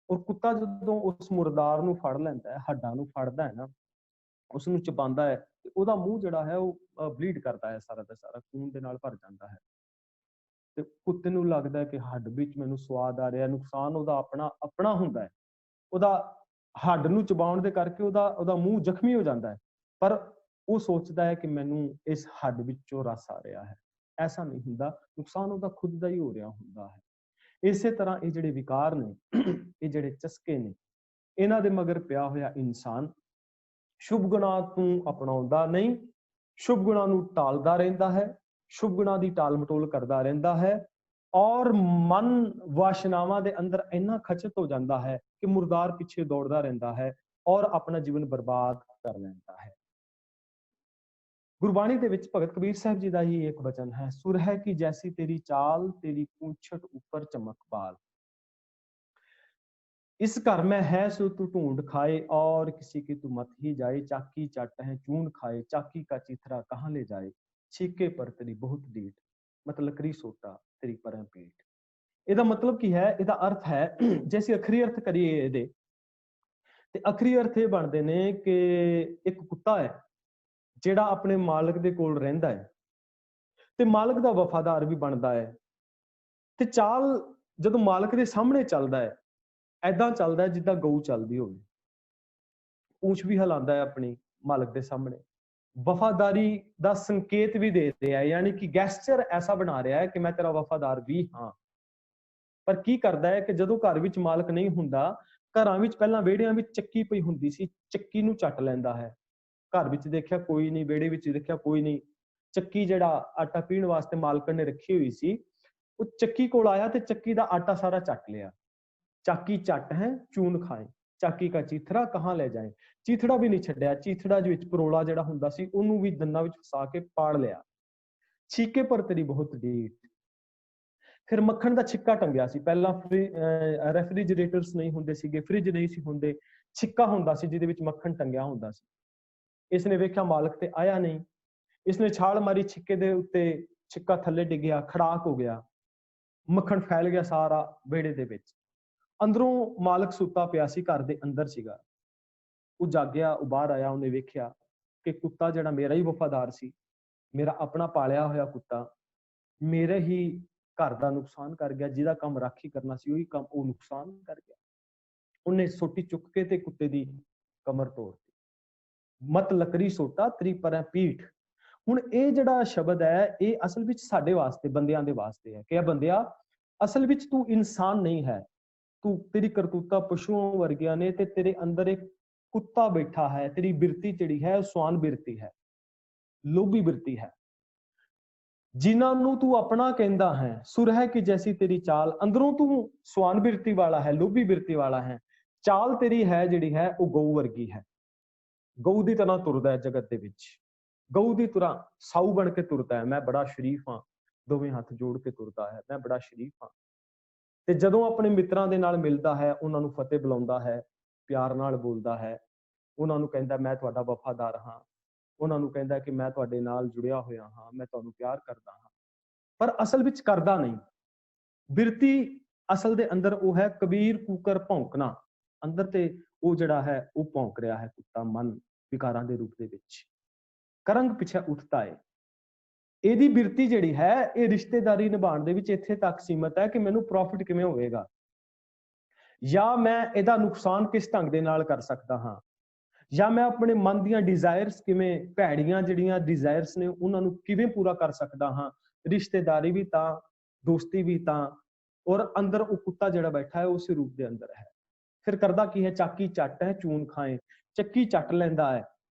ਔਰ ਕੁੱਤਾ ਜਦੋਂ ਉਸ ਮੁਰਦਾਰ ਨੂੰ ਫੜ ਲੈਂਦਾ ਹੈ, ਹੱਡਾਂ ਨੂੰ ਫੜਦਾ ਹੈ ਨਾ, ਉਸ ਨੂੰ ਚਬਾਉਂਦਾ ਹੈ, ਤੇ ਉਹਦਾ ਮੂੰਹ ਜਿਹੜਾ ਹੈ ਉਹ ਬਲੀਡ ਕਰਦਾ ਹੈ, ਸਾਰਾ ਦਾ ਸਾਰਾ ਖੂਨ ਦੇ ਨਾਲ ਭਰ ਜਾਂਦਾ ਹੈ। ਤੇ ਕੁੱਤੇ ਨੂੰ ਲੱਗਦਾ ਹੈ ਕਿ ਹੱਡ ਵਿੱਚ ਮੈਨੂੰ ਸਵਾਦ ਆ ਰਿਹਾ, ਨੁਕਸਾਨ ਉਹਦਾ ਆਪਣਾ ਹੁੰਦਾ ਹੈ। ਉਹਦਾ ਹੱਡ ਨੂੰ ਚਬਾਉਣ ਦੇ ਕਰਕੇ ਉਹਦਾ ਮੂੰਹ ਜ਼ਖਮੀ ਹੋ ਜਾਂਦਾ ਹੈ, ਪਰ ਉਹ ਸੋਚਦਾ ਹੈ ਕਿ ਮੈਨੂੰ ਇਸ ਹੱਡ ਵਿੱਚੋਂ ਰਸ ਆ ਰਿਹਾ ਹੈ। ਐਸਾ ਨਹੀਂ ਹੁੰਦਾ, ਨੁਕਸਾਨ ਉਹਦਾ ਖੁਦ ਦਾ ਹੀ ਹੋ ਰਿਹਾ ਹੁੰਦਾ ਹੈ। ਇਸੇ ਤਰ੍ਹਾਂ ਇਹ ਜਿਹੜੇ ਵਿਕਾਰ ਨੇ, ਇਹ ਜਿਹੜੇ ਚਸਕੇ ਨੇ, ਇਹਨਾਂ ਦੇ ਮਗਰ ਪਿਆ ਹੋਇਆ ਇਨਸਾਨ ਸ਼ੁਭ ਗੁਣਾਂ ਨੂੰ ਅਪਣਾਉਂਦਾ ਨਹੀਂ, ਸ਼ੁਭ ਗੁਣਾਂ ਨੂੰ ਟਾਲਦਾ ਰਹਿੰਦਾ ਹੈ, ਸ਼ੁਭ ਗੁਣਾਂ ਦੀ ਟਾਲ ਮਟੋਲ ਕਰਦਾ ਰਹਿੰਦਾ ਹੈ, ਔਰ ਮਨ ਵਾਸ਼ਨਾਵਾਂ ਦੇ ਅੰਦਰ ਇੰਨਾ ਖਚਤ ਹੋ ਜਾਂਦਾ ਹੈ ਕਿ ਮੁਰਦਾਰ ਪਿੱਛੇ ਦੌੜਦਾ ਰਹਿੰਦਾ ਹੈ ਔਰ ਆਪਣਾ ਜੀਵਨ ਬਰਬਾਦ ਕਰ ਲੈਂਦਾ ਹੈ। ਗੁਰਬਾਣੀ ਦੇ ਵਿੱਚ ਭਗਤ ਕਬੀਰ ਸਾਹਿਬ ਜੀ ਦਾ ਹੀ ਇੱਕ ਬਚਨ ਹੈ, ਸੁਰ ਹੈ ਕਿ ਜੈਸੀ ਤੇਰੀ ਚਾਲ, ਤੇਰੀ ਪੂੰਛਟ ਉੱਪਰ ਚਮਕ ਬਾਲ। इस घर में है सो तू ढूंढ खाए और किसी की तू मत ही जाए, चाकी चट है चून खाए, चाकी का चिथरा कहाँ ले जाए, छीके पर तेरी बहुत डीठ, मतलब लकड़ी सोटा तेरी पर पीठ। ਇਹਦਾ ਮਤਲਬ ਕੀ ਹੈ? ਇਹਦਾ ਅਰਥ ਹੈ, ਜੇ ਅਸੀਂ ਅਖਰੀ ਅਰਥ ਕਰੀਏ ਇਹਦੇ, ਤੇ ਅਖਰੀ ਅਰਥ ਇਹ ਬਣਦੇ ਨੇ ਕਿ ਇੱਕ ਕੁੱਤਾ ਹੈ ਜਿਹੜਾ ਆਪਣੇ ਮਾਲਕ ਦੇ ਕੋਲ ਰਹਿੰਦਾ ਹੈ ਤੇ ਮਾਲਕ ਦਾ ਵਫਾਦਾਰ ਵੀ ਬਣਦਾ ਹੈ, ਤੇ ਚਾਲ ਜਦੋਂ ਮਾਲਕ ਦੇ ਸਾਹਮਣੇ ਚੱਲਦਾ ਹੈ ਐਦਾਂ ਚੱਲਦਾ ਜਿੱਦਾਂ ਗਊ ਚੱਲਦੀ ਹੋਵੇ, ਪੂੰਛ ਵੀ ਹਿਲਾਉਂਦਾ ਹੈ ਆਪਣੀ ਮਾਲਕ ਦੇ ਸਾਹਮਣੇ, ਵਫਾਦਾਰੀ ਦਾ ਸੰਕੇਤ ਵੀ ਦੇ ਰਿਹਾ ਹੈ, ਯਾਨੀ ਕਿ ਗੈਸਚਰ ਐਸਾ ਬਣਾ ਰਿਹਾ ਹੈ ਕਿ ਮੈਂ ਤੇਰਾ ਵਫਾਦਾਰ ਵੀ ਹਾਂ। ਪਰ ਕੀ ਕਰਦਾ ਹੈ ਕਿ ਜਦੋਂ ਘਰ ਵਿੱਚ ਮਾਲਕ ਨਹੀਂ ਹੁੰਦਾ, ਘਰਾਂ ਵਿੱਚ ਪਹਿਲਾਂ ਵਿਹੜਿਆਂ ਵਿੱਚ ਚੱਕੀ ਪਈ ਹੁੰਦੀ ਸੀ, ਚੱਕੀ ਨੂੰ ਚੱਟ ਲੈਂਦਾ ਹੈ। ਘਰ ਵਿੱਚ ਦੇਖਿਆ ਕੋਈ ਨਹੀਂ, ਵਿਹੜੇ ਵਿੱਚ ਦੇਖਿਆ ਕੋਈ ਨਹੀਂ, ਚੱਕੀ ਜਿਹੜਾ ਆਟਾ ਪੀਣ ਵਾਸਤੇ ਮਾਲਕਣ ਨੇ ਰੱਖੀ ਹੋਈ ਸੀ, ਉਹ ਚੱਕੀ ਕੋਲ ਆਇਆ ਤੇ ਚੱਕੀ ਦਾ ਆਟਾ ਸਾਰਾ ਚੱਟ ਲਿਆ। ਚਾਕੀ ਚੱਟ ਹੈ ਚੂਨ ਖਾਏ, ਚਾਕੀ ਕਾ ਚੀਥੜਾ ਕਹਾਂ ਲੈ ਜਾਏ, ਚੀਥੜਾ ਵੀ ਨਹੀਂ ਛੱਡਿਆ, ਚੀਥੜਾ ਦੇ ਵਿੱਚ ਪਰੋਲਾ ਜਿਹੜਾ ਹੁੰਦਾ ਸੀ ਉਹਨੂੰ ਵੀ ਦੰਦਾਂ ਵਿੱਚ ਫਸਾ ਕੇ ਪਾੜ ਲਿਆ। ਛੀਕੇ ਪਰ ਤੇਰੀ ਬਹੁਤ ਡੀਠ, ਫਿਰ ਮੱਖਣ ਦਾ ਛਿੱਕਾ ਟੰਗਿਆ ਸੀ। ਪਹਿਲਾਂ ਰੈਫਰੀਜਰੇਟਰਸ ਨਹੀਂ ਹੁੰਦੇ ਸੀਗੇ, ਫ੍ਰਿਜ ਨਹੀਂ ਸੀ ਹੁੰਦੇ, ਛਿੱਕਾ ਹੁੰਦਾ ਸੀ ਜਿਹਦੇ ਵਿੱਚ ਮੱਖਣ ਟੰਗਿਆ ਹੁੰਦਾ ਸੀ। ਇਸਨੇ ਵੇਖਿਆ ਮਾਲਕ ਤੇ ਆਇਆ ਨਹੀਂ, ਇਸਨੇ ਛਾਲ ਮਾਰੀ ਛਿੱਕੇ ਦੇ ਉੱਤੇ, ਛਿੱਕਾ ਥੱਲੇ ਡਿੱਗਿਆ, ਖੜਾਕ ਹੋ ਗਿਆ, ਮੱਖਣ ਫੈਲ ਗਿਆ ਸਾਰਾ ਵਿਹੜੇ ਦੇ ਵਿੱਚ। ਅੰਦਰੋਂ ਮਾਲਕ ਸੁੱਤਾ ਪਿਆ ਸੀ, ਘਰ ਦੇ ਅੰਦਰ ਸੀਗਾ। ਉਹ ਜਾਗਿਆ, ਉਹ ਬਾਹਰ ਆਇਆ, ਉਹਨੇ ਵੇਖਿਆ ਕਿ ਕੁੱਤਾ ਜਿਹੜਾ ਮੇਰਾ ਹੀ ਵਫਾਦਾਰ ਸੀ, ਮੇਰਾ ਆਪਣਾ ਪਾਲਿਆ ਹੋਇਆ ਕੁੱਤਾ ਮੇਰੇ ਹੀ ਘਰ ਦਾ ਨੁਕਸਾਨ ਕਰ ਗਿਆ, ਜਿਹਦਾ ਕੰਮ ਰਾਖੀ ਕਰਨਾ ਸੀ ਉਹੀ ਕੰਮ ਉਹ ਨੁਕਸਾਨ ਕਰ ਗਿਆ। ਉਹਨੇ ਸੋਟੀ ਚੁੱਕ ਕੇ ਤੇ ਕੁੱਤੇ ਦੀ ਕਮਰ ਤੋੜਤੀ। ਮਤ ਲੱਕੜੀ ਸੋਟਾ ਤੇਰੀ ਪਰ ਪੀਠ। ਹੁਣ ਇਹ ਜਿਹੜਾ ਸ਼ਬਦ ਹੈ ਇਹ ਅਸਲ ਵਿੱਚ ਸਾਡੇ ਵਾਸਤੇ, ਬੰਦਿਆਂ ਦੇ ਵਾਸਤੇ ਹੈ ਕਿ ਬੰਦਿਆ, ਅਸਲ ਵਿੱਚ ਤੂੰ ਇਨਸਾਨ ਨਹੀਂ ਹੈ, ਤੂੰ, ਤੇਰੀ ਕਰਤੂਤਾਂ ਪਸ਼ੂਆਂ ਵਰਗੀਆਂ ਨੇ ਤੇ ਤੇਰੇ ਅੰਦਰ ਇੱਕ ਕੁੱਤਾ ਬੈਠਾ ਹੈ। ਤੇਰੀ ਬਿਰਤੀ ਜਿਹੜੀ ਹੈ ਉਹ ਸਵਾਨ ਬਿਰਤੀ ਹੈ, ਲੋਭੀ ਬਿਰਤੀ ਹੈ, ਜਿਨ੍ਹਾਂ ਨੂੰ ਤੂੰ ਆਪਣਾ ਕਹਿੰਦਾ ਹੈ। ਸੁਰ ਹੈ ਕਿ ਜੈਸੀ ਤੇਰੀ ਚਾਲ, ਅੰਦਰੋਂ ਤੂੰ ਸਵਾਨ ਬਿਰਤੀ ਵਾਲਾ ਹੈ, ਲੋਭੀ ਬਿਰਤੀ ਵਾਲਾ ਹੈ। ਚਾਲ ਤੇਰੀ ਹੈ ਜਿਹੜੀ ਹੈ ਉਹ ਗਊ ਵਰਗੀ ਹੈ, ਗਊ ਦੀ ਤਰ੍ਹਾਂ ਤੁਰਦਾ ਹੈ ਜਗਤ ਦੇ ਵਿੱਚ, ਗਊ ਦੀ ਤਰ੍ਹਾਂ ਸਾਊ ਬਣ ਕੇ ਤੁਰਦਾ ਹੈ। ਮੈਂ ਬੜਾ ਸ਼ਰੀਫ ਹਾਂ, ਦੋਵੇਂ ਹੱਥ ਜੋੜ ਕੇ ਤੁਰਦਾ ਹੈ, ਮੈਂ ਬੜਾ ਸ਼ਰੀਫ ਹਾਂ। ਤੇ ਜਦੋਂ ਆਪਣੇ ਮਿੱਤਰਾਂ ਦੇ ਨਾਲ ਮਿਲਦਾ ਹੈ, ਉਹਨਾਂ ਨੂੰ ਫਤਿਹ ਬੁਲਾਉਂਦਾ ਹੈ, ਪਿਆਰ ਨਾਲ ਬੋਲਦਾ ਹੈ, ਉਹਨਾਂ ਨੂੰ ਕਹਿੰਦਾ ਮੈਂ ਤੁਹਾਡਾ ਵਫਾਦਾਰ ਹਾਂ, ਉਹਨਾਂ ਨੂੰ ਕਹਿੰਦਾ ਕਿ ਮੈਂ ਤੁਹਾਡੇ ਨਾਲ ਜੁੜਿਆ ਹੋਇਆ ਹਾਂ, ਮੈਂ ਤੁਹਾਨੂੰ ਪਿਆਰ ਕਰਦਾ ਹਾਂ, ਪਰ ਅਸਲ ਵਿੱਚ ਕਰਦਾ ਨਹੀਂ। ਬਿਰਤੀ ਅਸਲ ਦੇ ਅੰਦਰ ਉਹ ਹੈ ਕਬੀਰ ਕੂਕਰ ਭੌਂਕਣਾ, ਅੰਦਰ ਤੇ ਉਹ ਜਿਹੜਾ ਹੈ ਉਹ ਭੌਂਕ ਰਿਹਾ ਹੈ ਕੁੱਤਾ, ਮਨ ਵਿਕਾਰਾਂ ਦੇ ਰੂਪ ਦੇ ਵਿੱਚ ਕਰੰਗ ਪਿੱਛੇ ਉੱਠਦਾ ਹੈ। ਇਹਦੀ ਬਿਰਤੀ ਜਿਹੜੀ ਹੈ ਇਹ ਰਿਸ਼ਤੇਦਾਰੀ ਨਿਭਾਉਣ ਦੇ ਵਿੱਚ ਇੱਥੇ ਤੱਕ ਸੀਮਤ ਹੈ ਕਿ ਮੈਨੂੰ ਪ੍ਰੋਫਿਟ ਕਿਵੇਂ ਹੋਵੇਗਾ, ਜਾਂ ਮੈਂ ਇਹਦਾ ਨੁਕਸਾਨ ਕਿਸ ਢੰਗ ਦੇ ਨਾਲ ਕਰ ਸਕਦਾ ਹਾਂ, ਜਾਂ ਮੈਂ ਆਪਣੇ ਮਨ ਦੀਆਂ ਡਿਜ਼ਾਇਰਸ ਕਿਵੇਂ, ਭੈੜੀਆਂ ਜਿਹੜੀਆਂ ਡਿਜ਼ਾਇਰਸ ਨੇ ਉਹਨਾਂ ਨੂੰ ਕਿਵੇਂ ਪੂਰਾ ਕਰ ਸਕਦਾ ਹਾਂ। ਰਿਸ਼ਤੇਦਾਰੀ ਵੀ ਤਾਂ, ਦੋਸਤੀ ਵੀ ਤਾਂ, ਔਰ ਅੰਦਰ ਉਹ ਕੁੱਤਾ ਜਿਹੜਾ ਬੈਠਾ ਹੈ ਉਸੇ ਰੂਪ ਦੇ ਅੰਦਰ ਹੈ। ਫਿਰ ਕਰਦਾ ਕੀ ਹੈ? ਚਾਕੀ ਚੱਟ ਹੈ ਚੂਨ ਖਾਏ, ਚੱਕੀ ਚੱਟ ਲੈਂਦਾ ਹੈ।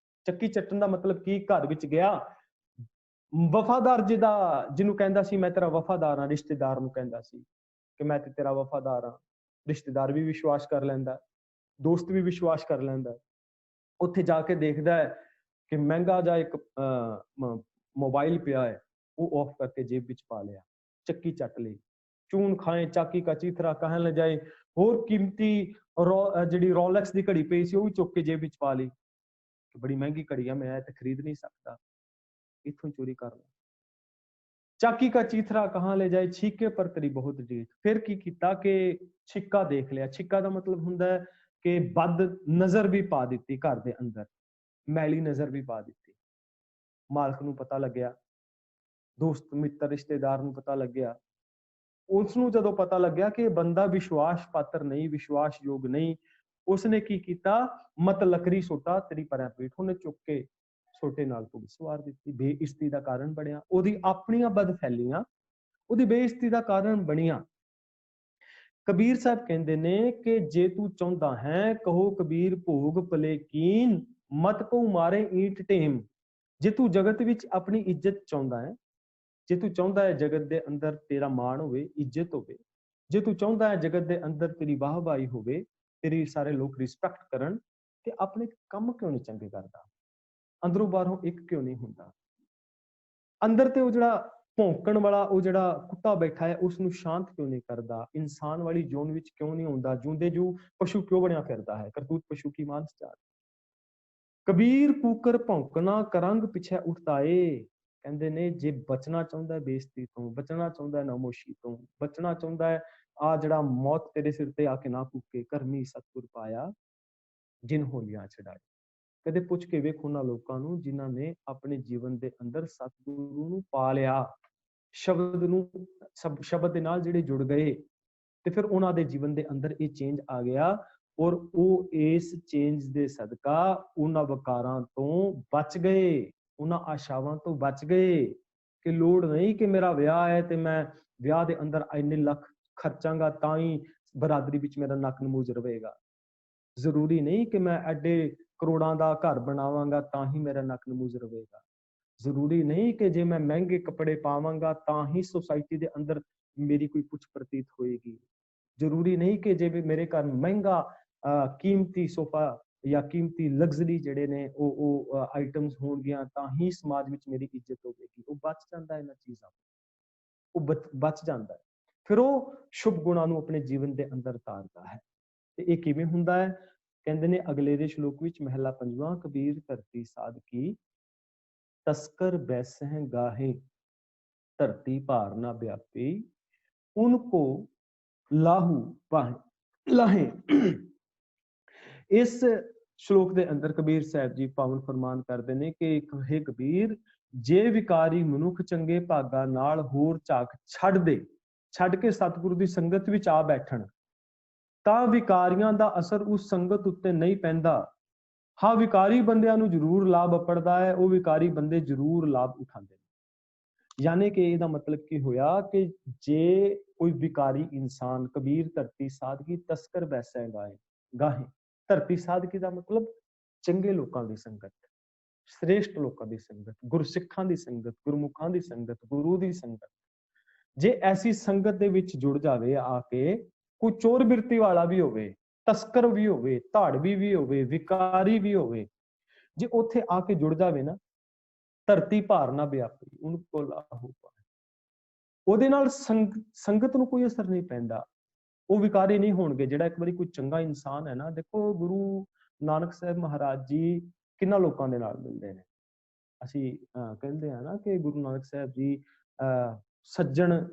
ਚੱਕੀ ਚੱਟਣ ਦਾ ਮਤਲਬ ਕੀ? ਘਰ ਵਿੱਚ ਗਿਆ, ਵਫਾਦਾਰ ਜਿਹਨੂੰ ਕਹਿੰਦਾ ਸੀ ਮੈਂ ਤੇਰਾ ਵਫਾਦਾਰ ਹਾਂ, ਰਿਸ਼ਤੇਦਾਰ ਨੂੰ ਕਹਿੰਦਾ ਸੀ ਕਿ ਮੈਂ ਤੇ ਤੇਰਾ ਵਫਾਦਾਰ ਹਾਂ, ਰਿਸ਼ਤੇਦਾਰ ਵੀ ਵਿਸ਼ਵਾਸ ਕਰ ਲੈਂਦਾ। ਦੋਸਤ ਵੀ ਵਿਸ਼ਵਾਸ ਕਰ ਲੈਂਦਾ ਹੈ। ਉੱਥੇ ਜਾ ਕੇ ਦੇਖਦਾ ਹੈ ਕਿ ਮਹਿੰਗਾ ਜਿਹਾ ਇੱਕ ਮੋਬਾਈਲ ਪਿਆ ਹੈ, ਉਹ ਆਫ ਕਰਕੇ ਜੇਬ ਵਿੱਚ ਪਾ ਲਿਆ, ਚੱਕੀ ਚੱਕ ਲਈ। ਚੂਨ ਖਾਏ ਚਾਕੀ ਕਾ ਚੀਥਰਾ ਕਹਿਣ ਲਜਾਏ, ਹੋਰ ਕੀਮਤੀ ਜਿਹੜੀ ਰੋਲੈਕਸ ਦੀ ਘੜੀ ਪਈ ਸੀ ਉਹ ਵੀ ਚੁੱਕ ਕੇ ਜੇਬ ਵਿੱਚ ਪਾ ਲਈ ਕਿ ਬੜੀ ਮਹਿੰਗੀ ਘੜੀ ਆ, ਮੈਂ ਤੇ ਖਰੀਦ ਨਹੀਂ ਸਕਦਾ, ਇੱਥੋਂ ਚੋਰੀ ਕਰ ਲਾ। ਚਾਕੀ ਕਾ ਚੀਥਰਾ ਕਹਾਂ ਲੈ ਜਾਏ, ਛੀਕੇ ਪਰ ਤੇਰੀ ਬਹੁਤ ਡੀਠ। ਫਿਰ ਕੀ ਕੀਤਾ ਕਿ ਛਿੱਕਾ ਦੇਖ ਲਿਆ। ਛਿੱਕਾ ਦਾ ਮਤਲਬ ਹੁੰਦਾ ਹੈ ਕਿ ਬਦ ਨਜ਼ਰ ਵੀ ਪਾ ਦਿੱਤੀ ਘਰ ਦੇ ਅੰਦਰ, ਮੈਲੀ ਨਜ਼ਰ ਵੀ ਪਾ ਦਿੱਤੀ। ਮਾਲਕ ਨੂੰ ਪਤਾ ਲੱਗਿਆ, ਦੋਸਤ ਮਿੱਤਰ ਰਿਸ਼ਤੇਦਾਰ ਨੂੰ ਪਤਾ ਲੱਗਿਆ। ਉਸ ਨੂੰ ਜਦੋਂ ਪਤਾ ਲੱਗਿਆ ਕਿ ਇਹ ਬੰਦਾ ਵਿਸ਼ਵਾਸ ਪਾਤਰ ਨਹੀਂ, ਵਿਸ਼ਵਾਸਯੋਗ ਨਹੀਂ, ਉਸਨੇ ਕੀ ਕੀਤਾ, ਮਤ ਲੱਕੜੀ ਸੋਟਾ ਤੇਰੀ ਪਰਾਂ ਪੀਠ। ਉਹਨੇ ਚੁੱਕ ਕੇ ਛੋਟੇ ਨਾਲ ਪੁਲਿਸ ਸਵਾਰ ਦਿੱਤੀ। ਬੇਇੱਜ਼ਤੀ ਦਾ ਕਾਰਨ ਬਣਿਆ, ਉਹਦੀ ਆਪਣੀਆਂ ਬਦਫੈਲੀਆਂ ਉਹਦੀ ਬੇਇੱਜ਼ਤੀ ਦਾ ਕਾਰਨ ਬਣੀਆਂ। ਕਬੀਰ ਸਾਹਿਬ ਕਹਿੰਦੇ ਨੇ ਕਿ ਜੇ ਤੂੰ ਚਾਹੁੰਦਾ ਹੈ, ਕਹੋ ਕਬੀਰ ਭੋਗ ਭਲੇ ਕੀਨ, ਮਤ ਕੋ ਮਾਰੇ ਈਟ ਢੇਮ। ਜੇ ਤੂੰ ਜਗਤ ਵਿੱਚ ਆਪਣੀ ਇੱਜ਼ਤ ਚਾਹੁੰਦਾ ਹੈ, ਜੇ ਤੂੰ ਚਾਹੁੰਦਾ ਹੈ ਜਗਤ ਦੇ ਅੰਦਰ ਤੇਰਾ ਮਾਣ ਹੋਵੇ, ਇੱਜ਼ਤ ਹੋਵੇ, ਜੇ ਤੂੰ ਚਾਹੁੰਦਾ ਹੈ ਜਗਤ ਦੇ ਅੰਦਰ ਤੇਰੀ ਵਾਹਵਾਹੀ ਹੋਵੇ, ਤੇਰੀ ਸਾਰੇ ਲੋਕ ਰਿਸਪੈਕਟ ਕਰਨ, ਤੇ ਆਪਣੇ ਕੰਮ ਕਿਉਂ ਨਹੀਂ ਚੰਗੇ ਕਰਦਾ? ਅੰਦਰੋਂ ਬਾਹਰੋਂ ਇੱਕ ਕਿਉਂ ਨਹੀਂ ਹੁੰਦਾ? ਅੰਦਰ ਤੇ ਉਹ ਜਿਹੜਾ ਭੌਂਕਣ ਵਾਲਾ ਉਹ ਜਿਹੜਾ ਕੁੱਤਾ ਬੈਠਾ ਹੈ, ਉਸ ਨੂੰ ਸ਼ਾਂਤ ਕਿਉਂ ਨਹੀਂ ਕਰਦਾ? ਇਨਸਾਨ ਵਾਲੀ ਜ਼ੋਨ ਵਿੱਚ ਕਿਉਂ ਨਹੀਂ ਹੁੰਦਾ? ਜੂੰਦੇ ਜੂ ਪਸ਼ੂ ਕਿਉਂ ਬਣਿਆ ਫਿਰਦਾ ਹੈ? ਕਰਤੂਤ ਪਸ਼ੂ ਕੀ ਮਾਨਸ ਚਾਰ। ਕਬੀਰ ਕੂਕਰ ਭੌਂਕਣਾ ਕਰੰਗ ਪਿੱਛੇ ਉੱਠਦਾ ਏ। ਕਹਿੰਦੇ ਨੇ ਜੇ ਬਚਣਾ ਚਾਹੁੰਦਾ ਬੇਇੱਜ਼ਤੀ ਤੋਂ, ਬਚਣਾ ਚਾਹੁੰਦਾ ਨਾਮੋਸ਼ੀ ਤੋਂ, ਬਚਣਾ ਚਾਹੁੰਦਾ ਹੈ ਆ ਜਿਹੜਾ ਮੌਤ ਤੇਰੇ ਸਿਰ ਤੇ ਆ ਕੇ ਨਾ ਕੂਕੇ, ਕਰਮੀ ਸਤਿਗੁਰ ਪਾਇਆ ਜਿਨ ਹੋਲੀਆਂ ਛਡਾਏ। ਕਦੇ ਪੁੱਛ ਕੇ ਵੇਖ ਉਹਨਾਂ ਲੋਕਾਂ ਨੂੰ ਜਿਨ੍ਹਾਂ ਨੇ ਆਪਣੇ ਜੀਵਨ ਦੇ ਅੰਦਰ ਸਤਿਗੁਰੂ ਨੂੰ ਪਾ ਲਿਆ, ਸ਼ਬਦ ਦੇ ਨਾਲ ਜਿਹੜੇ ਜੁੜ ਗਏ, ਤੇ ਫਿਰ ਉਹਨਾਂ ਦੇ ਜੀਵਨ ਦੇ ਅੰਦਰ ਇਹ ਚੇਂਜ ਆ ਗਿਆ। ਔਰ ਉਹ ਇਸ ਚੇਂਜ ਦੇ ਸਦਕਾ ਉਹਨਾਂ ਵਕਾਰਾਂ ਤੋਂ ਬਚ ਗਏ, ਉਹਨਾਂ ਆਸ਼ਾਵਾਂ ਤੋਂ ਬਚ ਗਏ ਕਿ ਲੋੜ ਨਹੀਂ ਕਿ ਮੇਰਾ ਵਿਆਹ ਹੈ ਤੇ ਮੈਂ ਵਿਆਹ ਦੇ ਅੰਦਰ ਇੰਨੇ ਲੱਖ ਖਰਚਾਂਗਾ ਤਾਂ ਹੀ ਬਰਾਦਰੀ ਵਿੱਚ ਮੇਰਾ ਨੱਕ ਨਮੂਜ ਰਹੇਗਾ। ਜ਼ਰੂਰੀ ਨਹੀਂ ਕਿ ਮੈਂ ਐਡੇ ਕਰੋੜਾਂ ਦਾ ਘਰ ਬਣਾਵਾਂਗਾ ਤਾਂ ਹੀ ਮੇਰਾ ਨੱਕ ਨਮੂਜ ਰਹੇਗਾ। ਜ਼ਰੂਰੀ ਨਹੀਂ ਕਿ ਜੇ ਮੈਂ ਮਹਿੰਗੇ ਕੱਪੜੇ ਪਾਵਾਂਗਾ ਤਾਂ ਹੀ ਸੁਸਾਇਟੀ ਦੇ ਅੰਦਰ ਮੇਰੀ ਕੋਈ ਪੁੱਛ ਪ੍ਰਤੀਤ ਹੋਏਗੀ। ਜ਼ਰੂਰੀ ਨਹੀਂ ਕਿ ਜੇ ਮੇਰੇ ਘਰ ਮਹਿੰਗਾ ਕੀਮਤੀ ਸੋਫਾ ਜਾਂ ਕੀਮਤੀ ਲਗਜ਼ਰੀ ਜਿਹੜੇ ਨੇ ਉਹ ਆਈਟਮਸ ਹੋਣਗੀਆਂ ਤਾਂ ਹੀ ਸਮਾਜ ਵਿੱਚ ਮੇਰੀ ਇੱਜ਼ਤ ਹੋਵੇਗੀ। ਉਹ ਬਚ ਜਾਂਦਾ ਇਹਨਾਂ ਚੀਜ਼ਾਂ, ਉਹ ਬਚ ਜਾਂਦਾ ਹੈ। ਫਿਰ ਉਹ ਸ਼ੁਭ ਗੁਣਾਂ ਨੂੰ ਆਪਣੇ ਜੀਵਨ ਦੇ ਅੰਦਰ ਧਾਰਦਾ ਹੈ। ਤੇ ਇਹ ਕਿਵੇਂ ਹੁੰਦਾ ਹੈ? ਕਹਿੰਦੇ ਨੇ ਅਗਲੇ ਦੇ ਸ਼ਲੋਕ ਵਿੱਚ, ਮਹਿਲਾ ਪੰਜਵਾਂ, ਕਬੀਰ ਧਰਤੀ ਸਾਧਕੀ, ਤਸਕਰ ਬੈਸਹਿ ਗਾਹੇ, ਧਰਤੀ ਭਾਰ ਨਾ ਵਿਆਪੀ, ਉनको ਲਾਹੂ ਪਾਹੇ ਲਾਹੇ। ਇਸ ਸ਼ਲੋਕ ਦੇ ਅੰਦਰ ਕਬੀਰ ਸਾਹਿਬ ਜੀ ਪਾਵਨ ਫਰਮਾਨ ਕਰਦੇ ਨੇ ਕਿ ਹੇ ਕਬੀਰ, ਜੇ ਵਿਕਾਰੀ ਮਨੁੱਖ ਚੰਗੇ ਭਾਗਾ ਨਾਲ ਹੋਰ ਝਾਕ ਛੱਡ ਦੇ, ਛੱਡ ਕੇ ਸਤਿਗੁਰੂ ਦੀ ਸੰਗਤ ਵਿੱਚ ਆ ਬੈਠਣ, ਤਾਂ ਵਿਕਾਰੀਆਂ ਦਾ ਅਸਰ ਉਸ ਸੰਗਤ ਉੱਤੇ ਨਹੀਂ ਪੈਂਦਾ। ਹਾਂ, ਵਿਕਾਰੀ ਬੰਦਿਆਂ ਨੂੰ ਜ਼ਰੂਰ ਲਾਭ ਅਪੜਦਾ ਹੈ, ਉਹ ਵਿਕਾਰੀ ਬੰਦੇ ਜ਼ਰੂਰ ਲਾਭ ਉਠਾਉਂਦੇ ਨੇ। ਯਾਨੀ ਕਿ ਇਹਦਾ ਮਤਲਬ ਕੀ ਹੋਇਆ ਕਿ ਜੇ ਕੋਈ ਵਿਕਾਰੀ ਇਨਸਾਨ, ਕਬੀਰ ਧਰਤੀ ਸਾਧਕੀ ਤਸਕਰ ਬੈਸੈ ਗਾਹੇ। ਧਰਤੀ ਸਾਧਕੀ ਦਾ ਮਤਲਬ ਚੰਗੇ ਲੋਕਾਂ ਦੀ ਸੰਗਤ, ਸ੍ਰੇਸ਼ਟ ਲੋਕਾਂ ਦੀ ਸੰਗਤ, ਗੁਰਸਿੱਖਾਂ ਦੀ ਸੰਗਤ, ਗੁਰਮੁਖਾਂ ਦੀ ਸੰਗਤ, ਗੁਰੂ ਦੀ ਸੰਗਤ। ਜੇ ਐਸੀ ਸੰਗਤ ਦੇ ਵਿੱਚ ਜੁੜ ਜਾਵੇ ਆ ਕੇ, ਕੋਈ ਚੋਰ ਬਿਰਤੀ ਵਾਲਾ ਵੀ ਹੋਵੇ, ਤਸਕਰ ਵੀ ਹੋਵੇ, ਧਾੜਵੀ ਵੀ ਹੋਵੇ, ਵਿਕਾਰੀ ਵੀ ਹੋਵੇ, ਜੇ ਉੱਥੇ ਆ ਕੇ ਜੁੜ ਜਾਵੇ ਨਾ, ਧਰਤੀ ਭਾਰ ਨਾ ਵਿਆਪੀ, ਉਹਨੂੰ ਕੋਲ ਆਹੂ ਪਾਏ, ਉਹਦੇ ਨਾਲ ਸੰਗਤ ਨੂੰ ਕੋਈ ਅਸਰ ਨਹੀਂ ਪੈਂਦਾ, ਉਹ ਵਿਕਾਰੀ ਨਹੀਂ ਹੋਣਗੇ। ਜਿਹੜਾ ਇੱਕ ਵਾਰੀ ਕੋਈ ਚੰਗਾ ਇਨਸਾਨ ਹੈ ਨਾ, ਦੇਖੋ ਗੁਰੂ ਨਾਨਕ ਸਾਹਿਬ ਮਹਾਰਾਜ ਜੀ ਕਿੰਨਾ ਲੋਕਾਂ ਦੇ ਨਾਲ ਮਿਲਦੇ ਨੇ। ਅਸੀਂ ਕਹਿੰਦੇ ਆ ਨਾ ਕਿ ਗੁਰੂ ਨਾਨਕ ਸਾਹਿਬ ਜੀ ਸੱਜਣ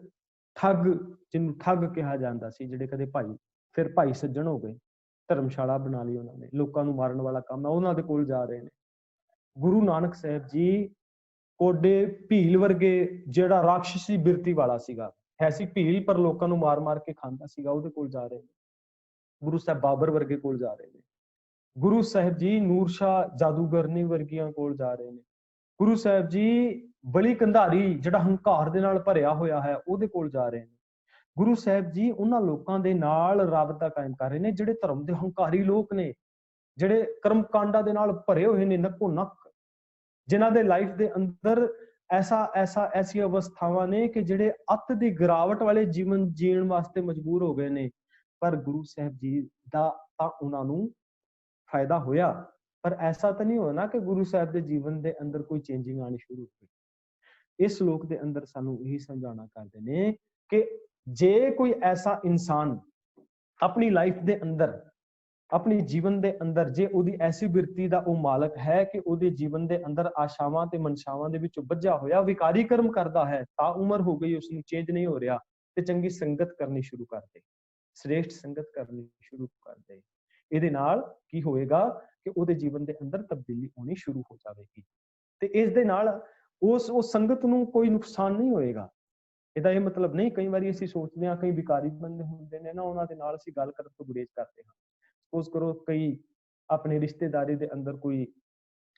ਠੱਗ, ਜਿਹਨੂੰ ਠੱਗ ਕਿਹਾ ਜਾਂਦਾ ਸੀ, ਜਿਹੜੇ ਕਦੇ ਭਾਈ ਫਿਰ ਭਾਈ ਸੱਜਣ ਹੋ ਗਏ, ਧਰਮਸ਼ਾਲਾ ਬਣਾ ਲਈ ਉਹਨਾਂ ਨੇ, ਲੋਕਾਂ ਨੂੰ ਮਾਰਨ ਵਾਲਾ ਕੰਮ ਹੈ ਉਹਨਾਂ ਦੇ ਕੋਲ ਜਾ ਰਹੇ ਨੇ। ਗੁਰੂ ਨਾਨਕ ਸਾਹਿਬ ਜੀ ਕੋਡੇ ਭੀਲ ਵਰਗੇ, ਜਿਹੜਾ ਰਾਖਸ਼ੀ ਬਿਰਤੀ ਵਾਲਾ ਸੀਗਾ, ਹੈ ਸੀ ਭੀਲ ਪਰ ਲੋਕਾਂ ਨੂੰ ਮਾਰ ਮਾਰ ਕੇ ਖਾਂਦਾ ਸੀਗਾ, ਉਹਦੇ ਕੋਲ ਜਾ ਰਹੇ ਨੇ। ਗੁਰੂ ਸਾਹਿਬ ਬਾਬਰ ਵਰਗੇ ਕੋਲ ਜਾ ਰਹੇ ਨੇ। ਗੁਰੂ ਸਾਹਿਬ ਜੀ ਨੂਰ ਸ਼ਾਹ ਜਾਦੂਗਰਨੀ ਵਰਗੀਆਂ ਕੋਲ ਜਾ ਰਹੇ ਨੇ। ਗੁਰੂ ਸਾਹਿਬ ਜੀ ਬਲੀ ਕੰਧਾਰੀ, ਜਿਹੜਾ ਹੰਕਾਰ ਦੇ ਨਾਲ ਭਰਿਆ ਹੋਇਆ ਹੈ, ਉਹਦੇ ਕੋਲ ਜਾ ਰਹੇ ਨੇ। ਗੁਰੂ ਸਾਹਿਬ ਜੀ ਉਹਨਾਂ ਲੋਕਾਂ ਦੇ ਨਾਲ ਰਾਬਤਾ ਕਾਇਮ ਕਰ ਰਹੇ ਨੇ ਜਿਹੜੇ ਧਰਮ ਦੇ ਹੰਕਾਰੀ ਲੋਕ ਨੇ, ਜਿਹੜੇ ਕਰਮ ਕਾਂਡਾਂ ਦੇ ਨਾਲ ਭਰੇ ਹੋਏ ਨੇ ਨੱਕੋ ਨੱਕ, ਜਿਨ੍ਹਾਂ ਦੇ ਲਾਈਫ ਦੇ ਅੰਦਰ ਐਸੀਆਂ ਅਵਸਥਾਵਾਂ ਨੇ ਕਿ ਜਿਹੜੇ ਅੱਤ ਦੀ ਗਿਰਾਵਟ ਵਾਲੇ ਜੀਵਨ ਜੀਣ ਵਾਸਤੇ ਮਜਬੂਰ ਹੋ ਗਏ ਨੇ। ਪਰ ਗੁਰੂ ਸਾਹਿਬ ਜੀ ਦਾ ਤਾਂ ਉਹਨਾਂ ਨੂੰ ਫਾਇਦਾ ਹੋਇਆ। ਪਰ ਐਸਾ ਤਾਂ ਨਹੀਂ ਹੋਇਆ ਨਾ ਕਿ ਗੁਰੂ ਸਾਹਿਬ ਦੇ ਜੀਵਨ ਦੇ ਅੰਦਰ ਕੋਈ ਚੇਂਜਿੰਗ ਆਣੀ ਸ਼ੁਰੂ ਹੋ ਗਈ। ਇਸ ਸ਼ਲੋਕ ਦੇ ਅੰਦਰ ਸਾਨੂੰ ਇਹੀ ਸਮਝਾਉਣਾ ਕਰਦੇ ਨੇ ਕਿ ਜੇ ਕੋਈ ਐਸਾ ਇਨਸਾਨ ਆਪਣੀ ਲਾਈਫ ਦੇ ਅੰਦਰ, ਆਪਣੀ ਜੀਵਨ ਦੇ ਅੰਦਰ, ਜੇ ਉਹਦੀ ਐਸੀ ਬਿਰਤੀ ਦਾ ਉਹ ਮਾਲਕ ਹੈ ਕਿ ਉਹਦੇ ਜੀਵਨ ਦੇ ਅੰਦਰ ਆਸ਼ਾਵਾਂ ਤੇ ਮਨਸ਼ਾਵਾਂ ਦੇ ਵਿੱਚ ਬੱਝਾ ਹੋਇਆ ਵਿਕਾਰੀ ਕਰਮ ਕਰਦਾ ਹੈ, ਤਾਂ ਉਮਰ ਹੋ ਗਈ, ਉਸ ਨੂੰ ਚੇਂਜ ਨਹੀਂ ਹੋ ਰਿਹਾ, ਤੇ ਚੰਗੀ ਸੰਗਤ ਕਰਨੀ ਸ਼ੁਰੂ ਕਰ ਦੇ, ਸ੍ਰੇਸ਼ਟ ਸੰਗਤ ਕਰਨੀ ਸ਼ੁਰੂ ਕਰ ਦੇ। ਇਹਦੇ ਨਾਲ ਕੀ ਹੋਏਗਾ ਕਿ ਉਹਦੇ ਜੀਵਨ ਦੇ ਅੰਦਰ ਤਬਦੀਲੀ ਹੋਣੀ ਸ਼ੁਰੂ ਹੋ ਜਾਵੇਗੀ, ਤੇ ਇਸ ਦੇ ਨਾਲ ਉਸ ਸੰਗਤ ਨੂੰ ਕੋਈ ਨੁਕਸਾਨ ਨਹੀਂ ਹੋਏਗਾ। ਇਹਦਾ ਇਹ ਮਤਲਬ ਨਹੀਂ, ਕਈ ਵਾਰੀ ਅਸੀਂ ਸੋਚਦੇ ਹਾਂ ਕਈ ਵਿਕਾਰੀ ਬੰਦੇ ਹੁੰਦੇ ਨੇ ਨਾ, ਉਹਨਾਂ ਦੇ ਨਾਲ ਅਸੀਂ ਗੱਲ ਕਰਨ ਤੋਂ ਗੁਰੇਜ਼ ਕਰਦੇ ਹਾਂ। ਸਪੋਜ਼ ਕਰੋ ਕਈ ਆਪਣੀ ਰਿਸ਼ਤੇਦਾਰੀ ਦੇ ਅੰਦਰ ਕੋਈ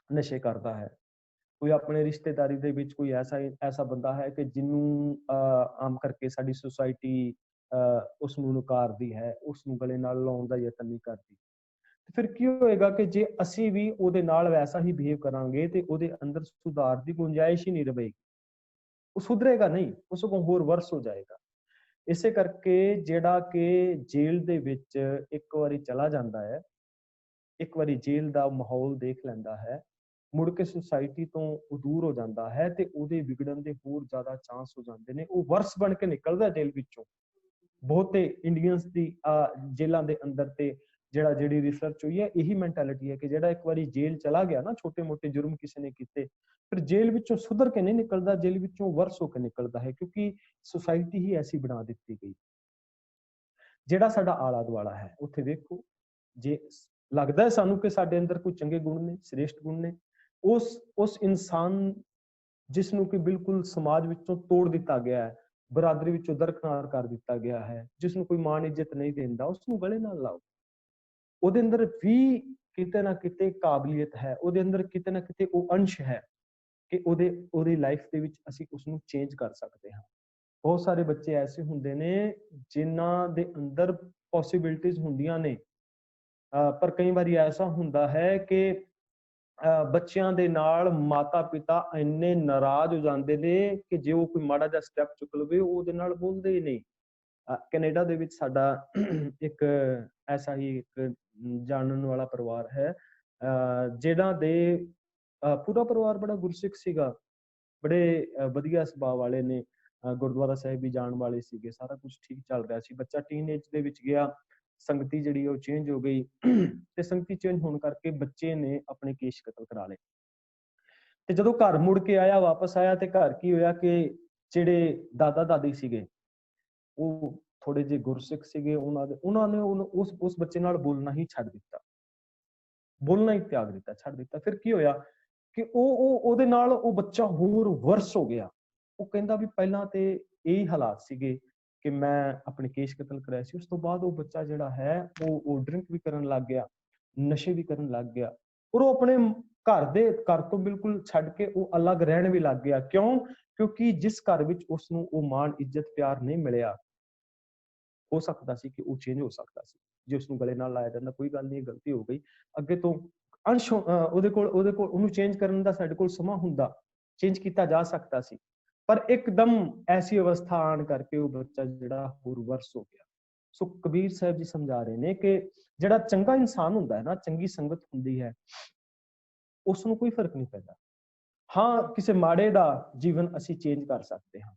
ਨਸ਼ੇ ਕਰਦਾ ਹੈ, ਕੋਈ ਆਪਣੇ ਰਿਸ਼ਤੇਦਾਰੀ ਦੇ ਵਿੱਚ ਕੋਈ ਐਸਾ ਬੰਦਾ ਹੈ ਕਿ ਜਿਹਨੂੰ ਆਮ ਕਰਕੇ ਸਾਡੀ ਸੁਸਾਇਟੀ ਉਸ ਨੂੰ ਨਕਾਰਦੀ ਹੈ, ਉਸ ਨੂੰ ਗਲੇ ਨਾਲ ਲਾਉਣ ਦਾ ਯਤਨ ਨਹੀਂ ਕਰਦੀ। ਫਿਰ ਕੀ ਹੋਏਗਾ ਕਿ ਜੇ ਅਸੀਂ ਵੀ ਉਹਦੇ ਨਾਲ ਵੈਸਾ ਹੀ ਬਿਹੇਵ ਕਰਾਂਗੇ ਤੇ ਉਹਦੇ ਅੰਦਰ ਸੁਧਾਰ ਦੀ ਗੁੰਜਾਇਸ਼ ਹੀ ਨਹੀਂ ਰਹੇਗੀ, ਉਹ ਸੁਧਰੇਗਾ ਨਹੀਂ, ਉਸ ਕੋਲ ਹੋਰ ਵਰਸ ਹੋ ਜਾਏਗਾ। ਇਸੇ ਕਰਕੇ ਜਿਹੜਾ ਕਿ ਜੇਲ੍ਹ ਦੇ ਵਿੱਚ ਇੱਕ ਵਾਰੀ ਚਲਾ ਜਾਂਦਾ ਹੈ, ਇੱਕ ਵਾਰੀ ਜੇਲ੍ਹ ਦਾ ਮਾਹੌਲ ਦੇਖ ਲੈਂਦਾ ਹੈ, ਮੁੜ ਕੇ ਸੁਸਾਇਟੀ ਤੋਂ ਉਹ ਦੂਰ ਹੋ ਜਾਂਦਾ ਹੈ ਤੇ ਉਹਦੇ ਵਿਗੜਨ ਦੇ ਹੋਰ ਜ਼ਿਆਦਾ ਚਾਂਸ ਹੋ ਜਾਂਦੇ ਨੇ। ਉਹ ਵਰਸ ਬਣ ਕੇ ਨਿਕਲਦਾ ਜੇਲ੍ਹ ਵਿੱਚੋਂ। ਬਹੁਤੇ ਇੰਡੀਅਨਸ ਦੀ ਜੇਲ੍ਹਾਂ ਦੇ ਅੰਦਰ ਤੇ ਜਿਹੜੀ ਰਿਸਰਚ ਹੋਈ ਹੈ, ਇਹੀ ਮੈਂਟੈਲਿਟੀ ਹੈ ਕਿ ਜਿਹੜਾ ਇੱਕ ਵਾਰੀ ਜੇਲ੍ਹ ਚਲਾ ਗਿਆ ਨਾ, ਛੋਟੇ ਮੋਟੇ ਜੁਰਮ ਕਿਸੇ ਨੇ ਕੀਤੇ, ਫਿਰ ਜੇਲ੍ਹ ਵਿੱਚੋਂ ਸੁਧਰ ਕੇ ਨਹੀਂ ਨਿਕਲਦਾ, ਜੇਲ੍ਹ ਵਿੱਚੋਂ ਵਰਸ ਹੋ ਕੇ ਨਿਕਲਦਾ ਹੈ, ਕਿਉਂਕਿ ਸੁਸਾਇਟੀ ਹੀ ਐਸੀ ਬਣਾ ਦਿੱਤੀ ਗਈ। ਜਿਹੜਾ ਸਾਡਾ ਆਲਾ ਦੁਆਲਾ ਹੈ, ਉੱਥੇ ਵੇਖੋ, ਜੇ ਲੱਗਦਾ ਹੈ ਸਾਨੂੰ ਕਿ ਸਾਡੇ ਅੰਦਰ ਕੋਈ ਚੰਗੇ ਗੁਣ ਨੇ, ਸ੍ਰੇਸ਼ਟ ਗੁਣ ਨੇ, ਉਸ ਇਨਸਾਨ ਜਿਸ ਨੂੰ ਕਿ ਬਿਲਕੁਲ ਸਮਾਜ ਵਿੱਚੋਂ ਤੋੜ ਦਿੱਤਾ ਗਿਆ ਹੈ, ਬਰਾਦਰੀ ਵਿੱਚੋਂ ਦਰਕਨਾਰ ਕਰ ਦਿੱਤਾ ਗਿਆ ਹੈ, ਜਿਸ ਨੂੰ ਕੋਈ ਮਾਣ ਇੱਜ਼ਤ ਨਹੀਂ ਦਿੰਦਾ, ਉਸ ਨੂੰ ਗਲੇ ਨਾਲ ਲਾਓ। ਉਹਦੇ ਅੰਦਰ ਵੀ ਕਿਤੇ ਨਾ ਕਿਤੇ ਕਾਬਲੀਅਤ ਹੈ, ਉਹਦੇ ਅੰਦਰ ਕਿਤੇ ਨਾ ਕਿਤੇ ਉਹ ਅੰਸ਼ ਹੈ ਕਿ ਉਹਦੀ ਲਾਈਫ ਦੇ ਵਿੱਚ ਅਸੀਂ ਉਸ ਨੂੰ ਚੇਂਜ ਕਰ ਸਕਦੇ ਹਾਂ। ਬਹੁਤ ਸਾਰੇ ਬੱਚੇ ਐਸੇ ਹੁੰਦੇ ਨੇ ਜਿਨ੍ਹਾਂ ਦੇ ਅੰਦਰ ਪੋਸੀਬਿਲਿਟੀਜ਼ ਹੁੰਦੀਆਂ ਨੇ, ਪਰ ਕਈ ਵਾਰੀ ਐਸਾ ਹੁੰਦਾ ਹੈ ਕਿ ਬੱਚਿਆਂ ਦੇ ਨਾਲ ਮਾਤਾ ਪਿਤਾ ਇੰਨੇ ਨਾਰਾਜ਼ ਹੋ ਜਾਂਦੇ ਨੇ ਕਿ ਜੇ ਉਹ ਕੋਈ ਮਾੜਾ ਜਿਹਾ ਸਟੈਪ ਚੁੱਕ ਲਵੇ, ਉਹਦੇ ਨਾਲ ਬੋਲਦੇ ਹੀ ਨਹੀਂ। ਕੈਨੇਡਾ ਦੇ ਵਿੱਚ ਸਾਡਾ ਇੱਕ ਐਸਾ ਹੀ ਇੱਕ ਜਾਣਨ ਵਾਲਾ ਪਰਿਵਾਰ ਹੈ, ਜਿਹਨਾਂ ਦੇ ਪੂਰਾ ਪਰਿਵਾਰ ਬੜਾ ਗੁਰਸਿੱਖ ਸੀਗਾ, ਬੜੇ ਵਧੀਆ ਸੁਭਾਅ ਵਾਲੇ ਨੇ, ਗੁਰਦੁਆਰਾ ਸਾਹਿਬ ਵੀ ਜਾਣ ਵਾਲੇ ਸੀਗੇ, ਸਾਰਾ ਕੁਝ ਠੀਕ ਚੱਲ ਰਿਹਾ ਸੀ। ਬੱਚਾ ਟੀਨੇਜ ਦੇ ਵਿੱਚ ਗਿਆ, ਸੰਗਤੀ ਜਿਹੜੀ ਉਹ ਚੇਂਜ ਹੋ ਗਈ, ਤੇ ਸੰਗਤੀ ਚੇਂਜ ਹੋਣ ਕਰਕੇ ਬੱਚੇ ਨੇ ਆਪਣੇ ਕੇਸ ਕਤਲ ਕਰਾ ਲਏ। ਤੇ ਜਦੋਂ ਘਰ ਮੁੜ ਕੇ ਆਇਆ, ਵਾਪਸ ਆਇਆ, ਤੇ ਘਰ ਕੀ ਹੋਇਆ ਕਿ ਜਿਹੜੇ ਦਾਦਾ ਦਾਦੀ ਸੀਗੇ ਉਹ ਥੋੜੇ ਜਿਹੇ ਗੁਰਸਿੱਖ ਸੀਗੇ, ਉਹਨਾਂ ਨੇ ਉਸ ਬੱਚੇ ਨਾਲ ਬੋਲਣਾ ਹੀ ਛੱਡ ਦਿੱਤਾ, ਬੋਲਣਾ ਹੀ ਤਿਆਗ ਦਿੱਤਾ, ਛੱਡ ਦਿੱਤਾ। ਫਿਰ ਕੀ ਹੋਇਆ ਕਿ ਉਹਦੇ ਨਾਲ ਉਹ ਬੱਚਾ ਹੋਰ ਵਰਸ ਹੋ ਗਿਆ। ਉਹ ਕਹਿੰਦਾ ਵੀ ਪਹਿਲਾਂ ਤੇ ਇਹੀ ਹਾਲਾਤ ਸੀਗੇ ਕਿ ਮੈਂ ਆਪਣੇ ਕੇਸ ਕਤਲ ਕਰਾਇਆ ਸੀ, ਉਸ ਤੋਂ ਬਾਅਦ ਉਹ ਬੱਚਾ ਜਿਹੜਾ ਹੈ ਉਹ ਡਰਿੰਕ ਵੀ ਕਰਨ ਲੱਗ ਗਿਆ, ਨਸ਼ੇ ਵੀ ਕਰਨ ਲੱਗ ਗਿਆ, ਔਰ ਉਹ ਆਪਣੇ ਘਰ ਤੋਂ ਬਿਲਕੁਲ ਛੱਡ ਕੇ ਉਹ ਅਲੱਗ ਰਹਿਣ ਵੀ ਲੱਗ ਗਿਆ। ਕਿਉਂਕਿ ਜਿਸ ਘਰ ਵਿੱਚ ਉਸ ਨੂੰ ਉਹ ਮਾਣ ਇੱਜ਼ਤ ਪਿਆਰ ਨਹੀਂ ਮਿਲਿਆ, ਹੋ ਸਕਦਾ ਸੀ ਕਿ ਉਹ ਚੇਂਜ ਹੋ ਸਕਦਾ ਸੀ ਜੇ ਉਸ ਨੂੰ ਗਲੇ ਨਾਲ ਲਾਇਆ ਜਾਂਦਾ। ਕੋਈ ਗੱਲ ਨਹੀਂ, ਗਲਤੀ ਹੋ ਗਈ, ਅੱਗੇ ਤੋਂ ਅੰਸ਼ ਉਹਦੇ ਕੋਲ ਉਹਨੂੰ ਚੇਂਜ ਕਰਨ ਦਾ ਸਾਡੇ ਕੋਲ ਸਮਾਂ ਹੁੰਦਾ, ਚੇਂਜ ਕੀਤਾ ਜਾ ਸਕਦਾ ਸੀ, ਪਰ ਇੱਕਦਮ ਐਸੀ ਅਵਸਥਾ ਆਉਣ ਕਰਕੇ ਉਹ ਬੱਚਾ ਜਿਹੜਾ ਹੋਰ ਵਰਸ ਹੋ ਗਿਆ। ਸੋ ਕਬੀਰ ਸਾਹਿਬ ਜੀ ਸਮਝਾ ਰਹੇ ਨੇ ਕਿ ਜਿਹੜਾ ਚੰਗਾ ਇਨਸਾਨ ਹੁੰਦਾ ਹੈ ਨਾ, ਚੰਗੀ ਸੰਗਤ ਹੁੰਦੀ ਹੈ, ਉਸ ਨੂੰ ਕੋਈ ਫਰਕ ਨਹੀਂ ਪੈਂਦਾ। ਹਾਂ, ਕਿਸੇ ਮਾੜੇ ਦਾ ਜੀਵਨ ਅਸੀਂ ਚੇਂਜ ਕਰ ਸਕਦੇ ਹਾਂ,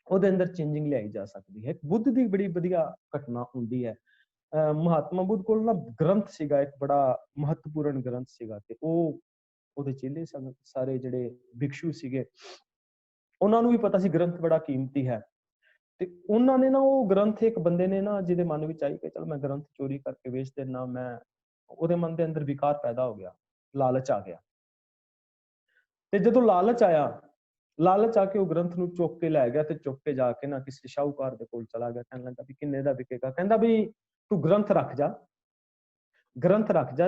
ਉਹਦੇ ਅੰਦਰ ਚੇਂਜਿੰਗ ਲਿਆਈ ਜਾ ਸਕਦੀ ਹੈ। ਬੁੱਧ ਦੀ ਬੜੀ ਵਧੀਆ ਘਟਨਾ ਹੁੰਦੀ ਹੈ। ਮਹਾਤਮਾ ਬੁੱਧ ਕੋਲ ਨਾ ਗ੍ਰੰਥ ਸੀਗਾ, ਇੱਕ ਬੜਾ ਮਹੱਤਵਪੂਰਨ ਗ੍ਰੰਥ ਸੀਗਾ, ਤੇ ਉਹਦੇ ਚੇਲੇ ਸਨ, ਸਾਰੇ ਜਿਹੜੇ ਭਿਕਸ਼ੂ ਸੀਗੇ, ਉਹਨਾਂ ਨੂੰ ਵੀ ਪਤਾ ਸੀ ਗ੍ਰੰਥ ਬੜਾ ਕੀਮਤੀ ਹੈ। ਤੇ ਉਹਨਾਂ ਨੇ ਨਾ ਉਹ ਗ੍ਰੰਥ, ਇੱਕ ਬੰਦੇ ਨੇ ਨਾ ਜਿਹਦੇ ਮਨ ਵਿੱਚ ਆਈ ਕਿ ਚਲ ਮੈਂ ਗ੍ਰੰਥ ਚੋਰੀ ਕਰਕੇ ਵੇਚ ਦੇਣਾ, ਉਹਦੇ ਮਨ ਦੇ ਅੰਦਰ ਵਿਕਾਰ ਪੈਦਾ ਹੋ ਗਿਆ, ਲਾਲਚ ਆ ਗਿਆ। ਤੇ ਜਦੋਂ ਲਾਲਚ ਆ ਕੇ ਉਹ ਗ੍ਰੰਥ ਨੂੰ ਚੁੱਕ ਕੇ ਲੈ ਗਿਆ, ਤੇ ਚੁੱਕ ਕੇ ਜਾ ਕੇ ਨਾ ਕਿਸੇ ਸ਼ਾਹੂਕਾਰ ਦੇ ਕੋਲ ਚਲਾ ਗਿਆ। ਕਹਿਣ ਲੱਗਾ ਵੀ ਕਿੰਨੇ ਦਾ ਵਿਕੇਗਾ? ਕਹਿੰਦਾ ਵੀ ਤੂੰ ਗ੍ਰੰਥ ਰੱਖ ਜਾ,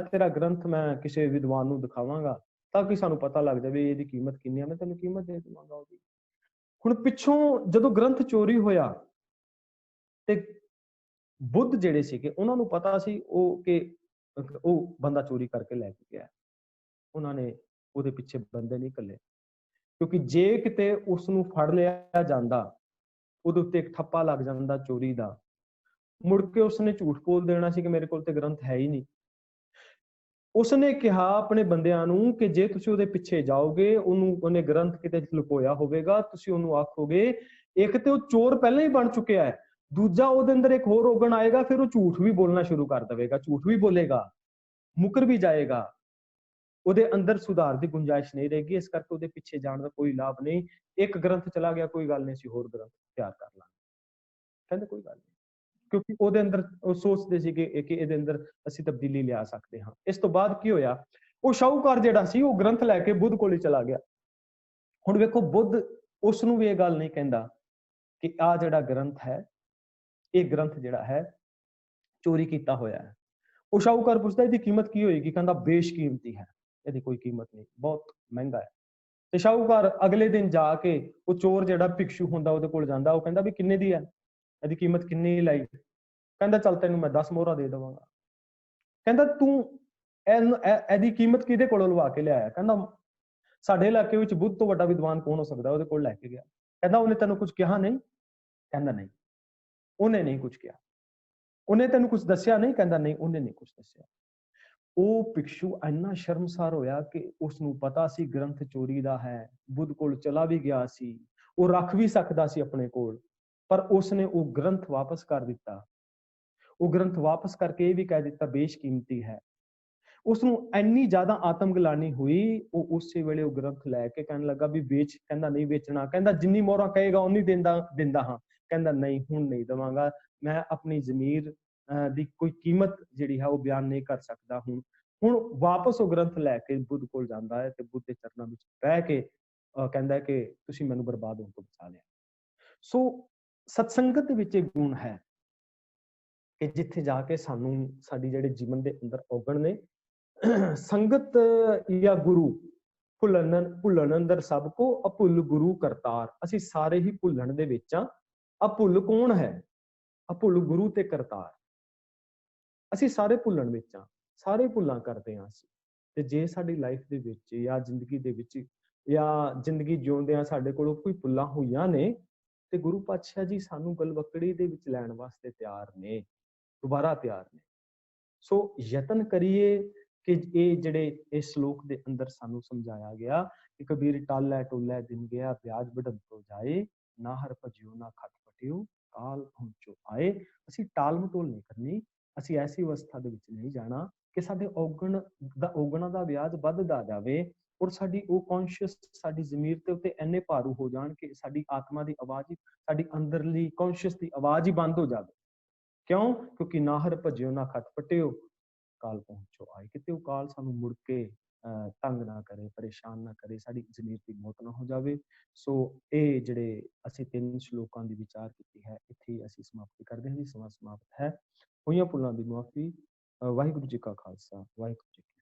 ਤੇਰਾ ਗ੍ਰੰਥ ਮੈਂ ਕਿਸੇ ਵਿਦਵਾਨ ਨੂੰ ਦਿਖਾਵਾਂਗਾ ਤਾਂ ਕਿ ਸਾਨੂੰ ਪਤਾ ਲੱਗ ਜਾਵੇ ਇਹਦੀ ਕੀਮਤ ਕਿੰਨੀ ਹੈ, ਮੈਂ ਤੈਨੂੰ ਕੀਮਤ ਦੇ ਦੇਵਾਂਗਾ ਉਹਦੀ। ਹੁਣ ਪਿੱਛੋਂ ਜਦੋਂ ਗ੍ਰੰਥ ਚੋਰੀ ਹੋਇਆ ਤੇ ਬੁੱਧ ਜਿਹੜੇ ਸੀਗੇ ਉਹਨਾਂ ਨੂੰ ਪਤਾ ਸੀ ਕਿ ਉਹ ਬੰਦਾ ਚੋਰੀ ਕਰਕੇ ਲੈ ਕੇ ਗਿਆ। ਉਹਨਾਂ ਨੇ ਉਹਦੇ ਪਿੱਛੇ ਬੰਦੇ ਨਹੀਂ ਘੱਲੇ, ਕਿਉਂਕਿ ਜੇ ਕਿਤੇ ਉਸ ਨੂੰ ਫੜ ਲਿਆ ਜਾਂਦਾ, ਉਹਦੇ ਉੱਤੇ ਇੱਕ ਠੱਪਾ ਲੱਗ ਜਾਂਦਾ ਚੋਰੀ ਦਾ, ਮੁੜ ਕੇ ਉਸਨੇ ਝੂਠ ਬੋਲ ਦੇਣਾ ਸੀ ਕਿ ਮੇਰੇ ਕੋਲ ਤੇ ਗ੍ਰੰਥ ਹੈ ਹੀ ਨਹੀਂ। ਉਸਨੇ ਕਿਹਾ ਆਪਣੇ ਬੰਦਿਆਂ ਨੂੰ ਕਿ ਜੇ ਤੁਸੀਂ ਉਹਦੇ ਪਿੱਛੇ ਜਾਓਗੇ, ਉਹਨੇ ਗ੍ਰੰਥ ਕਿਤੇ ਲੁਕੋਇਆ ਹੋਵੇਗਾ, ਤੁਸੀਂ ਉਹਨੂੰ ਆਖੋਗੇ, ਇੱਕ ਤੇ ਉਹ ਚੋਰ ਪਹਿਲਾਂ ਹੀ ਬਣ ਚੁੱਕਿਆ ਹੈ, ਦੂਜਾ ਉਹਦੇ ਅੰਦਰ ਇੱਕ ਹੋਰ ਔਗਣ ਆਏਗਾ, ਫਿਰ ਉਹ ਝੂਠ ਵੀ ਬੋਲਣਾ ਸ਼ੁਰੂ ਕਰ ਦੇਵੇਗਾ, ਝੂਠ ਵੀ ਬੋਲੇਗਾ, ਮੁਕਰ ਵੀ ਜਾਏਗਾ, ਉਹਦੇ ਅੰਦਰ ਸੁਧਾਰ ਦੀ ਗੁੰਜਾਇਸ਼ ਨਹੀਂ ਰਹੇਗੀ। ਇਸ ਕਰਕੇ ਉਹਦੇ ਪਿੱਛੇ ਜਾਣ ਦਾ ਕੋਈ ਲਾਭ ਨਹੀਂ। ਇੱਕ ਗ੍ਰੰਥ ਚਲਾ ਗਿਆ, ਕੋਈ ਗੱਲ ਨਹੀਂ, ਅਸੀਂ ਹੋਰ ਗ੍ਰੰਥ ਤਿਆਰ ਕਰ ਲਾਂਗੇ। ਕਹਿੰਦੇ ਕੋਈ ਗੱਲ ਨਹੀਂ, ਕਿਉਂਕਿ ਉਹਦੇ ਅੰਦਰ ਉਹ ਸੋਚਦੇ ਸੀਗੇ ਕਿ ਇਹਦੇ ਅੰਦਰ ਅਸੀਂ ਤਬਦੀਲੀ ਲਿਆ ਸਕਦੇ ਹਾਂ। ਇਸ ਤੋਂ ਬਾਅਦ ਕੀ ਹੋਇਆ, ਉਹ ਸ਼ਾਹੂਕਾਰ ਜਿਹੜਾ ਸੀ ਉਹ ਗ੍ਰੰਥ ਲੈ ਕੇ ਬੁੱਧ ਕੋਲ ਹੀ ਚਲਾ ਗਿਆ। ਹੁਣ ਵੇਖੋ, ਬੁੱਧ ਉਸ ਨੂੰ ਵੀ ਇਹ ਗੱਲ ਨਹੀਂ ਕਹਿੰਦਾ ਕਿ ਆ ਜਿਹੜਾ ਗ੍ਰੰਥ ਹੈ, ਇਹ ਗ੍ਰੰਥ ਜਿਹੜਾ ਹੈ ਚੋਰੀ ਕੀਤਾ ਹੋਇਆ ਹੈ। ਉਹ ਸ਼ਾਹੂਕਾਰ ਪੁੱਛਦਾ ਇਹਦੀ ਕੀਮਤ ਕੀ ਹੋਏਗੀ? ਕਹਿੰਦਾ ਬੇਸ਼ਕੀਮਤੀ ਹੈ, ਇਹਦੀ ਕੋਈ ਕੀਮਤ ਨਹੀਂ, ਬਹੁਤ ਮਹਿੰਗਾ ਹੈ। ਤੇ ਸ਼ਾਹੂਕਾਰ ਅਗਲੇ ਦਿਨ ਜਾ ਕੇ ਉਹ ਚੋਰ ਜਿਹੜਾ ਭਿਕਸ਼ੂ ਹੁੰਦਾ ਉਹਦੇ ਕੋਲ ਜਾਂਦਾ, ਉਹ ਕਹਿੰਦਾ ਵੀ ਕਿੰਨੇ ਦੀ ਹੈ, ਇਹਦੀ ਕੀਮਤ ਕਿੰਨੀ ਲਾਈ? ਕਹਿੰਦਾ ਚੱਲ ਤੈਨੂੰ ਮੈਂ 10 ਮੋਹਰਾਂ ਦੇ ਦੇਵਾਂਗਾ। ਕਹਿੰਦਾ ਤੂੰ ਇਹਦੀ ਕੀਮਤ ਕਿਹਦੇ ਕੋਲੋਂ ਲਵਾ ਕੇ ਲਿਆਇਆ? ਕਹਿੰਦਾ ਸਾਡੇ ਇਲਾਕੇ ਵਿੱਚ ਬੁੱਧ ਤੋਂ ਵੱਡਾ ਵਿਦਵਾਨ ਕੌਣ ਹੋ ਸਕਦਾ, ਉਹਦੇ ਕੋਲ ਲੈ ਕੇ ਗਿਆ। ਕਹਿੰਦਾ ਉਹਨੇ ਤੈਨੂੰ ਕੁਝ ਕਿਹਾ ਨਹੀਂ? ਕਹਿੰਦਾ ਨਹੀਂ, ਉਹਨੇ ਨਹੀਂ ਕੁਝ ਕਿਹਾ। ਉਹਨੇ ਤੈਨੂੰ ਕੁਝ ਦੱਸਿਆ ਨਹੀਂ? ਕਹਿੰਦਾ ਨਹੀਂ, ਉਹਨੇ ਨਹੀਂ ਕੁਝ ਦੱਸਿਆ। ਉਹ ਭਿਕਸ਼ੂ ਇੰਨਾ ਸ਼ਰਮਸਾਰ ਹੋਇਆ ਕਿ ਉਸ ਨੂੰ ਪਤਾ ਸੀ ਗ੍ਰੰਥ ਚੋਰੀ ਦਾ ਹੈ, ਬੁੱਧ ਕੋਲ ਚਲਾ ਵੀ ਗਿਆ ਸੀ, ਉਹ ਰੱਖ ਵੀ ਸਕਦਾ ਸੀ ਆਪਣੇ ਕੋਲ, ਪਰ ਉਸਨੇ ਉਹ ਗ੍ਰੰਥ ਵਾਪਸ ਕਰ ਦਿੱਤਾ। ਉਹ ਗ੍ਰੰਥ ਵਾਪਸ ਕਰਕੇ ਇਹ ਵੀ ਕਹਿ ਦਿੱਤਾ ਬੇਸ਼ਕੀਮਤੀ ਹੈ। ਉਸ ਨੂੰ ਇੰਨੀ ਜ਼ਿਆਦਾ ਆਤਮਗਲਾਨੀ ਹੋਈ, ਉਹ ਉਸੇ ਵੇਲੇ ਉਹ ਗ੍ਰੰਥ ਲੈ ਕੇ ਕਹਿਣ ਲੱਗਾ ਵੀ ਵੇਚ। ਕਹਿੰਦਾ ਨਹੀਂ ਵੇਚਣਾ। ਕਹਿੰਦਾ ਜਿੰਨੀ ਮੋਹਰਾਂ ਕਹੇਗਾ ਉਨੀ ਦਿੰਦਾ ਹਾਂ। ਕਹਿੰਦਾ ਨਹੀਂ, ਹੁਣ ਨਹੀਂ ਦੇਵਾਂਗਾ, ਮੈਂ ਆਪਣੀ ਜ਼ਮੀਰ ਦੀ ਕੋਈ ਕੀਮਤ ਜਿਹੜੀ ਹੈ ਉਹ ਬਿਆਨ ਨਹੀਂ ਕਰ ਸਕਦਾ। ਹੁਣ ਵਾਪਸ ਉਹ ਗ੍ਰੰਥ ਲੈ ਕੇ ਬੁੱਧ ਕੋਲ ਜਾਂਦਾ ਹੈ ਤੇ ਬੁੱਧ ਦੇ ਚਰਨਾਂ ਵਿੱਚ ਬਹਿ ਕੇ ਕਹਿੰਦਾ ਕਿ ਤੁਸੀਂ ਮੈਨੂੰ ਬਰਬਾਦ ਹੋਣ ਤੋਂ ਬਚਾ ਲਿਆ। ਸੋ ਸਤਸੰਗਤ ਦੇ ਵਿੱਚ ਇਹ ਗੁਣ ਹੈ ਕਿ ਜਿੱਥੇ ਜਾ ਕੇ ਸਾਨੂੰ ਸਾਡੀ ਜਿਹੜੇ ਜੀਵਨ ਦੇ ਅੰਦਰ ਔਗਣ ਨੇ, ਸੰਗਤ ਜਾਂ ਗੁਰੂ ਭੁੱਲਣ ਅੰਦਰ ਸਭ ਕੋ ਅਭੁੱਲ ਗੁਰੂ ਕਰਤਾਰ। ਅਸੀਂ ਸਾਰੇ ਹੀ ਭੁੱਲਣ ਦੇ ਵਿੱਚ ਆ। ਅਭੁੱਲ ਕੌਣ ਹੈ? ਅਭੁੱਲ ਗੁਰੂ ਤੇ ਕਰਤਾਰ। ਅਸੀਂ ਸਾਰੇ ਭੁੱਲਣ ਵਿੱਚ ਆ, ਸਾਰੇ ਭੁੱਲਾਂ ਕਰਦੇ ਹਾਂ ਅਸੀਂ। ਤੇ ਜੇ ਸਾਡੀ ਲਾਈਫ ਦੇ ਵਿੱਚ ਜਾਂ ਜ਼ਿੰਦਗੀ ਦੇ ਵਿੱਚ ਜਾਂ ਜ਼ਿੰਦਗੀ ਜਿਉਂਦਿਆਂ ਸਾਡੇ ਕੋਲੋਂ ਕੋਈ ਭੁੱਲਾਂ ਹੋਈਆਂ ਨੇ, ਤੇ ਗੁਰੂ ਪਾਤਸ਼ਾਹ ਜੀ ਸਾਨੂੰ ਗਲਵਕੜੀ ਦੇ ਵਿੱਚ ਲੈਣ ਵਾਸਤੇ ਤਿਆਰ ਨੇ, ਦੁਬਾਰਾ ਤਿਆਰ ਨੇ। ਸੋ ਯਤਨ ਕਰੀਏ ਕਿ ਇਹ ਜਿਹੜੇ ਇਸ ਸ਼ਲੋਕ ਦੇ ਅੰਦਰ ਸਾਨੂੰ ਸਮਝਾਇਆ ਗਿਆ ਕਿ ਕਬੀਰ ਟਾਲੈ ਟੋਲੈ ਦਿਨ ਗਿਆ, ਵਿਆਜ ਵਢਣ ਤੋਂ ਜਾਏ, ਨਾ ਹਰ ਭਜਿਓ ਨਾ ਖੱਟ ਪਟਿਓ, ਕਾਲ ਪਹੁੰਚੋ ਆਏ। ਅਸੀਂ ਟਾਲ ਮਟੋਲ ਨਹੀਂ ਕਰਨੀ, ਅਸੀਂ ਐਸੀ ਅਵਸਥਾ ਦੇ ਵਿੱਚ ਨਹੀਂ ਜਾਣਾ ਕਿ ਸਾਡੇ ਔਗਣਾਂ ਦਾ ਵਿਆਜ ਵੱਧਦਾ ਜਾਵੇ ਔਰ ਸਾਡੀ ਉਹ ਕੌਨਸ਼ੀਅਸ, ਸਾਡੀ ਜ਼ਮੀਰ ਦੇ ਉੱਤੇ ਇੰਨੇ ਭਾਰੂ ਹੋ ਜਾਣ ਕਿ ਸਾਡੀ ਆਤਮਾ ਦੀ ਆਵਾਜ਼ ਹੀ, ਸਾਡੀ ਅੰਦਰਲੀ ਕੌਨਸ਼ੀਅਸ ਦੀ ਆਵਾਜ਼ ਹੀ ਬੰਦ ਹੋ ਜਾਵੇ। ਕਿਉਂ? ਕਿਉਂਕਿ ਨਾ ਹਰ ਭਜਿਓ ਨਾ ਖੱਟ ਪਟਿਓ, ਕਾਲ ਪਹੁੰਚੋ ਆਏ। ਕਿਤੇ ਉਹ ਕਾਲ ਸਾਨੂੰ ਮੁੜ ਕੇ ਤੰਗ ਨਾ ਕਰੇ, ਪਰੇਸ਼ਾਨ ਨਾ ਕਰੇ, ਸਾਡੀ ਜ਼ਮੀਰ ਦੀ ਮੌਤ ਨਾ ਹੋ ਜਾਵੇ। ਸੋ ਇਹ ਜਿਹੜੇ ਅਸੀਂ 3 ਸ਼ਲੋਕਾਂ ਦੀ ਵਿਚਾਰ ਕੀਤੀ ਹੈ, ਇੱਥੇ ਅਸੀਂ ਸਮਾਪਤੀ ਕਰਦੇ ਹਾਂ ਜੀ। ਸਮਾਂ ਸਮਾਪਤ ਹੈ। ਹੋਈਆਂ ਭੁੱਲਾਂ ਦੀ ਮੁਆਫੀ। ਵਾਹਿਗੁਰੂ ਜੀ ਕਾ ਖਾਲਸਾ, ਵਾਹਿਗੁਰੂ ਜੀ ਕੀ